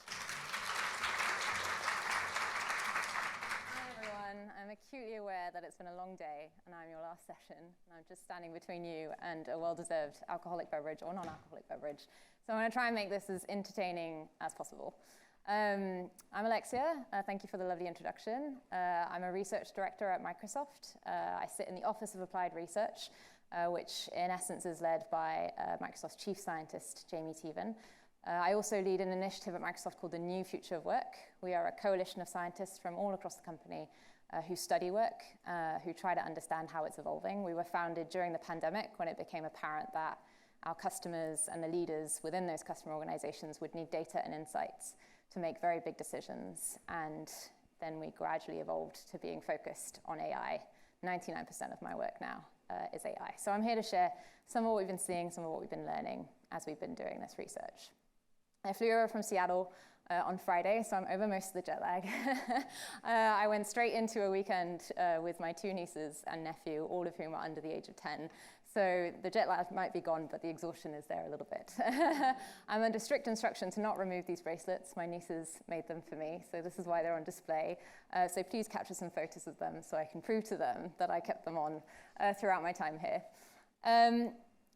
Hi, everyone. I'm acutely aware that it's been a long day, and I'm your last session. And I'm just standing between you and a well-deserved alcoholic beverage or non-alcoholic beverage. So I'm going to try and make this as entertaining as possible. I'm Alexia. Thank you for the lovely introduction. I'm a research director at Microsoft. I sit in the Office of Applied Research, which in essence is led by Microsoft's chief scientist, Jamie Teven. I also lead an initiative at Microsoft called the New Future of Work. We are a coalition of scientists from all across the company who study work, who try to understand how it's evolving. We were founded during the pandemic when it became apparent that our customers and the leaders within those customer organizations would need data and insights to make very big decisions, and then we gradually evolved to being focused on AI 99% of my work now is AI. So I'm here to share some of what we've been seeing, some of what we've been learning as we've been doing this research. I flew over from Seattle on Friday, so I'm over most of the jet lag. I went straight into a weekend with my 2 nieces and nephew, all of whom are under the age of 10. So the jet lag might be gone, but the exhaustion is there a little bit. I'm under strict instruction to not remove these bracelets. My nieces made them for me, so this is why they're on display. So please capture some photos of them so I can prove to them that I kept them on throughout my time here.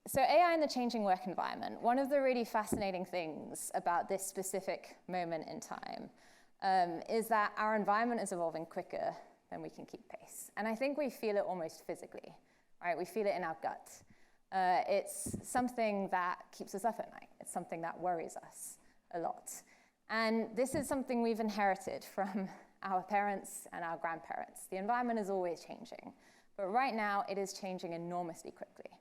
So AI in the changing work environment. One of the really fascinating things about this specific moment in time is that our environment is evolving quicker than we can keep pace. And I think we feel it almost physically, right? We feel it in our gut. It's something that keeps us up at night. It's something that worries us a lot. And this is something we've inherited from our parents and our grandparents. The environment is always changing, but right now it is changing enormously quickly.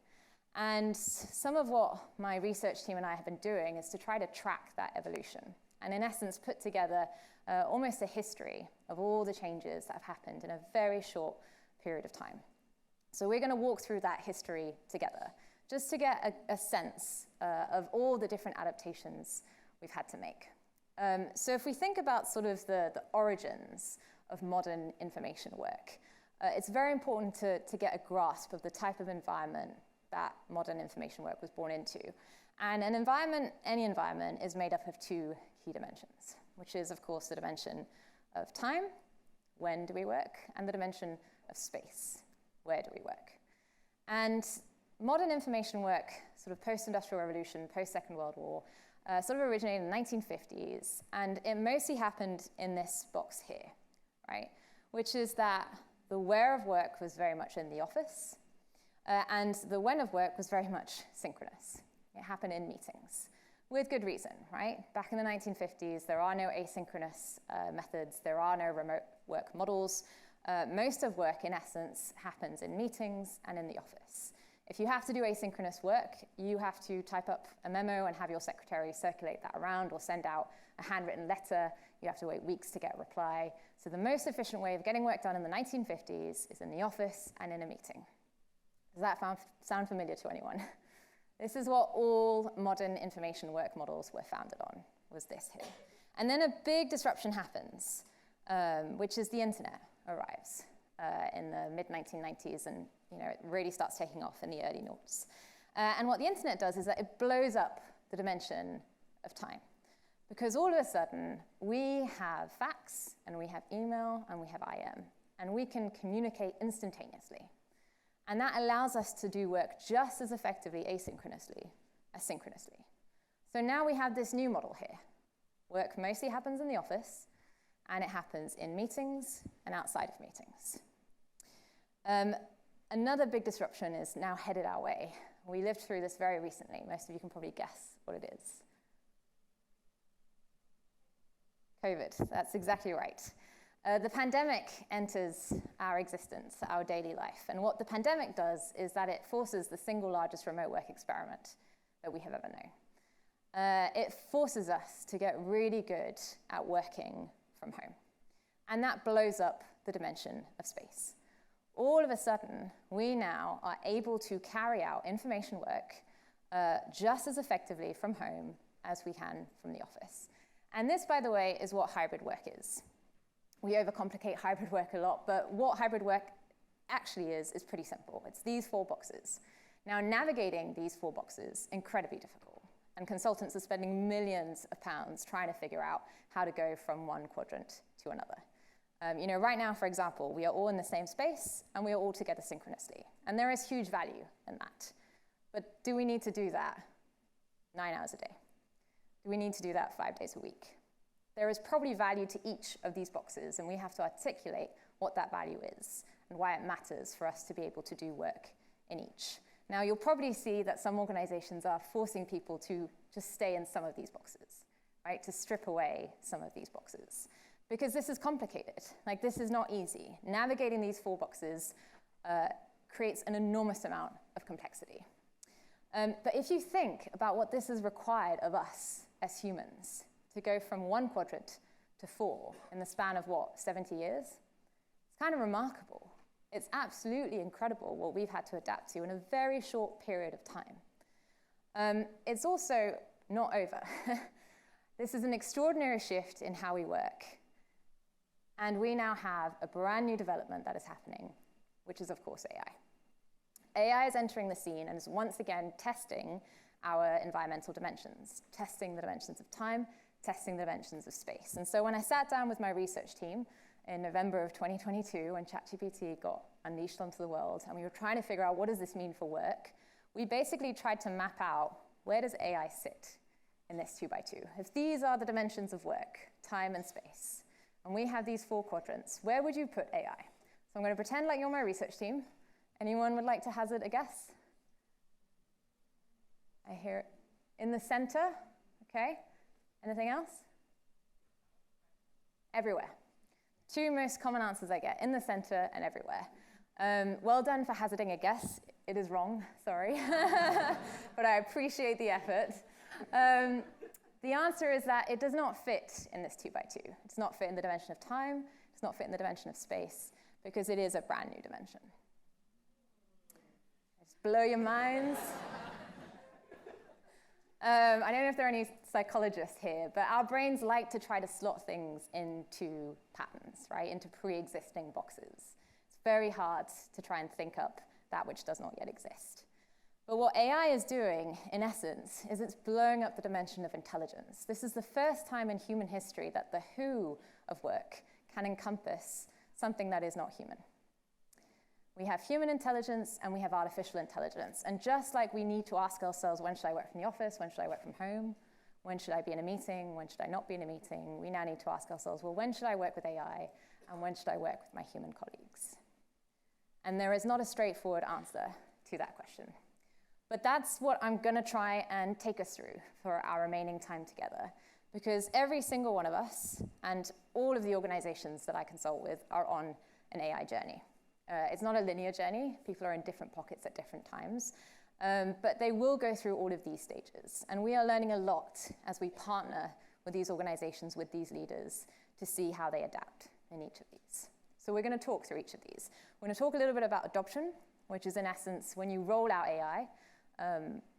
And some of what my research team and I have been doing is to try to track that evolution and in essence put together almost a history of all the changes that have happened in a very short period of time. So we're going to walk through that history together just to get a sense of all the different adaptations we've had to make. So if we think about sort of the origins of modern information work, it's very important to get a grasp of the type of environment that modern information work was born into. And an environment, any environment, is made up of 2 key dimensions, which is, of course, the dimension of time, when do we work, and the dimension of space, where do we work. And modern information work, sort of post-industrial revolution, post-Second World War, sort of originated in the 1950s, and it mostly happened in this box here, right? Which is that the where of work was very much in the office, and the when of work was very much synchronous. It happened in meetings, with good reason, right? Back in the 1950s, there are no asynchronous methods, there are no remote work models. Most of work, in essence, happens in meetings and in the office. If you have to do asynchronous work, you have to type up a memo and have your secretary circulate that around or send out a handwritten letter. You have to wait weeks to get a reply. So the most efficient way of getting work done in the 1950s is in the office and in a meeting. Does that sound familiar to anyone? This is what all modern information work models were founded on, was this here. And then a big disruption happens, which is the internet arrives in the mid-1990s, and it really starts taking off in the early noughts. And what the internet does is that it blows up the dimension of time. Because all of a sudden, we have fax, and we have email, and we have IM, and we can communicate instantaneously. And that allows us to do work just as effectively asynchronously as synchronously. So now we have this new model here. Work mostly happens in the office, and it happens in meetings and outside of meetings. Another big disruption is now headed our way. We lived through this very recently. Most of you can probably guess what it is. COVID, that's exactly right. The pandemic enters our existence, our daily life. And what the pandemic does is that it forces the single largest remote work experiment that we have ever known. It forces us to get really good at working from home. And that blows up the dimension of space. All of a sudden, we now are able to carry out information work just as effectively from home as we can from the office. And this, by the way, is what hybrid work is. We overcomplicate hybrid work a lot, but what hybrid work actually is pretty simple. It's these 4 boxes. Now, navigating these 4 boxes, incredibly difficult. And consultants are spending millions of pounds trying to figure out how to go from one quadrant to another. Right now, for example, we are all in the same space, and we are all together synchronously. And there is huge value in that. But do we need to do that 9 hours a day? Do we need to do that 5 days a week? There is probably value to each of these boxes, and we have to articulate what that value is and why it matters for us to be able to do work in each. Now, you'll probably see that some organizations are forcing people to just stay in some of these boxes, right? To strip away some of these boxes. Because this is complicated. Like, this is not easy. Navigating these 4 boxes creates an enormous amount of complexity. But if you think about what this has required of us as humans, to go from 1 quadrant to 4 in the span of, 70 years? It's kind of remarkable. It's absolutely incredible what we've had to adapt to in a very short period of time. It's also not over. This is an extraordinary shift in how we work. And we now have a brand new development that is happening, which is, of course, AI. AI is entering the scene and is once again testing our environmental dimensions, testing the dimensions of time, testing the dimensions of space. And so when I sat down with my research team in November of 2022, when ChatGPT got unleashed onto the world, and we were trying to figure out what does this mean for work, we basically tried to map out where does AI sit in this 2x2. If these are the dimensions of work, time and space, and we have these 4 quadrants, where would you put AI? So I'm going to pretend like you're my research team. Anyone would like to hazard a guess? I hear it. In the center, okay. Anything else? Everywhere. 2 most common answers I get, in the center and everywhere. Well done for hazarding a guess. It is wrong, sorry. But I appreciate the effort. The answer is that it does not fit in this 2x2. It does not fit in the dimension of time. It does not fit in the dimension of space, because it is a brand new dimension. Just blow your minds. I don't know if there are any psychologists here, but our brains like to try to slot things into patterns, right, into pre-existing boxes. It's very hard to try and think up that which does not yet exist. But what AI is doing, in essence, is it's blowing up the dimension of intelligence. This is the first time in human history that the who of work can encompass something that is not human. We have human intelligence and we have artificial intelligence. And just like we need to ask ourselves, when should I work from the office? When should I work from home? When should I be in a meeting? When should I not be in a meeting? We now need to ask ourselves, well, when should I work with AI? And when should I work with my human colleagues? And there is not a straightforward answer to that question. But that's what I'm going to try and take us through for our remaining time together. Because every single one of us and all of the organizations that I consult with are on an AI journey. It's not a linear journey. People are in different pockets at different times. But they will go through all of these stages. And we are learning a lot as we partner with these organizations, with these leaders, to see how they adapt in each of these. So we're going to talk through each of these. We're going to talk a little bit about adoption, which is in essence, when you roll out AI,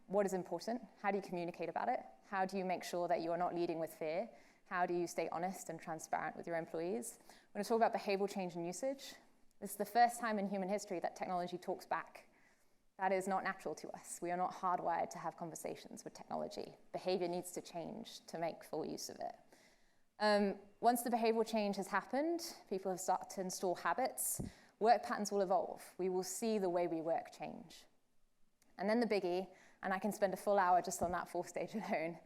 what is important? How do you communicate about it? How do you make sure that you are not leading with fear? How do you stay honest and transparent with your employees? We're going to talk about behavioral change and usage. This is the first time in human history that technology talks back. That is not natural to us. We are not hardwired to have conversations with technology. Behavior needs to change to make full use of it. Once the behavioral change has happened, people have started to install habits, work patterns will evolve. We will see the way we work change. And then the biggie, and I can spend a full hour just on that 4th stage alone,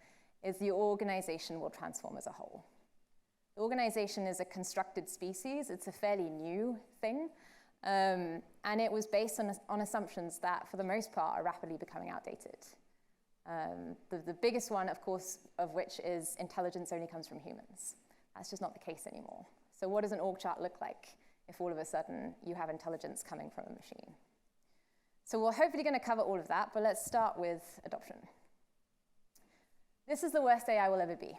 is the organization will transform as a whole. The organization is a constructed species. It's a fairly new thing. And it was based on assumptions that, for the most part, are rapidly becoming outdated. The biggest one, of course, of which is intelligence only comes from humans. That's just not the case anymore. So what does an org chart look like if all of a sudden you have intelligence coming from a machine? So we're hopefully going to cover all of that, but let's start with adoption. This is the worst AI will ever be,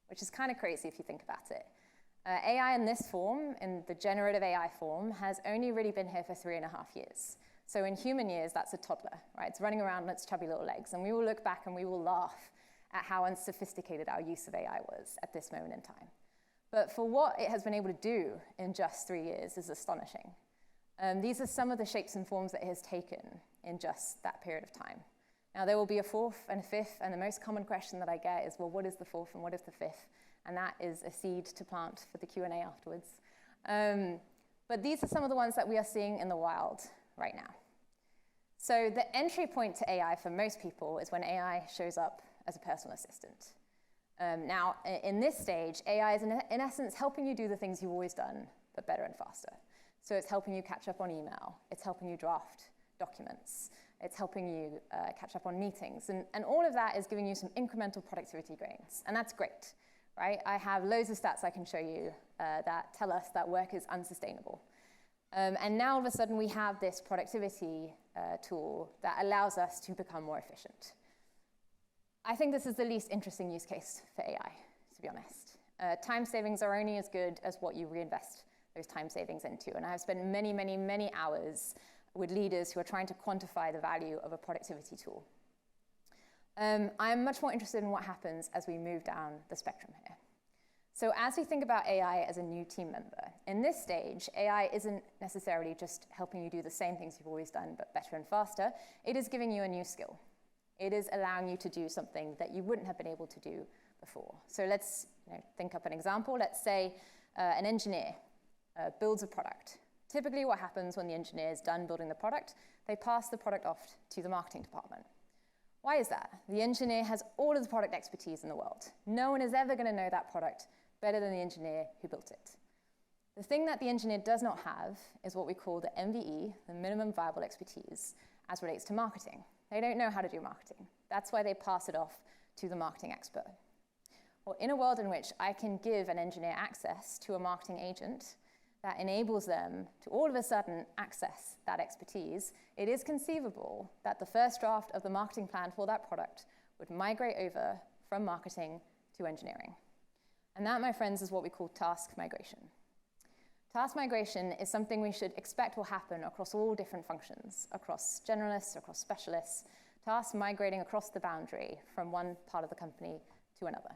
which is kind of crazy if you think about it. AI in this form, in the generative AI form, has only really been here for 3.5 years. So in human years, that's a toddler, right? It's running around on its chubby little legs. And we will look back and we will laugh at how unsophisticated our use of AI was at this moment in time. But for what it has been able to do in just 3 years is astonishing. These are some of the shapes and forms that it has taken in just that period of time. Now, there will be a 4th and a 5th, and the most common question that I get is, well, what is the 4th and what is the 5th? And that is a seed to plant for the Q&A afterwards. But these are some of the ones that we are seeing in the wild right now. So the entry point to AI for most people is when AI shows up as a personal assistant. Now, in this stage, AI is in essence helping you do the things you've always done, but better and faster. So it's helping you catch up on email. It's helping you draft documents. It's helping you catch up on meetings. And all of that is giving you some incremental productivity gains. And that's great, right? I have loads of stats I can show you that tell us that work is unsustainable. And now all of a sudden we have this productivity tool that allows us to become more efficient. I think this is the least interesting use case for AI, to be honest. Time savings are only as good as what you reinvest those time savings into. And I've spent many, many, many hours with leaders who are trying to quantify the value of a productivity tool. I'm much more interested in what happens as we move down the spectrum here. So as we think about AI as a new team member, in this stage, AI isn't necessarily just helping you do the same things you've always done, but better and faster. It is giving you a new skill. It is allowing you to do something that you wouldn't have been able to do before. So let's think up an example. Let's say an engineer builds a product. Typically what happens when the engineer is done building the product, they pass the product off to the marketing department. Why is that? The engineer has all of the product expertise in the world. No one is ever going to know that product better than the engineer who built it. The thing that the engineer does not have is what we call the MVE, the minimum viable expertise, as relates to marketing. They don't know how to do marketing. That's why they pass it off to the marketing expert. Well, in a world in which I can give an engineer access to a marketing agent that enables them to all of a sudden access that expertise, it is conceivable that the first draft of the marketing plan for that product would migrate over from marketing to engineering. And that, my friends, is what we call task migration. Task migration is something we should expect will happen across all different functions, across generalists, across specialists, tasks migrating across the boundary from one part of the company to another.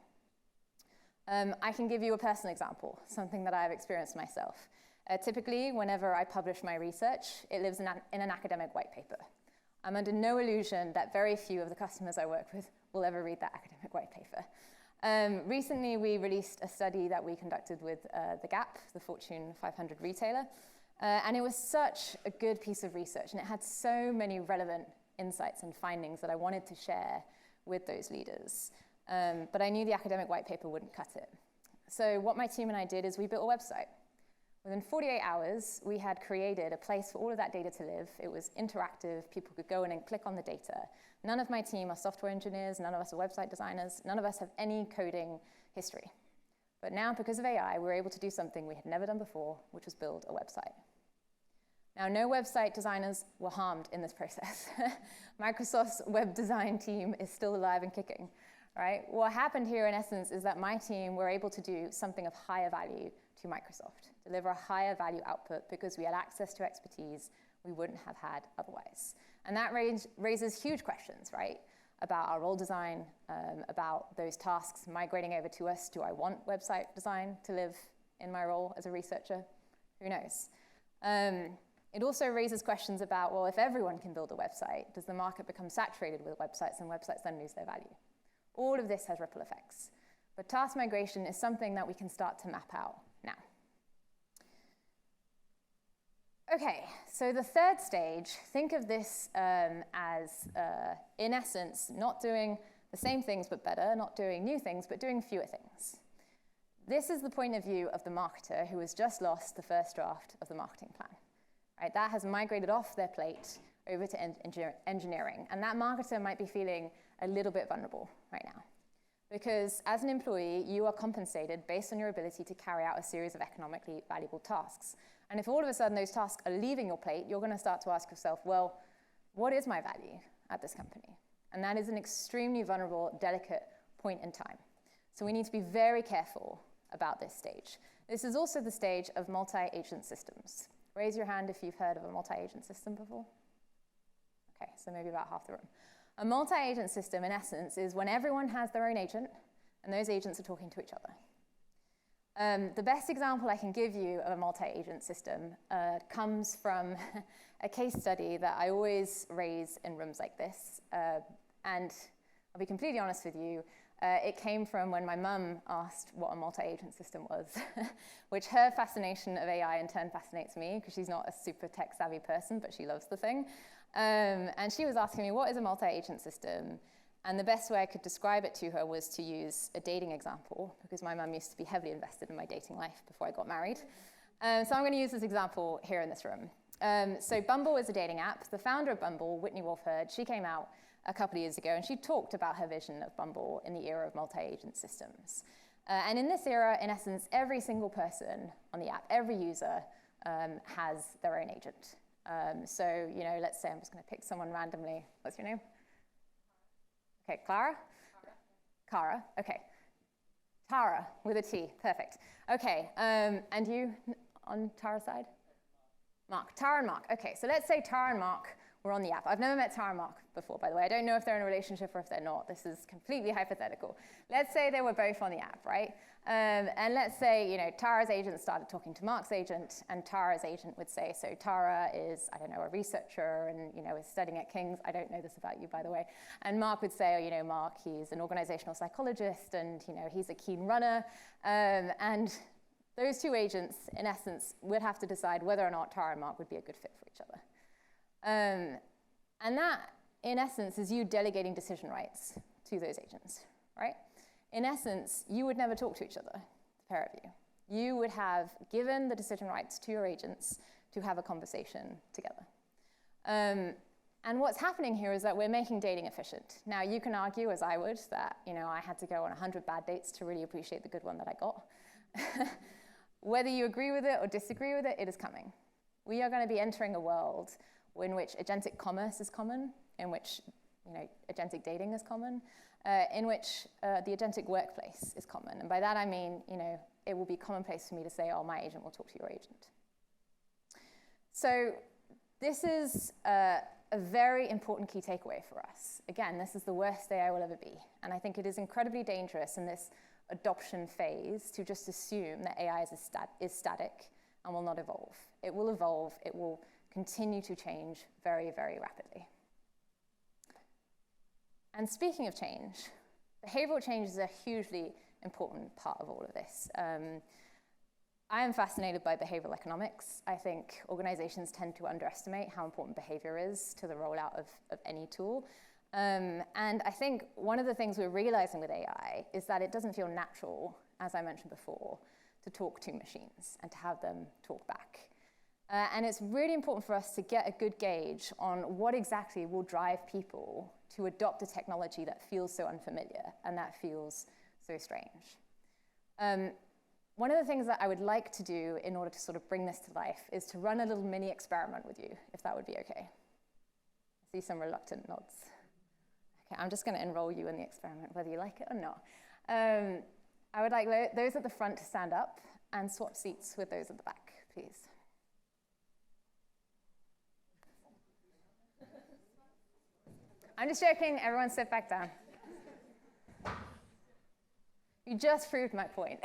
I can give you a personal example, something that I've experienced myself. Typically, whenever I publish my research, it lives in an academic white paper. I'm under no illusion that very few of the customers I work with will ever read that academic white paper. Recently, we released a study that we conducted with The Gap, the Fortune 500 retailer, and it was such a good piece of research, and it had so many relevant insights and findings that I wanted to share with those leaders. But I knew the academic white paper wouldn't cut it. So what my team and I did is we built a website. Within 48 hours, we had created a place for all of that data to live. It was interactive. People could go in and click on the data. None of my team are software engineers. None of us are website designers. None of us have any coding history. But now, because of AI, we're able to do something we had never done before, which was build a website. Now, no website designers were harmed in this process. Microsoft's web design team is still alive and kicking, right? What happened here, in essence, is that my team were able to do something of higher value to Microsoft, deliver a higher value output because we had access to expertise we wouldn't have had otherwise. And that raises huge questions, right? About our role design, about those tasks migrating over to us. Do I want website design to live in my role as a researcher? Who knows? It also raises questions about, well, if everyone can build a website, does the market become saturated with websites and websites then lose their value? All of this has ripple effects. But task migration is something that we can start to map out now. Okay, so the third stage, think of this as, in essence, not doing the same things but better, not doing new things, but doing fewer things. This is the point of view of the marketer who has just lost the first draft of the marketing plan. Right? That has migrated off their plate over to engineering, and that marketer might be feeling a little bit vulnerable right now. Because as an employee, you are compensated based on your ability to carry out a series of economically valuable tasks. And if all of a sudden those tasks are leaving your plate, you're going to start to ask yourself, well, what is my value at this company? And that is an extremely vulnerable, delicate point in time. So we need to be very careful about this stage. This is also the stage of multi-agent systems. Raise your hand if you've heard of a multi-agent system before. Okay, so maybe about half the room. A multi-agent system, in essence, is when everyone has their own agent, and those agents are talking to each other. The best example I can give you of a multi-agent system comes from a case study that I always raise in rooms like this. And I'll be completely honest with you, it came from when my mum asked what a multi-agent system was, which her fascination of AI in turn fascinates me, because she's not a super tech-savvy person, but she loves the thing. And she was asking me, what is a multi-agent system? And the best way I could describe it to her was to use a dating example, because my mum used to be heavily invested in my dating life before I got married. So I'm going to use this example here in this room. So Bumble is a dating app. The founder of Bumble, Whitney Wolfhard, she came out a couple of years ago, and she talked about her vision of Bumble in the era of multi-agent systems. And in this era, in essence, every single person on the app, every user has their own agent. So, you know, let's say I'm just going to pick someone randomly. What's your name? Okay, Clara? Cara, okay. Tara, with a T, perfect. Okay, and you on Tara's side? Mark, Tara and Mark. Okay, so let's say Tara and Mark were on the app. I've never met Tara and Mark before, by the way. I don't know if they're in a relationship or if they're not. This is completely hypothetical. Let's say they were both on the app, right? And let's say, you know, Tara's agent started talking to Mark's agent, and Tara's agent would say, so Tara is, I don't know, a researcher and, you know, is studying at King's. I don't know this about you, by the way. And Mark would say, oh, you know, Mark, he's an organizational psychologist, and, you know, he's a keen runner. And those two agents, in essence, would have to decide whether or not Tara and Mark would be a good fit for each other. And that, in essence, is you delegating decision rights to those agents, right? In essence, you would never talk to each other, the pair of you. You would have given the decision rights to your agents to have a conversation together. And what's happening here is that we're making dating efficient. Now, you can argue, as I would, that, you know, I had to go on 100 bad dates to really appreciate the good one that I got. Whether you agree with it or disagree with it, it is coming. We are going to be entering a world in which agentic commerce is common, in which, you know, agentic dating is common, in which the agentic workplace is common. And by that I mean, you know, it will be commonplace for me to say, oh, my agent will talk to your agent. So this is a very important key takeaway for us. Again, this is the worst day I will ever be. And I think it is incredibly dangerous in this adoption phase to just assume that AI is static and will not evolve. It will evolve. It will continue to change very, very rapidly. And speaking of change, behavioral change is a hugely important part of all of this. I am fascinated by behavioral economics. I think organizations tend to underestimate how important behavior is to the rollout of any tool. And I think one of the things we're realizing with AI is that it doesn't feel natural, as I mentioned before, to talk to machines and to have them talk back. And it's really important for us to get a good gauge on what exactly will drive people to adopt a technology that feels so unfamiliar and that feels so strange. One of the things that I would like to do in order to sort of bring this to life is to run a little mini experiment with you, if that would be okay. I see some reluctant nods. Okay, I'm just going to enroll you in the experiment, whether you like it or not. I would like those at the front to stand up and swap seats with those at the back, please. I'm just joking, everyone sit back down. You just proved my point.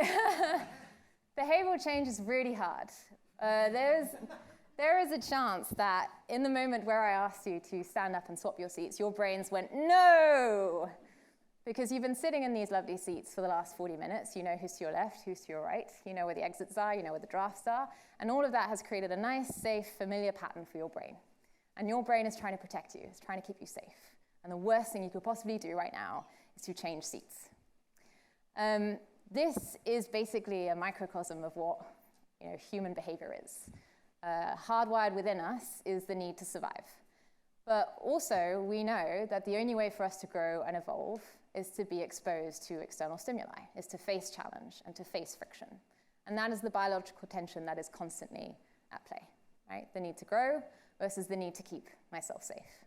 Behavioral change is really hard. There is a chance that in the moment where I asked you to stand up and swap your seats, your brains went, no! Because you've been sitting in these lovely seats for the last 40 minutes. You know who's to your left, who's to your right. You know where the exits are, you know where the drafts are. And all of that has created a nice, safe, familiar pattern for your brain. And your brain is trying to protect you. It's trying to keep you safe. And the worst thing you could possibly do right now is to change seats. This is basically a microcosm of what, you know, human behavior is. Hardwired within us is the need to survive. But also, we know that the only way for us to grow and evolve is to be exposed to external stimuli, is to face challenge and to face friction. And that is the biological tension that is constantly at play, right? The need to grow versus the need to keep myself safe.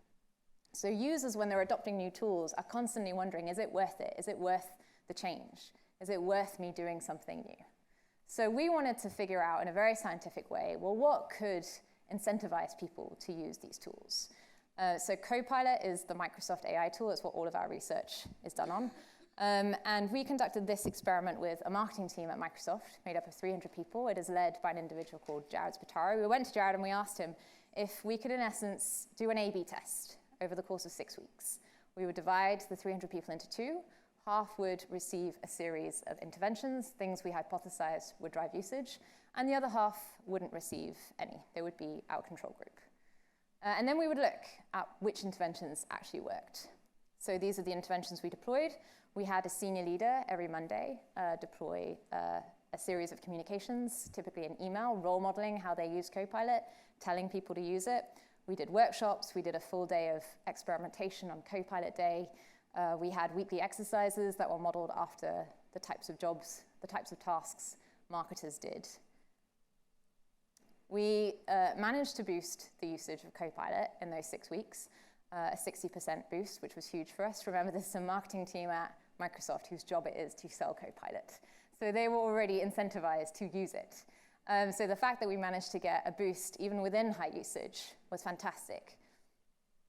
So users, when they're adopting new tools, are constantly wondering, is it worth it? Is it worth the change? Is it worth me doing something new? So we wanted to figure out in a very scientific way, well, what could incentivize people to use these tools? So Copilot is the Microsoft AI tool. It's what all of our research is done on. And we conducted this experiment with a marketing team at Microsoft made up of 300 people. It is led by an individual called Jared Spataro. We went to Jared and we asked him if we could, in essence, do an A/B test over the course of 6 weeks. We would divide the 300 people into two. Half would receive a series of interventions, things we hypothesized would drive usage, and the other half wouldn't receive any. They would be our control group. And then we would look at which interventions actually worked. So these are the interventions we deployed. We had a senior leader every Monday deploy a series of communications, typically an email, role modeling how they use Copilot, telling people to use it. We did workshops. We did a full day of experimentation on Copilot Day. We had weekly exercises that were modeled after the types of jobs, the types of tasks marketers did. We managed to boost the usage of Copilot in those 6 weeks, a 60% boost, which was huge for us. Remember, there's a marketing team at Microsoft whose job it is to sell Copilot. So they were already incentivized to use it. So the fact that we managed to get a boost even within high usage was fantastic.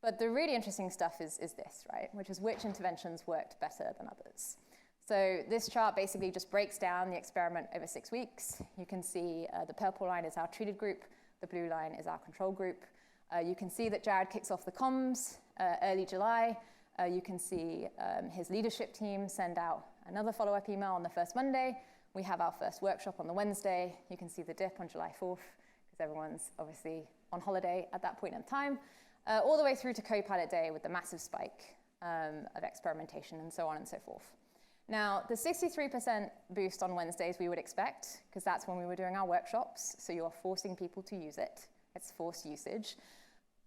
But the really interesting stuff is this, right? Which is which interventions worked better than others. So this chart basically just breaks down the experiment over 6 weeks. You can see the purple line is our treated group. The blue line is our control group. You can see that Jared kicks off the comms early July. You can see his leadership team send out another follow-up email on the first Monday. We have our first workshop on the Wednesday. You can see the dip on July 4th, because everyone's obviously on holiday at that point in time, all the way through to co-pilot day with the massive spike of experimentation and so on and so forth. Now, the 63% boost on Wednesdays we would expect, because that's when we were doing our workshops, so you're forcing people to use it. It's forced usage.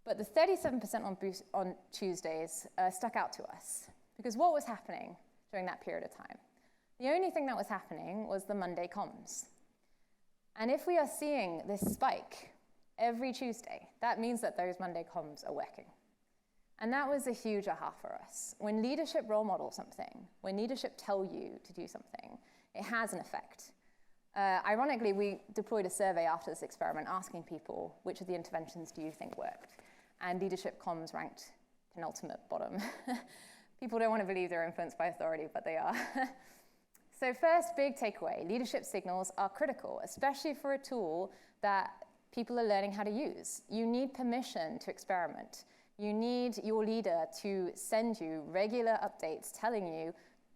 But the 37% on boost on Tuesdays stuck out to us, because what was happening during that period of time? The only thing that was happening was the Monday comms. And if we are seeing this spike every Tuesday, that means that those Monday comms are working. And that was a huge aha for us. When leadership role model something, when leadership tell you to do something, it has an effect. Ironically, we deployed a survey after this experiment asking people, which of the interventions do you think worked? And leadership comms ranked penultimate bottom. People don't want to believe they're influenced by authority, but they are. So first big takeaway, leadership signals are critical, especially for a tool that people are learning how to use. You need permission to experiment. You need your leader to send you regular updates telling you,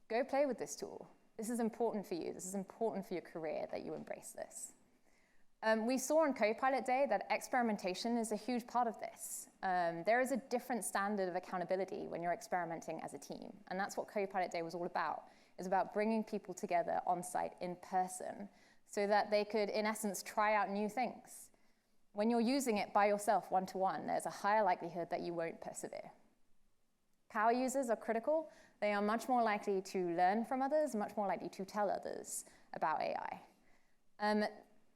go play with this tool. This is important for you. This is important for your career that you embrace this. We saw on co-pilot day that experimentation is a huge part of this. There is a different standard of accountability when you're experimenting as a team. And that's what co-pilot day was all about. It's about bringing people together on site in person so that they could, in essence, try out new things. When you're using it by yourself, one-to-one, there's a higher likelihood that you won't persevere. Power users are critical. They are much more likely to learn from others, much more likely to tell others about AI.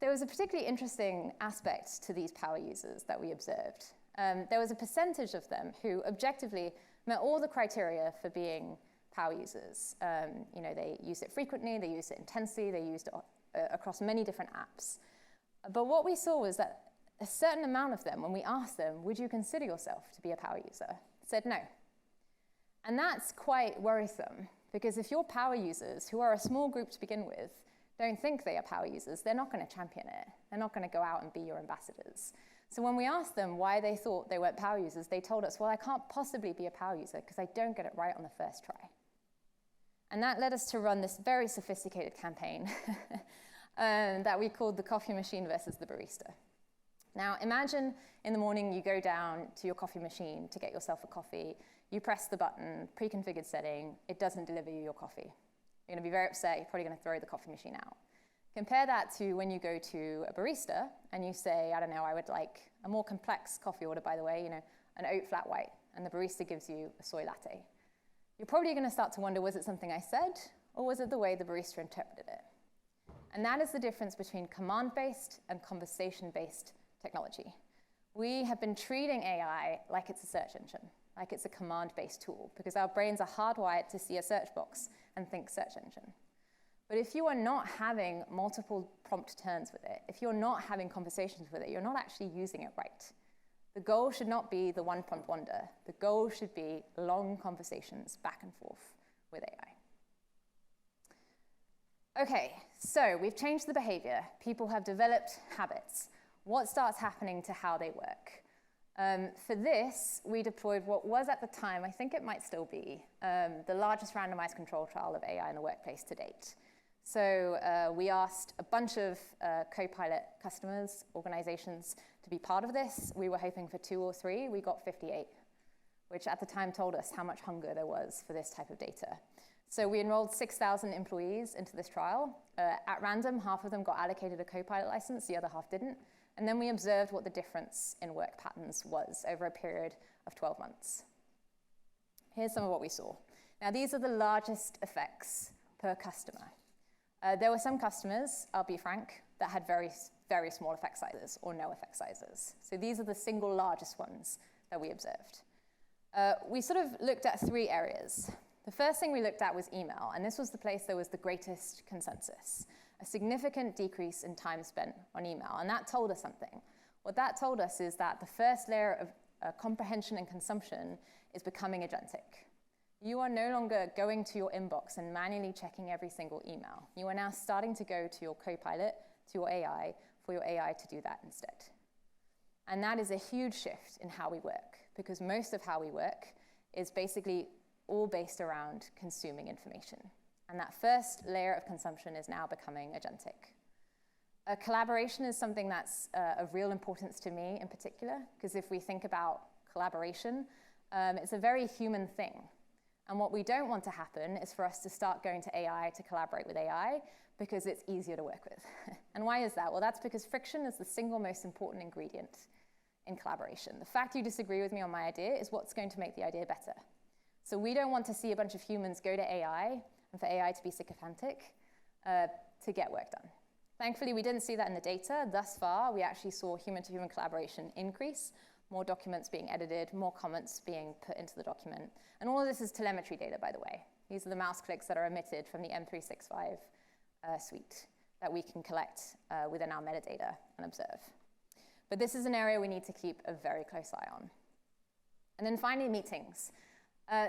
There was a particularly interesting aspect to these power users that we observed. There was a percentage of them who objectively met all the criteria for being power users. They used it frequently, they used it intensely, they used it across many different apps. But what we saw was that a certain amount of them, when we asked them, would you consider yourself to be a power user, said no. And that's quite worrisome, because if your power users, who are a small group to begin with, don't think they are power users, they're not going to champion it. They're not going to go out and be your ambassadors. So when we asked them why they thought they weren't power users, they told us, well, I can't possibly be a power user because I don't get it right on the first try. And that led us to run this very sophisticated campaign that we called the coffee machine versus the barista. Now, imagine in the morning you go down to your coffee machine to get yourself a coffee. You press the button, pre-configured setting, it doesn't deliver you your coffee. You're going to be very upset. You're probably going to throw the coffee machine out. Compare that to when you go to a barista and you say, I don't know, I would like a more complex coffee order, by the way, an oat flat white, and the barista gives you a soy latte. You're probably going to start to wonder, was it something I said, or was it the way the barista interpreted it? And that is the difference between command-based and conversation-based technology. We have been treating AI like it's a search engine, like it's a command-based tool, because our brains are hardwired to see a search box and think search engine. But if you are not having multiple prompt turns with it, if you're not having conversations with it, you're not actually using it right. The goal should not be the one prompt wonder. The goal should be long conversations back and forth with AI. Okay, so we've changed the behavior. People have developed habits. What starts happening to how they work? For this, we deployed what was at the time, I think it might still be, the largest randomized control trial of AI in the workplace to date. So we asked a bunch of co-pilot customers, organizations, to be part of this. We were hoping for 2 or 3. We got 58, which at the time told us how much hunger there was for this type of data. So we enrolled 6,000 employees into this trial. At random, half of them got allocated a co-pilot license, the other half didn't. And then we observed what the difference in work patterns was over a period of 12 months. Here's some of what we saw. Now, these are the largest effects per customer. There were some customers, I'll be frank, that had very, very small effect sizes or no effect sizes. So these are the single largest ones that we observed. We sort of looked at 3 areas. The The first thing we looked at was email, and this was the place there was the greatest consensus, a significant decrease in time spent on email, and that told us something. What that told us is that the first layer of comprehension and consumption is becoming agentic. You are no longer going to your inbox and manually checking every single email. You are now starting to go to your Copilot, to your AI, for your AI to do that instead. And that is a huge shift in how we work, because most of how we work is basically all based around consuming information. And that first layer of consumption is now becoming agentic. Collaboration is something that's of real importance to me in particular, because if we think about collaboration, it's a very human thing. And what we don't want to happen is for us to start going to AI to collaborate with AI, because it's easier to work with. And why is that? Well, that's because friction is the single most important ingredient in collaboration. The fact you disagree with me on my idea is what's going to make the idea better. So we don't want to see a bunch of humans go to AI and for AI to be sycophantic to get work done. Thankfully, we didn't see that in the data. Thus far, we actually saw human-to-human collaboration increase, more documents being edited, more comments being put into the document. And all of this is telemetry data, by the way. These are the mouse clicks that are emitted from the M365 suite that we can collect within our metadata and observe. But this is an area we need to keep a very close eye on. And then finally, meetings.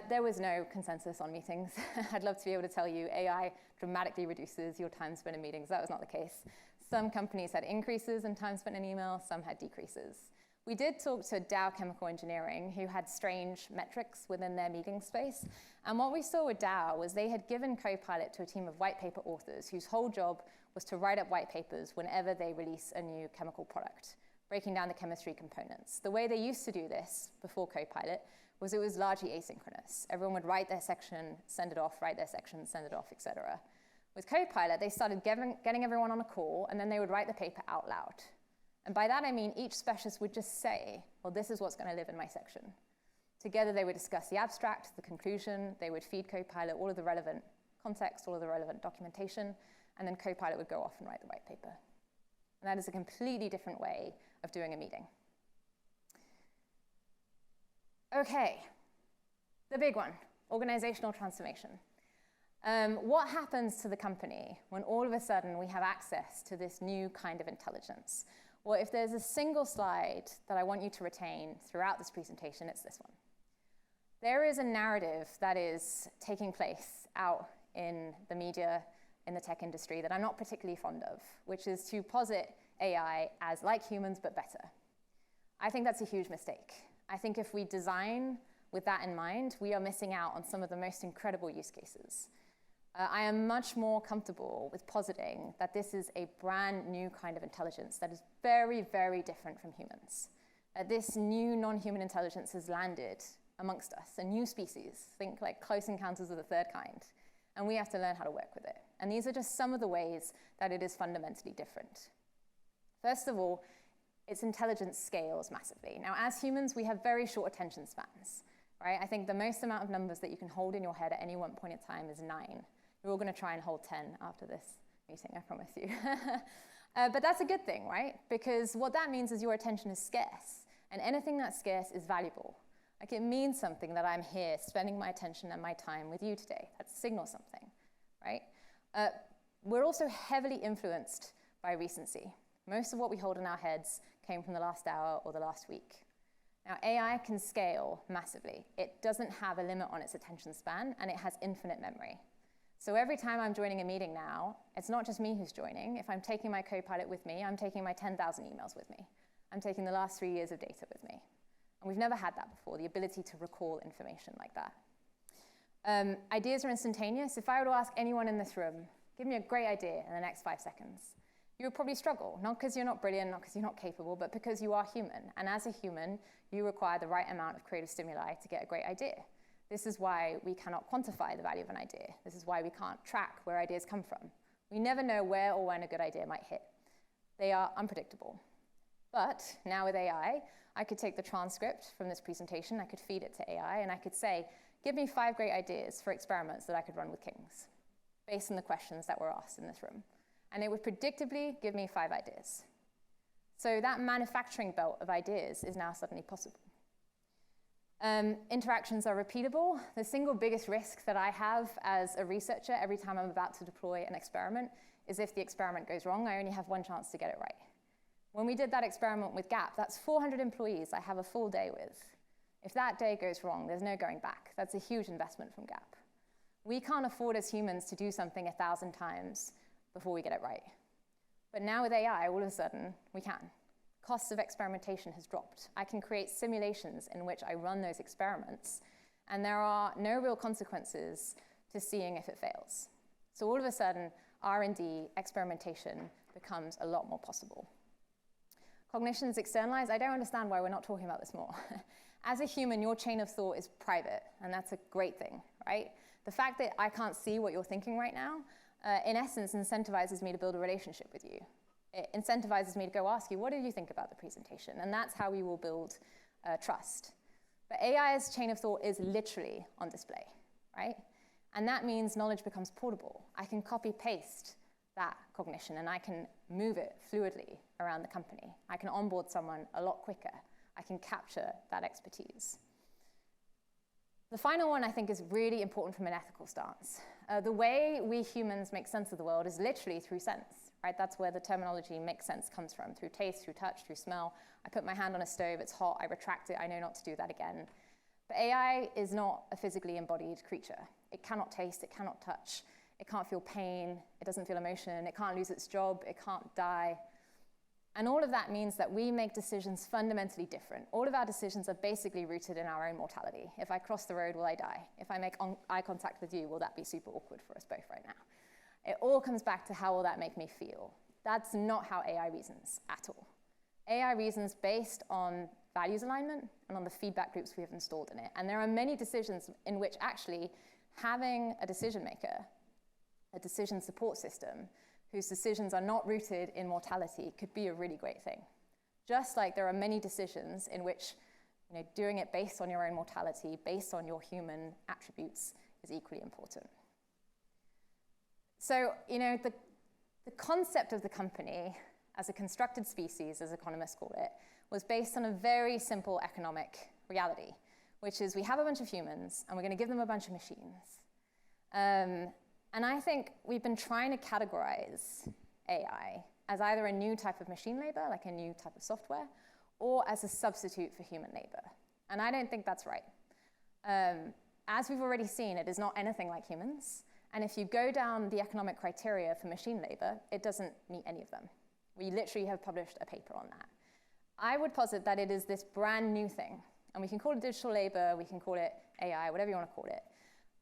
There was no consensus on meetings. I'd love to be able to tell you AI dramatically reduces your time spent in meetings. That was not the case. Some companies had increases in time spent in email, some had decreases. We did talk to Dow Chemical Engineering, who had strange metrics within their meeting space. And what we saw with Dow was they had given Copilot to a team of white paper authors whose whole job was to write up white papers whenever they release a new chemical product, breaking down the chemistry components. The way they used to do this before Copilot was it was largely asynchronous. Everyone would write their section, send it off, write their section, send it off, et cetera. With Copilot, they started getting everyone on a call, and then they would write the paper out loud. And by that, I mean each specialist would just say, well, this is what's going to live in my section. Together, they would discuss the abstract, the conclusion. They would feed Copilot all of the relevant context, all of the relevant documentation, and then Copilot would go off and write the white paper. And that is a completely different way of doing a meeting. Okay, the big one, organizational transformation. What happens to the company when all of a sudden we have access to this new kind of intelligence? Well, if there's a single slide that I want you to retain throughout this presentation, it's this one. There is a narrative that is taking place out in the media, in the tech industry, that I'm not particularly fond of, which is to posit AI as like humans but better. I think that's a huge mistake. I think if we design with that in mind, we are missing out on some of the most incredible use cases. I am much more comfortable with positing that this is a brand new kind of intelligence that is very, very different from humans. This new non-human intelligence has landed amongst us, a new species, think like close encounters of the third kind, and we have to learn how to work with it. And these are just some of the ways that it is fundamentally different. First of all, its intelligence scales massively. Now, as humans, we have very short attention spans, right? I think the most amount of numbers that you can hold in your head at any one point in time is 9. We're all going to try and hold 10 after this meeting, I promise you. But that's a good thing, right? Because what that means is your attention is scarce, and anything that's scarce is valuable. Like, it means something that I'm here spending my attention and my time with you today. That signals something, right? We're also heavily influenced by recency. Most of what we hold in our heads came from the last hour or the last week. Now, AI can scale massively. It doesn't have a limit on its attention span, and it has infinite memory. So every time I'm joining a meeting now, it's not just me who's joining. If I'm taking my Copilot with me, I'm taking my 10,000 emails with me. I'm taking the last 3 years of data with me. And we've never had that before, the ability to recall information like that. Ideas are instantaneous. If I were to ask anyone in this room, give me a great idea in the next 5 seconds, you would probably struggle, not because you're not brilliant, not because you're not capable, but because you are human. And as a human, you require the right amount of creative stimuli to get a great idea. This is why we cannot quantify the value of an idea. This is why we can't track where ideas come from. We never know where or when a good idea might hit. They are unpredictable. But now with AI, I could take the transcript from this presentation, I could feed it to AI, and I could say, give me 5 great ideas for experiments that I could run with kings, based on the questions that were asked in this room. And it would predictably give me 5 ideas. So that manufacturing belt of ideas is now suddenly possible. Interactions are repeatable. The single biggest risk that I have as a researcher every time I'm about to deploy an experiment is if the experiment goes wrong, I only have one chance to get it right. When we did that experiment with Gap, that's 400 employees I have a full day with. If that day goes wrong, there's no going back. That's a huge investment from Gap. We can't afford as humans to do something 1,000 times before we get it right. But now with AI, all of a sudden, we can. Cost of experimentation has dropped. I can create simulations in which I run those experiments, and there are no real consequences to seeing if it fails. So all of a sudden, R&D, experimentation, becomes a lot more possible. Cognition is externalized. I don't understand why we're not talking about this more. As a human, your chain of thought is private, and that's a great thing, right? The fact that I can't see what you're thinking right now, in essence, incentivizes me to build a relationship with you. It incentivizes me to go ask you, what did you think about the presentation? And that's how we will build trust. But AI's chain of thought is literally on display, right? And that means knowledge becomes portable. I can copy-paste that cognition, and I can move it fluidly around the company. I can onboard someone a lot quicker. I can capture that expertise. The final one, I think, is really important from an ethical stance. The way we humans make sense of the world is literally through sense, right? That's where the terminology make sense comes from, through taste, through touch, through smell. I put my hand on a stove, it's hot, I retract it, I know not to do that again. But AI is not a physically embodied creature. It cannot taste, it cannot touch, it can't feel pain, it doesn't feel emotion, it can't lose its job, it can't die. And all of that means that we make decisions fundamentally different. All of our decisions are basically rooted in our own mortality. If I cross the road, will I die? If I make eye contact with you, will that be super awkward for us both right now? It all comes back to how will that make me feel. That's not how AI reasons at all. AI reasons based on values alignment and on the feedback loops we have installed in it. And there are many decisions in which actually having a decision maker, a decision support system, whose decisions are not rooted in mortality could be a really great thing. Just like there are many decisions in which doing it based on your own mortality, based on your human attributes, is equally important. So, the concept of the company as a constructed species, as economists call it, was based on a very simple economic reality, which is we have a bunch of humans and we're going to give them a bunch of machines. And I think we've been trying to categorize AI as either a new type of machine labor, like a new type of software, or as a substitute for human labor. And I don't think that's right. As we've already seen, it is not anything like humans. And if you go down the economic criteria for machine labor, it doesn't meet any of them. We literally have published a paper on that. I would posit that it is this brand new thing. And we can call it digital labor, we can call it AI, whatever you want to call it.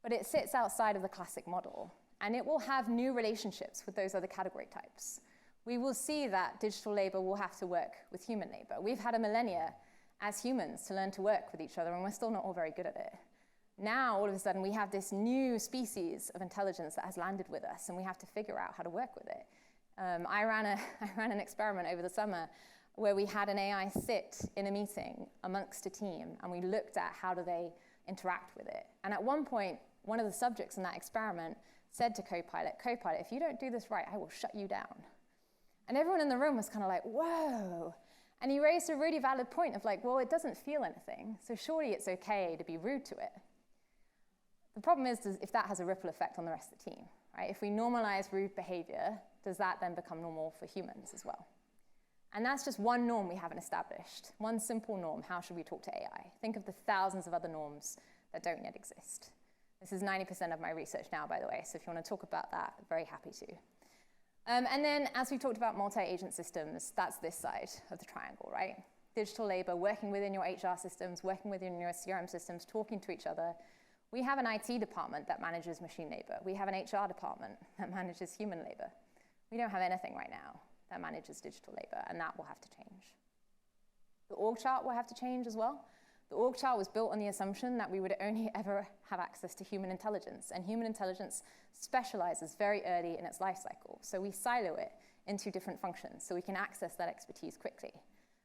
But it sits outside of the classic model. And it will have new relationships with those other category types. We will see that digital labor will have to work with human labor. We've had a millennia as humans to learn to work with each other, and we're still not all very good at it. Now, all of a sudden, we have this new species of intelligence that has landed with us, and we have to figure out how to work with it. I ran an experiment over the summer where we had an AI sit in a meeting amongst a team, and we looked at how do they interact with it. And at one point, one of the subjects in that experiment said to Copilot, if you don't do this right, I will shut you down. And everyone in the room was kind of like, whoa. And he raised a really valid point of like, well, it doesn't feel anything, so surely it's okay to be rude to it. The problem is if that has a ripple effect on the rest of the team, right? If we normalize rude behavior, does that then become normal for humans as well? And that's just one norm we haven't established. One simple norm, how should we talk to AI? Think of the thousands of other norms that don't yet exist. This is 90% of my research now, by the way, so if you want to talk about that, I'm very happy to. And then, as we talked about multi-agent systems, that's this side of the triangle, right? Digital labor, working within your HR systems, working within your CRM systems, talking to each other. We have an IT department that manages machine labor. We have an HR department that manages human labor. We don't have anything right now that manages digital labor, and that will have to change. The org chart will have to change as well. The org chart was built on the assumption that we would only ever have access to human intelligence, and human intelligence specializes very early in its life cycle. So we silo it into different functions so we can access that expertise quickly.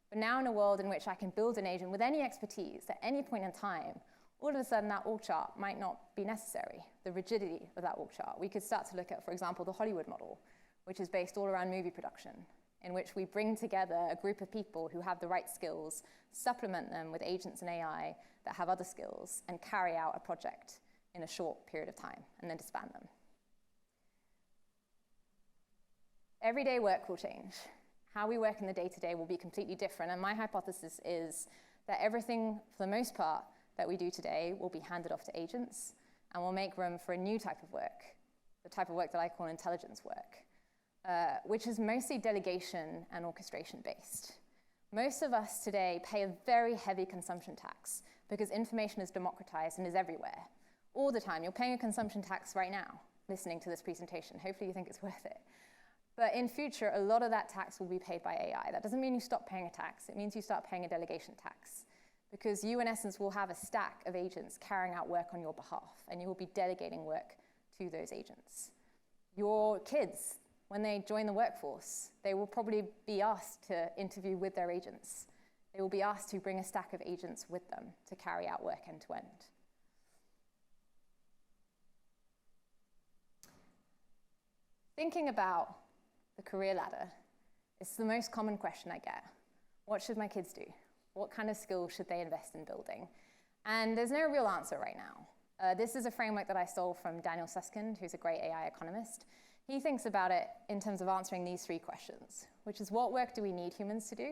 But now in a world in which I can build an agent with any expertise at any point in time, all of a sudden that org chart might not be necessary, the rigidity of that org chart. We could start to look at, for example, the Hollywood model, which is based all around movie production. in which we bring together a group of people who have the right skills, supplement them with agents and AI that have other skills, and carry out a project in a short period of time, and then disband them. Everyday work will change. How we work in the day-to-day will be completely different, and my hypothesis is that everything, for the most part, that we do today will be handed off to agents, and will make room for a new type of work, the type of work that I call intelligence work, which is mostly delegation and orchestration based. Most of us today pay a very heavy consumption tax because information is democratized and is everywhere, all the time. You're paying a consumption tax right now, listening to this presentation. Hopefully you think it's worth it. But in future, a lot of that tax will be paid by AI. That doesn't mean you stop paying a tax. It means you start paying a delegation tax. Because you, in essence, will have a stack of agents carrying out work on your behalf, and you will be delegating work to those agents. Your kids, when they join the workforce, they will probably be asked to interview with their agents. They will be asked to bring a stack of agents with them to carry out work end to end. Thinking about the career ladder is the most common question I get. What should my kids do? What kind of skills should they invest in building? And there's no real answer right now. This is a framework that I stole from Daniel Susskind, who's a great AI economist. He thinks about it in terms of answering these three questions, which is what work do we need humans to do?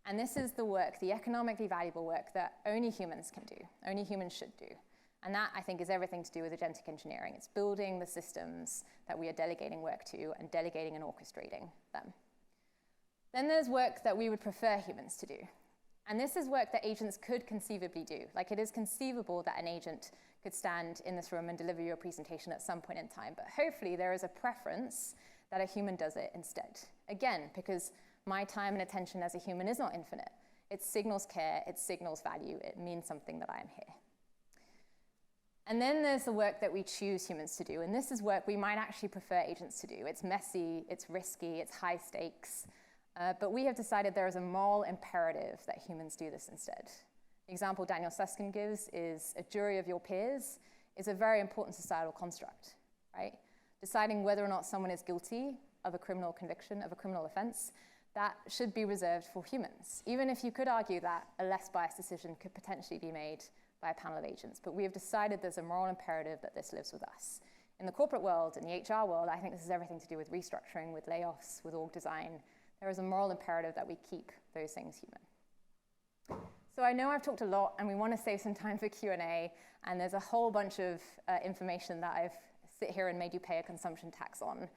And this is the work, the economically valuable work that only humans can do, only humans should do. And that, I think, is everything to do with agentic engineering. It's building the systems that we are delegating work to and delegating and orchestrating them. Then there's work that we would prefer humans to do. And this is work that agents could conceivably do. Like, it is conceivable that an agent could stand in this room and deliver you a presentation at some point in time. But hopefully there is a preference that a human does it instead. Again, because my time and attention as a human is not infinite. It signals care, it signals value, it means something that I am here. And then there's the work that we choose humans to do. And this is work we might actually prefer agents to do. It's messy, it's risky, it's high stakes. But we have decided there is a moral imperative that humans do this instead. The example Daniel Susskind gives is a jury of your peers is a very important societal construct, right? Deciding whether or not someone is guilty of a criminal conviction, of a criminal offense, that should be reserved for humans. Even if you could argue that a less biased decision could potentially be made by a panel of agents. But we have decided there's a moral imperative that this lives with us. In the corporate world, in the HR world, I think this has everything to do with restructuring, with layoffs, with org design. There is a moral imperative that we keep those things human. So I know I've talked a lot, and we want to save some time for Q&A, and there's a whole bunch of information that I've sit here and made you pay a consumption tax on.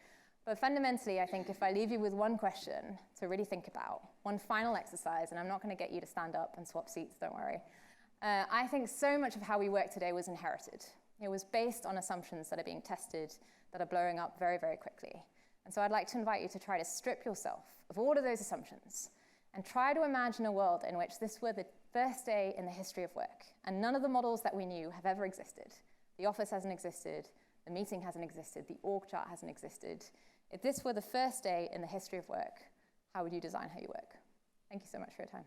But fundamentally, I think if I leave you with one question to really think about, one final exercise, and I'm not going to get you to stand up and swap seats, don't worry. I think so much of how we work today was inherited. It was based on assumptions that are being tested, that are blowing up very, very quickly. And so I'd like to invite you to try to strip yourself of all of those assumptions and try to imagine a world in which this were the first day in the history of work, and none of the models that we knew have ever existed. The office hasn't existed, the meeting hasn't existed, the org chart hasn't existed. If this were the first day in the history of work, how would you design how you work? Thank you so much for your time.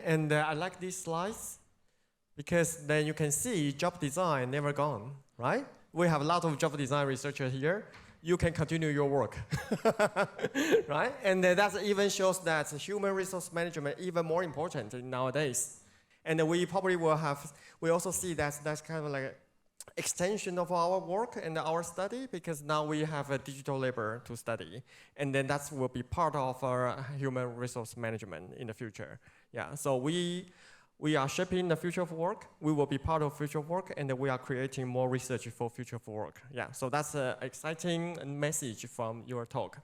And I like these slides because then you can see job design never gone, right? We have a lot of job design researchers here. You can continue your work, right? And that even shows that human resource management is even more important nowadays. And we probably will have, we also see that that's kind of like an extension of our work and our study, because now we have a digital labor to study. And then that will be part of our human resource management in the future. Yeah, so we are shaping the future of work. We will be part of future of work, and we are creating more research for future of work. Yeah, so that's an exciting message from your talk.